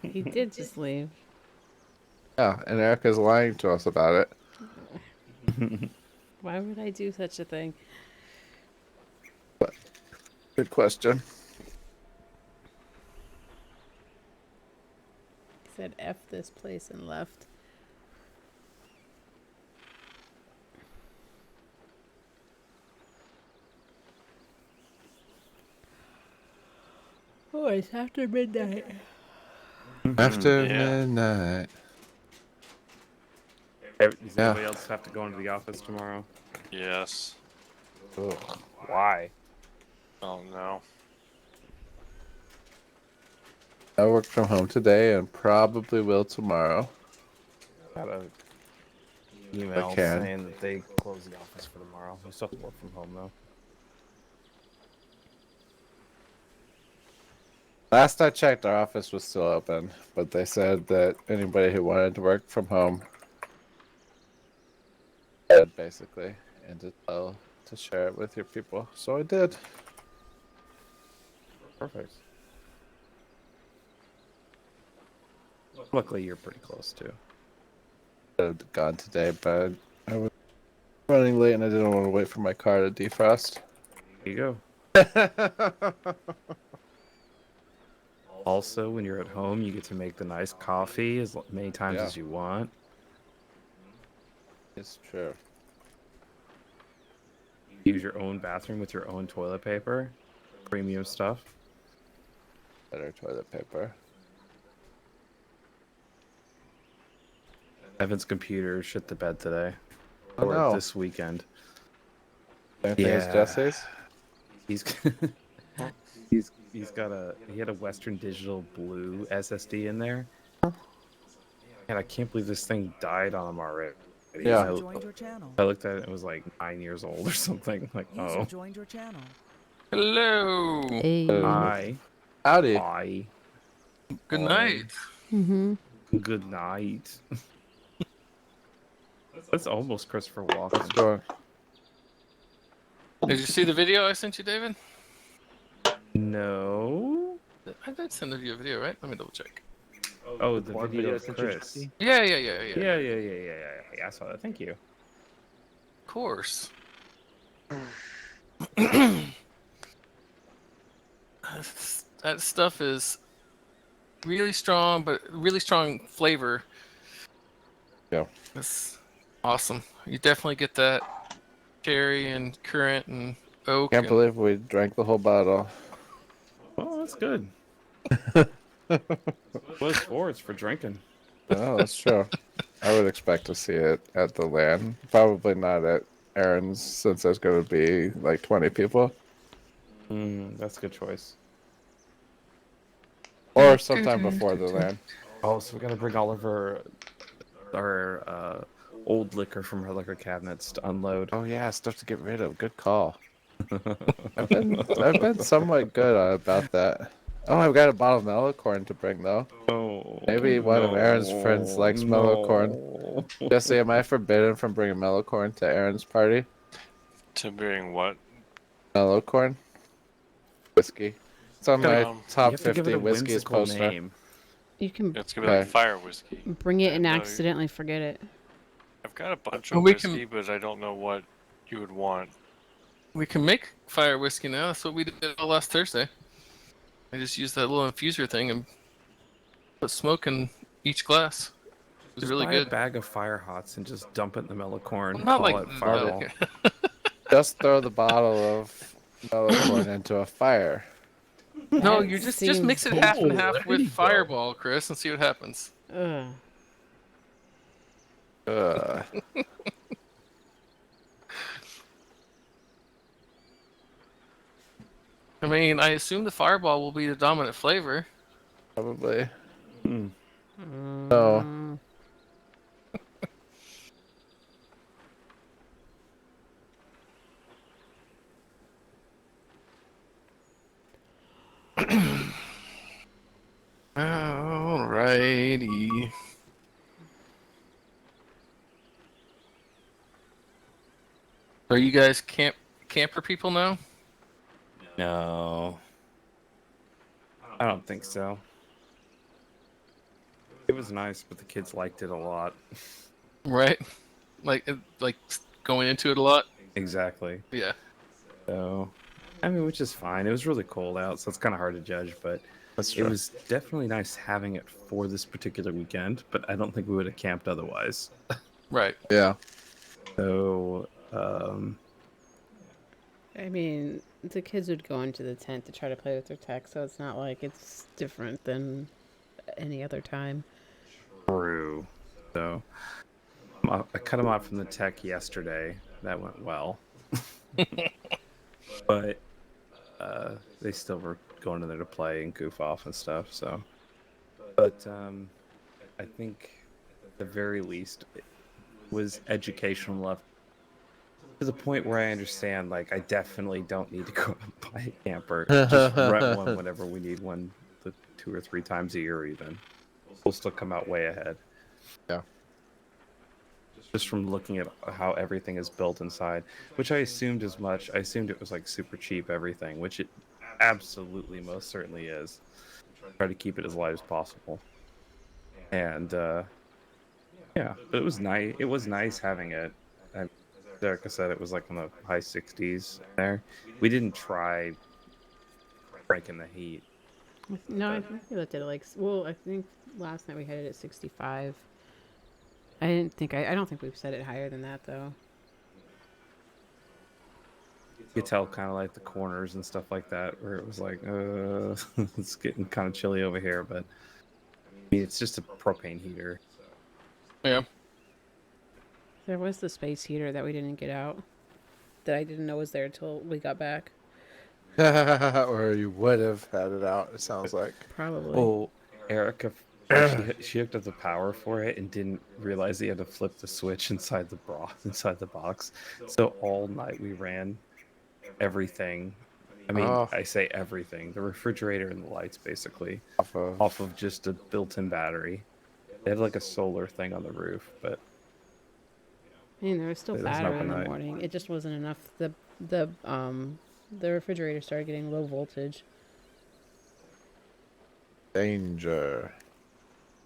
He did just leave. Yeah, and Erica's lying to us about it. Why would I do such a thing? Good question. He said F this place and left. Oh, Oh, it's after midnight. After Yeah. midnight. Does Yeah. anybody else have to go into the office tomorrow? Yes. Ugh. Why? Oh no. I worked from home today and probably will tomorrow. Got a I email can. saying that they close the office for tomorrow. We still have to work from home though. Last I checked, our office was still open, but they said that anybody who wanted to work from home had basically, and to tell to share it with your people. So I did. Perfect. Luckily, you're pretty close too. I had gone today, but I was running late and I didn't want to wait for my car to defrost. Here you go. Also, when you're at home, you get to make the nice coffee as many times Yeah. as you want. It's true. Use your own bathroom with your own toilet paper. Premium stuff. Better toilet paper. Evan's computer shit the bed today. Oh, Or no. this weekend. Same thing as Jesse's? He's he had a Western Digital Blue SSD in there. And I can't believe this thing died on him already. Yeah. I looked at it, it was like 9 years old or something. Like, oh. Joined your channel. Hello. Hey. Hi. Howdy. Hi. Good night. Mm-hmm. Good night. That's almost Christopher Walken. What's going? Did you see the video I sent you, David? No. I did send you a video, right? Let me double check. Oh, the video of Chris. Yeah. Yeah, I saw that. Thank you. Of course. That stuff is really strong, but really strong flavor. Yeah. It's awesome. You definitely get that cherry and currant and oak. Can't believe we drank the whole bottle. Oh, that's good. What it's for? It's for drinking. Oh, that's true. I would expect to see it at the LAN. Probably not at Aaron's, since there's going to be like 20 people. That's a good choice. Or sometime before the LAN. Oh, so we gotta bring all of our old liquor from our liquor cabinets to unload. Oh yeah, stuff to get rid of. Good call. I've been somewhat good about that. Oh, I've got a bottle of Mellocorn to bring though. Oh, Maybe one of Aaron's friends likes Mellocorn. Jesse, am I forbidden from bringing Mellocorn to Aaron's party? To bring what? Mellocorn? Whiskey. It's on my You top have to give it 50 a whiskeys whimsical poster. name. You can It's gonna be like fire whiskey. bring it and No, accidentally forget it. I've got a bunch Well, of we whiskey, but I don't know what you would want. We can make fire whiskey now. That's what we did all last Thursday. I just used that little infuser thing and put smoke in each glass. It was Just really buy good. a bag of Fire Hots and just dump it in the Mellocorn. Well, not Call like it Fireball. Just throw the bottle of Mellocorn into a fire. No, That you just seems mix it half and cool. half There with you go. Fireball, Chris, and see what happens. Ugh. Ugh. I mean, I assume the Fireball will be the dominant flavor. Probably. Mm. No. Alrighty. Are you guys camper people now? No. I don't think so. It was nice, but the kids liked it a lot. Right? Like going into it a lot? Exactly. Yeah. So, I mean, which is fine. It was really cold out, so it's kind of hard to judge, but That's it true. was definitely nice having it for this particular weekend, but I don't think we would have camped otherwise. Right. Yeah. So, I mean, the kids would go into the tent to try to play with their tech, so it's not like it's different than any other time. True. So I cut them off from the tech yesterday. That went well. But they still were going in there to play and goof off and stuff. So, but I think at the very least it was educational enough to the point where I understand. Like, I definitely don't need to go out and buy a camper. Just rent one whenever we need one, the 2 or 3 times a year. Even we'll still come out way ahead. Yeah. Just from looking at how everything is built inside, which I assumed as much. I assumed it was like super cheap everything, which it absolutely most certainly is. Try to keep it as light as possible. And yeah, but it was nice. It was nice having it. And like I said, it was like in the high 60s there. We didn't try cranking the heat. No, I think we left it at like. Well, I think last night we had it at 65. I don't think we've set it higher than that though. You could tell kind of like the corners and stuff like that, where it was like, it's getting kind of chilly over here. But I mean, it's just a propane heater. Yeah. There was the space heater that we didn't get out. That I didn't know was there until we got back. Or you would have had it out, it sounds like. Probably. Oh, Erica, she hooked up the power for it and didn't realize you had to flip the switch inside inside the box. So all night we ran everything. I mean, I say everything. The refrigerator and the lights, basically, off of just a built-in battery. They had like a solar thing on the roof, but I mean, there was still it doesn't battery in open the night. morning. It just wasn't enough. The refrigerator started getting low voltage, Danger.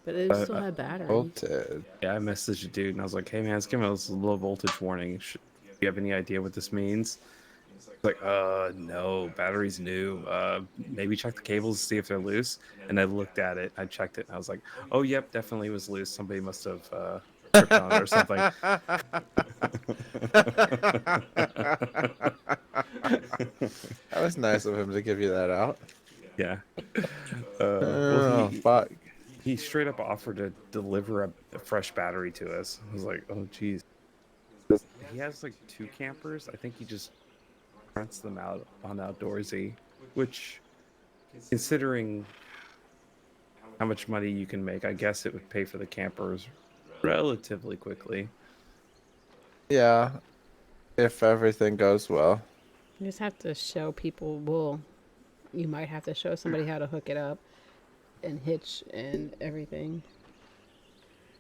but it still had battery. Voltage. Yeah, I messaged a dude and I was like, "Hey man, it's giving us a low voltage warning. Do you have any idea what this means?" He's like, no, battery's new. Maybe check the cables to see if they're loose." And I looked at it, I checked it, and I was like, "Oh, yep, definitely was loose. Somebody must have tripped on it or something." That was nice of him to give you that out. Yeah. Oh, fuck. He straight up offered to deliver a fresh battery to us. I was like, "Oh, geez." He has like 2 campers. I think he just rents them out on Outdoorsy, which, considering how much money you can make, I guess it would pay for the campers relatively quickly. Yeah, if everything goes well. You just have to show people. Well, you might have to show somebody how to hook it up and hitch and everything.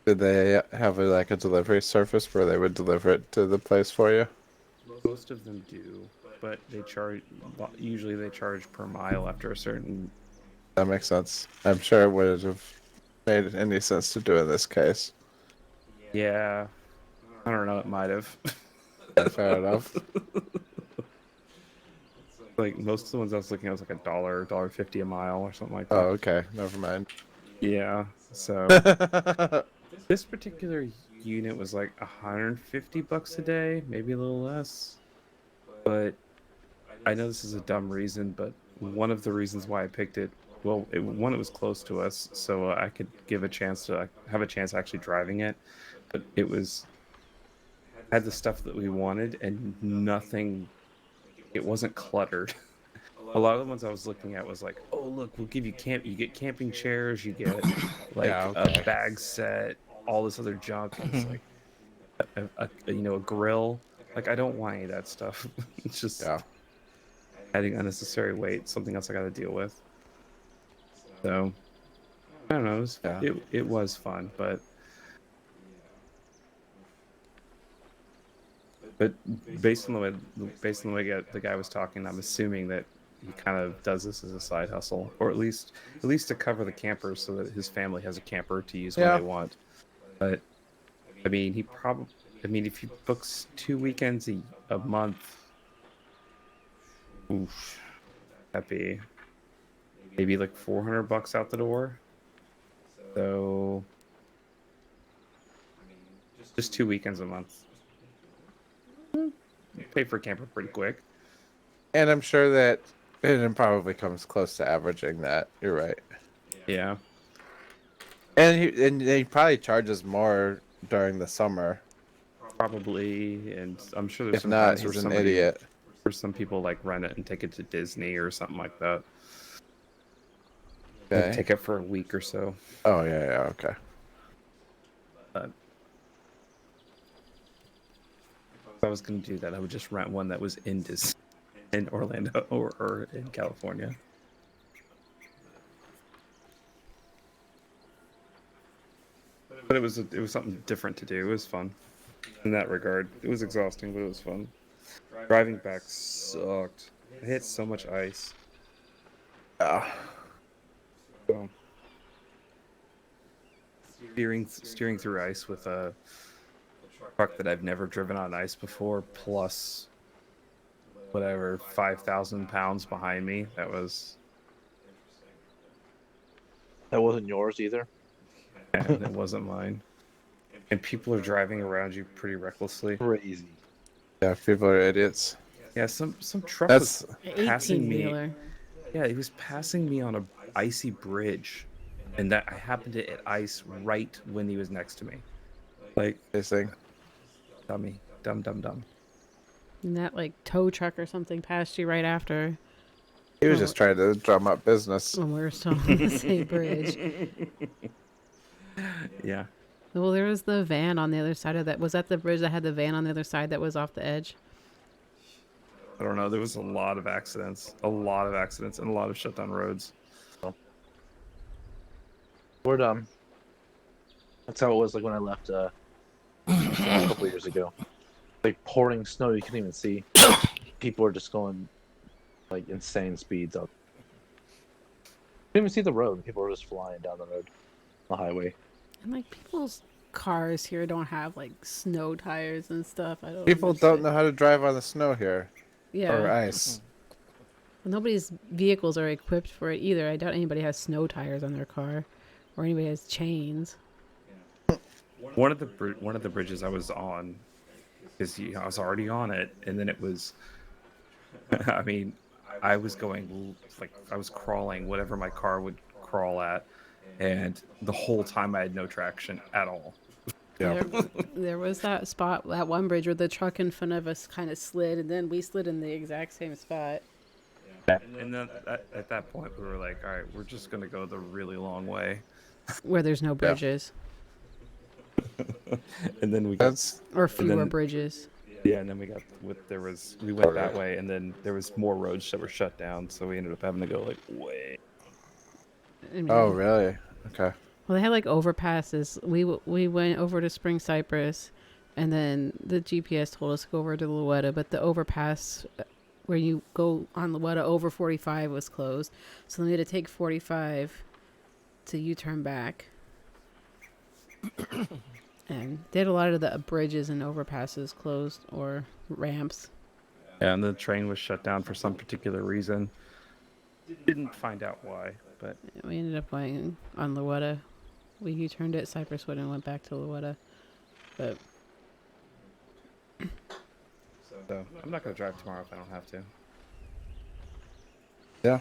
Did they have like a delivery service where they would deliver it to the place for you? Most of them do, but usually they charge per mile after a certain. That makes sense. I'm sure it would have made any sense to do in this case. Yeah, I don't know. It might have. Fair enough. Like most of the ones I was looking at was like $1.50 a mile or something like that. Oh, okay. Never mind. Yeah. So this particular unit was like $150 a day, maybe a little less. But I know this is a dumb reason, but one of the reasons why I picked it, well, it was close to us, so I could have a chance actually driving it. But it had the stuff that we wanted and nothing. It wasn't cluttered. A lot of the ones I was looking at was like, "Oh, look, we'll give you you get camping chairs, you get like a bag set, all this other junk." And it's like a grill. Like, I don't want any of that stuff. It's just adding unnecessary weight, something else I got to deal with. So I don't know. It was fun, but based on the way the guy was talking, I'm assuming that he kind of does this as a side hustle, or at least to cover the campers so that his family has a camper to use when they want. But I mean, if he books 2 weekends a month, oof, that'd be maybe like $400 out the door. So just 2 weekends a month. Pay for a camper pretty quick. And I'm sure that it probably comes close to averaging that. You're right. Yeah. And he probably charges more during the summer. Probably, and I'm sure there's If some not, times he's an idiot. where some people like rent it and take it to Disney or something like that. Like Okay. take it for a week or so. Oh yeah, okay. But if I was gonna do that, I would just rent one that was in Disney, in Orlando or in California. But it was something different to do. It was fun in that regard. It was exhausting, but it was fun. Driving back sucked. I hit so much ice. Yeah. So, steering through ice with a truck that I've never driven on ice before, plus whatever 5,000 pounds behind me. That wasn't yours either. and it wasn't mine. And people are driving around you pretty recklessly. Crazy. Yeah, people are idiots. Yeah, some truck That's was An passing me. 18-wheeler. Yeah, he was passing me on a icy bridge, and that I happened to hit ice right when he was next to me. Like this thing. dummy, dumb. And that like tow truck or something passed you right after. He was just trying to drum up business. When we were still on the same bridge. Yeah. Well, there was the van on the other side of that. Was that the bridge that had the van on the other side that was off the edge? I don't know. There was a lot of accidents, and a lot of shut down roads. We're done. That's how it was like when I left a couple years ago. Like pouring snow, you couldn't even see. People are just going like insane speeds up. You couldn't even see the road. People were just flying down the road, the highway. And like people's cars here don't have like snow tires and stuff. I don't. People don't know how to drive on the snow here. Yeah. Or ice. Well, nobody's vehicles are equipped for it either. I doubt anybody has snow tires on their car, or anybody has chains. One of the bridges I was on, because I was already on it, and then it was. I mean, I was going like I was crawling whatever my car would crawl at, and the whole time I had no traction at all. Yeah. There was that spot, that one bridge where the truck in front of us kind of slid, and then we slid in the exact same spot. And then at that point, we were like, all right, we're just going to go the really long way. Where there's no bridges. And then or fewer bridges. Yeah, and then we went that way, and then there was more roads that were shut down, so we ended up having to go like way. Oh, really? Okay. Well, they had like overpasses. We went over to Spring Cypress, and then the GPS told us to go over to Luetta, but the overpass where you go on Luetta over 45 was closed, so we had to take 45 to U-turn back. And they had a lot of the bridges and overpasses closed or ramps. Yeah, and the train was shut down for some particular reason. Didn't find out why, but we ended up going on Luetta. We U-turned at Cypresswood and went back to Luetta. But so I'm not gonna drive tomorrow if I don't have to. Yeah.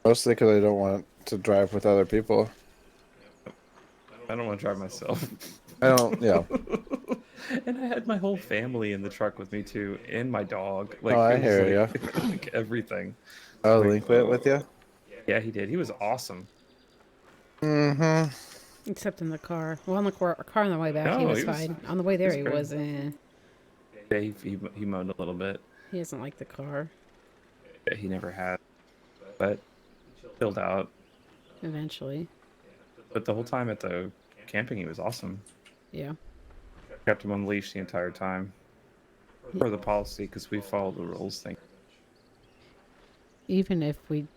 Mostly because I don't want to drive with other people. I don't want to drive myself. I don't, yeah. And I had my whole family in the truck with me too, and my dog. Like, oh, I it was hear you. like everything. Oh, like, Link went with you? Yeah, he did. He was awesome. Mm-hmm. Except in the car. Well, on the car on the way back, No, he was fine. On the way there, he great. wasn't. Yeah, he moaned a little bit. He doesn't like the car. Yeah, he never had, but chilled out. Eventually. But the whole time at the camping, he was awesome. Yeah. Kept him on leash the entire time. For the policy, because we follow the rules thing. Even if you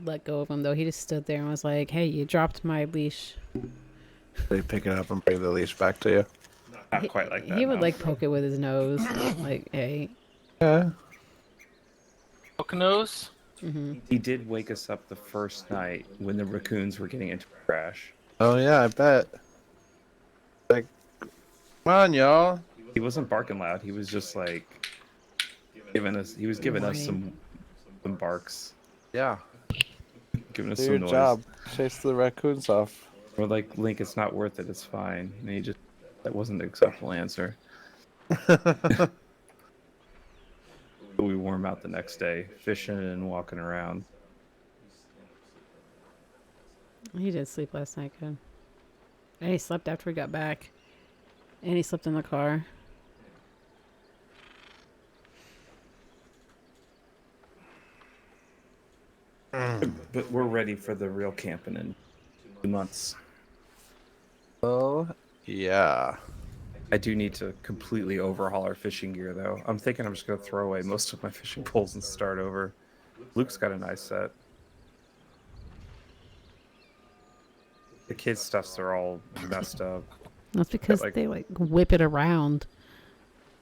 let go of him, though, he just stood there and was like, "Hey, you dropped my leash." They pick it up and bring the leash back to you. Not quite like that. He would no. like poke it with his nose, like, "Hey." Yeah. Poke nose. Mm-hmm. He did wake us up the first night when the raccoons were getting into a crash. Oh yeah, I bet. Like, come on, y'all. He wasn't barking loud. He was just like He was giving us Morning. some barks, Yeah. giving us Do some your noise. job. Chase the raccoons off. We're like, Link, it's not worth it. It's fine. And that wasn't the acceptable answer. We wore him out the next day, fishing and walking around. He did sleep last night, good. And he slept after we got back. And he slept in the car. But we're ready for the real camping in 2 months. Oh, yeah. I do need to completely overhaul our fishing gear, though. I'm thinking I'm just going to throw away most of my fishing poles and start over. Luke's got a nice set. The kids' stuffs are all messed up. That's because like- they like whip it around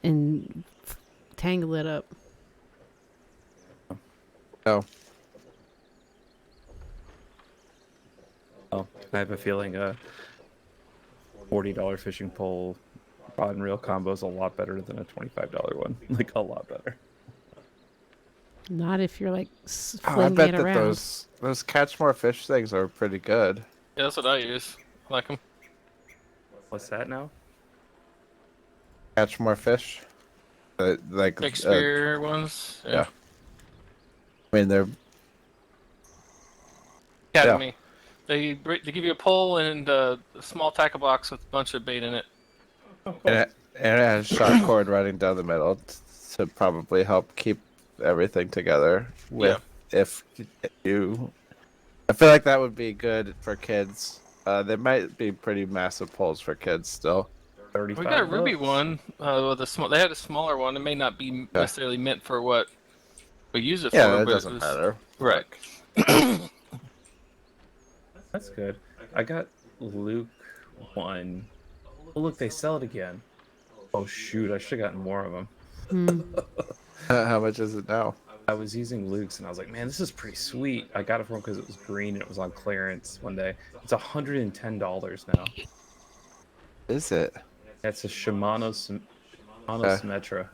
and tangle it up. Oh. Oh, I have a feeling a $40 fishing pole rod and reel combo is a lot better than a $25 one. Like, a lot better. Not if you're like Oh, I flinging bet it that around. those catch more fish things are pretty good. Yeah, that's what I use. I like them. What's that now? Catch more fish. Like Shakespeare ones. yeah. I mean, they're Academy. They give you a pole and a small tackle box with a bunch of bait in it. and it has shot cord running down the middle to probably help keep everything together. If you, I feel like that would be good for kids. They might be pretty massive poles for kids still. We got a Ruby one with a small. They had a smaller one. It may not be necessarily meant for what we use it for. Yeah, it but doesn't was, matter. Right. That's good. I got Luke one. Oh, look, they sell it again. Oh, shoot. I should have gotten more of them. How much is it now? I was using Luke's and I was like, man, this is pretty sweet. I got it from him because it was green and it was on clearance one day. It's $110 now. Is it? That's a Shimano Symmetra.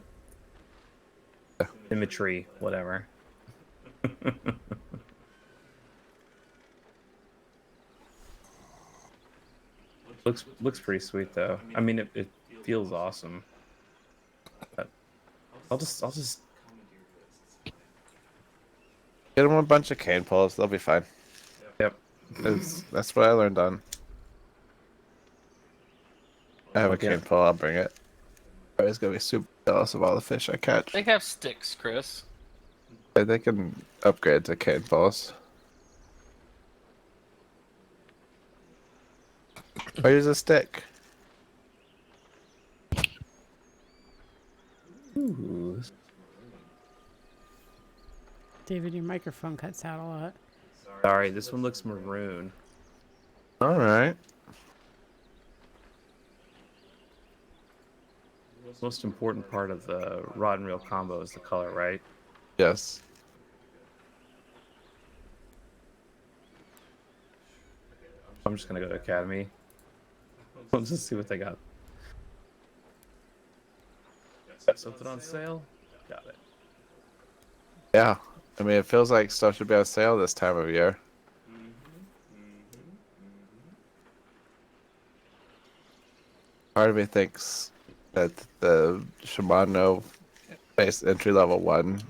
Symmetry, whatever. Looks pretty sweet though. I mean, it feels awesome. But I'll just Get them a bunch of cane poles. They'll be fine. Yep. That's what I learned on. I have a Okay. cane pole. I'll bring it. I was gonna be super jealous of all the fish I catch. They have sticks, Chris. They can upgrade to cane poles. Or use a stick. Ooh. David, your microphone cuts out a lot. Sorry, this one looks maroon. All right. Most important part of the rod and reel combo is the color, right? Yes. I'm just gonna go to Academy. Let's just see what they got. Got something on sale? Got it. Yeah. I mean, it feels like stuff should be on sale this time of year. Part of me thinks that the Shimano base entry level one,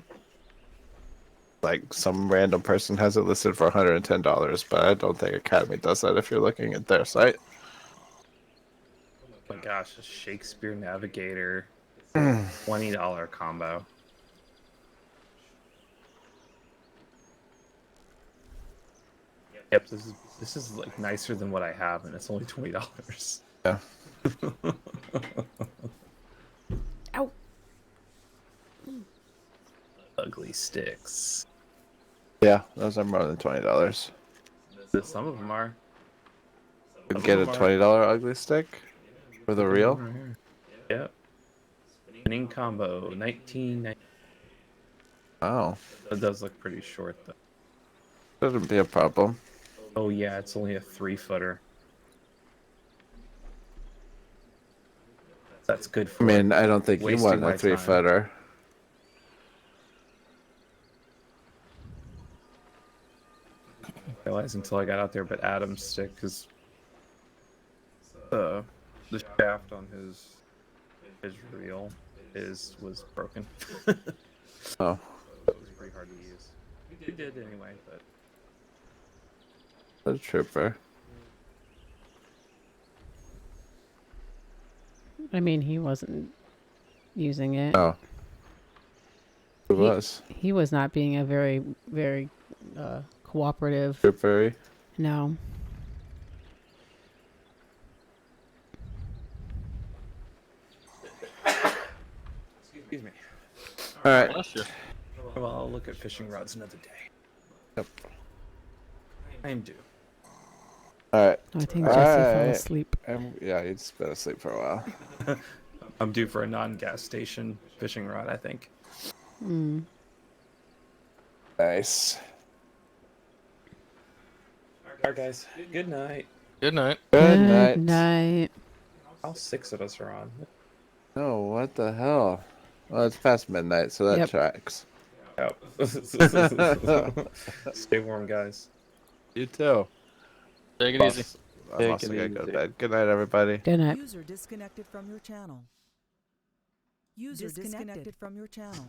like some random person has it listed for $110, but I don't think Academy does that if you're looking at their site. Oh my gosh, a Shakespeare Navigator $20 combo. Yep, this is like nicer than what I have, and it's only $20. Yeah. Ow. Ugly sticks. Yeah, those are more than $20. Some of them are. You can get a $20 ugly stick for the reel. Right here. Yep. Spinning combo, 1990. Oh, That does look pretty short though. shouldn't be a problem. Oh yeah, it's only a 3-footer. That's good for I mean, I don't think you wasting want my a 3-footer. realize until I got out there, but Adam's stick is the shaft on his reel was broken. Oh. It was pretty hard to use. We did anyway, but A trooper. I mean, he wasn't using it. Oh. Who was? He was not being a very, very cooperative. Trooper. No. excuse me. Alright. Bless you. Well, I'll look at fishing rods another day. Yep. I am due. Alright. I think Jesse fell asleep. Yeah, he's been asleep for a while. I'm due for a non-gas station fishing rod, I think. Mm. Nice. Alright, guys. Good night. Good night. Good night. Night. All 6 of us are on. Oh, what the hell? Well, it's past midnight, so that Yep. tracks. Yep. Stay warm, guys. You too. Take it easy. I'm Take also it gonna go to easy. bed. Good night, everybody. Good night. User disconnected from your channel. User disconnected from your channel.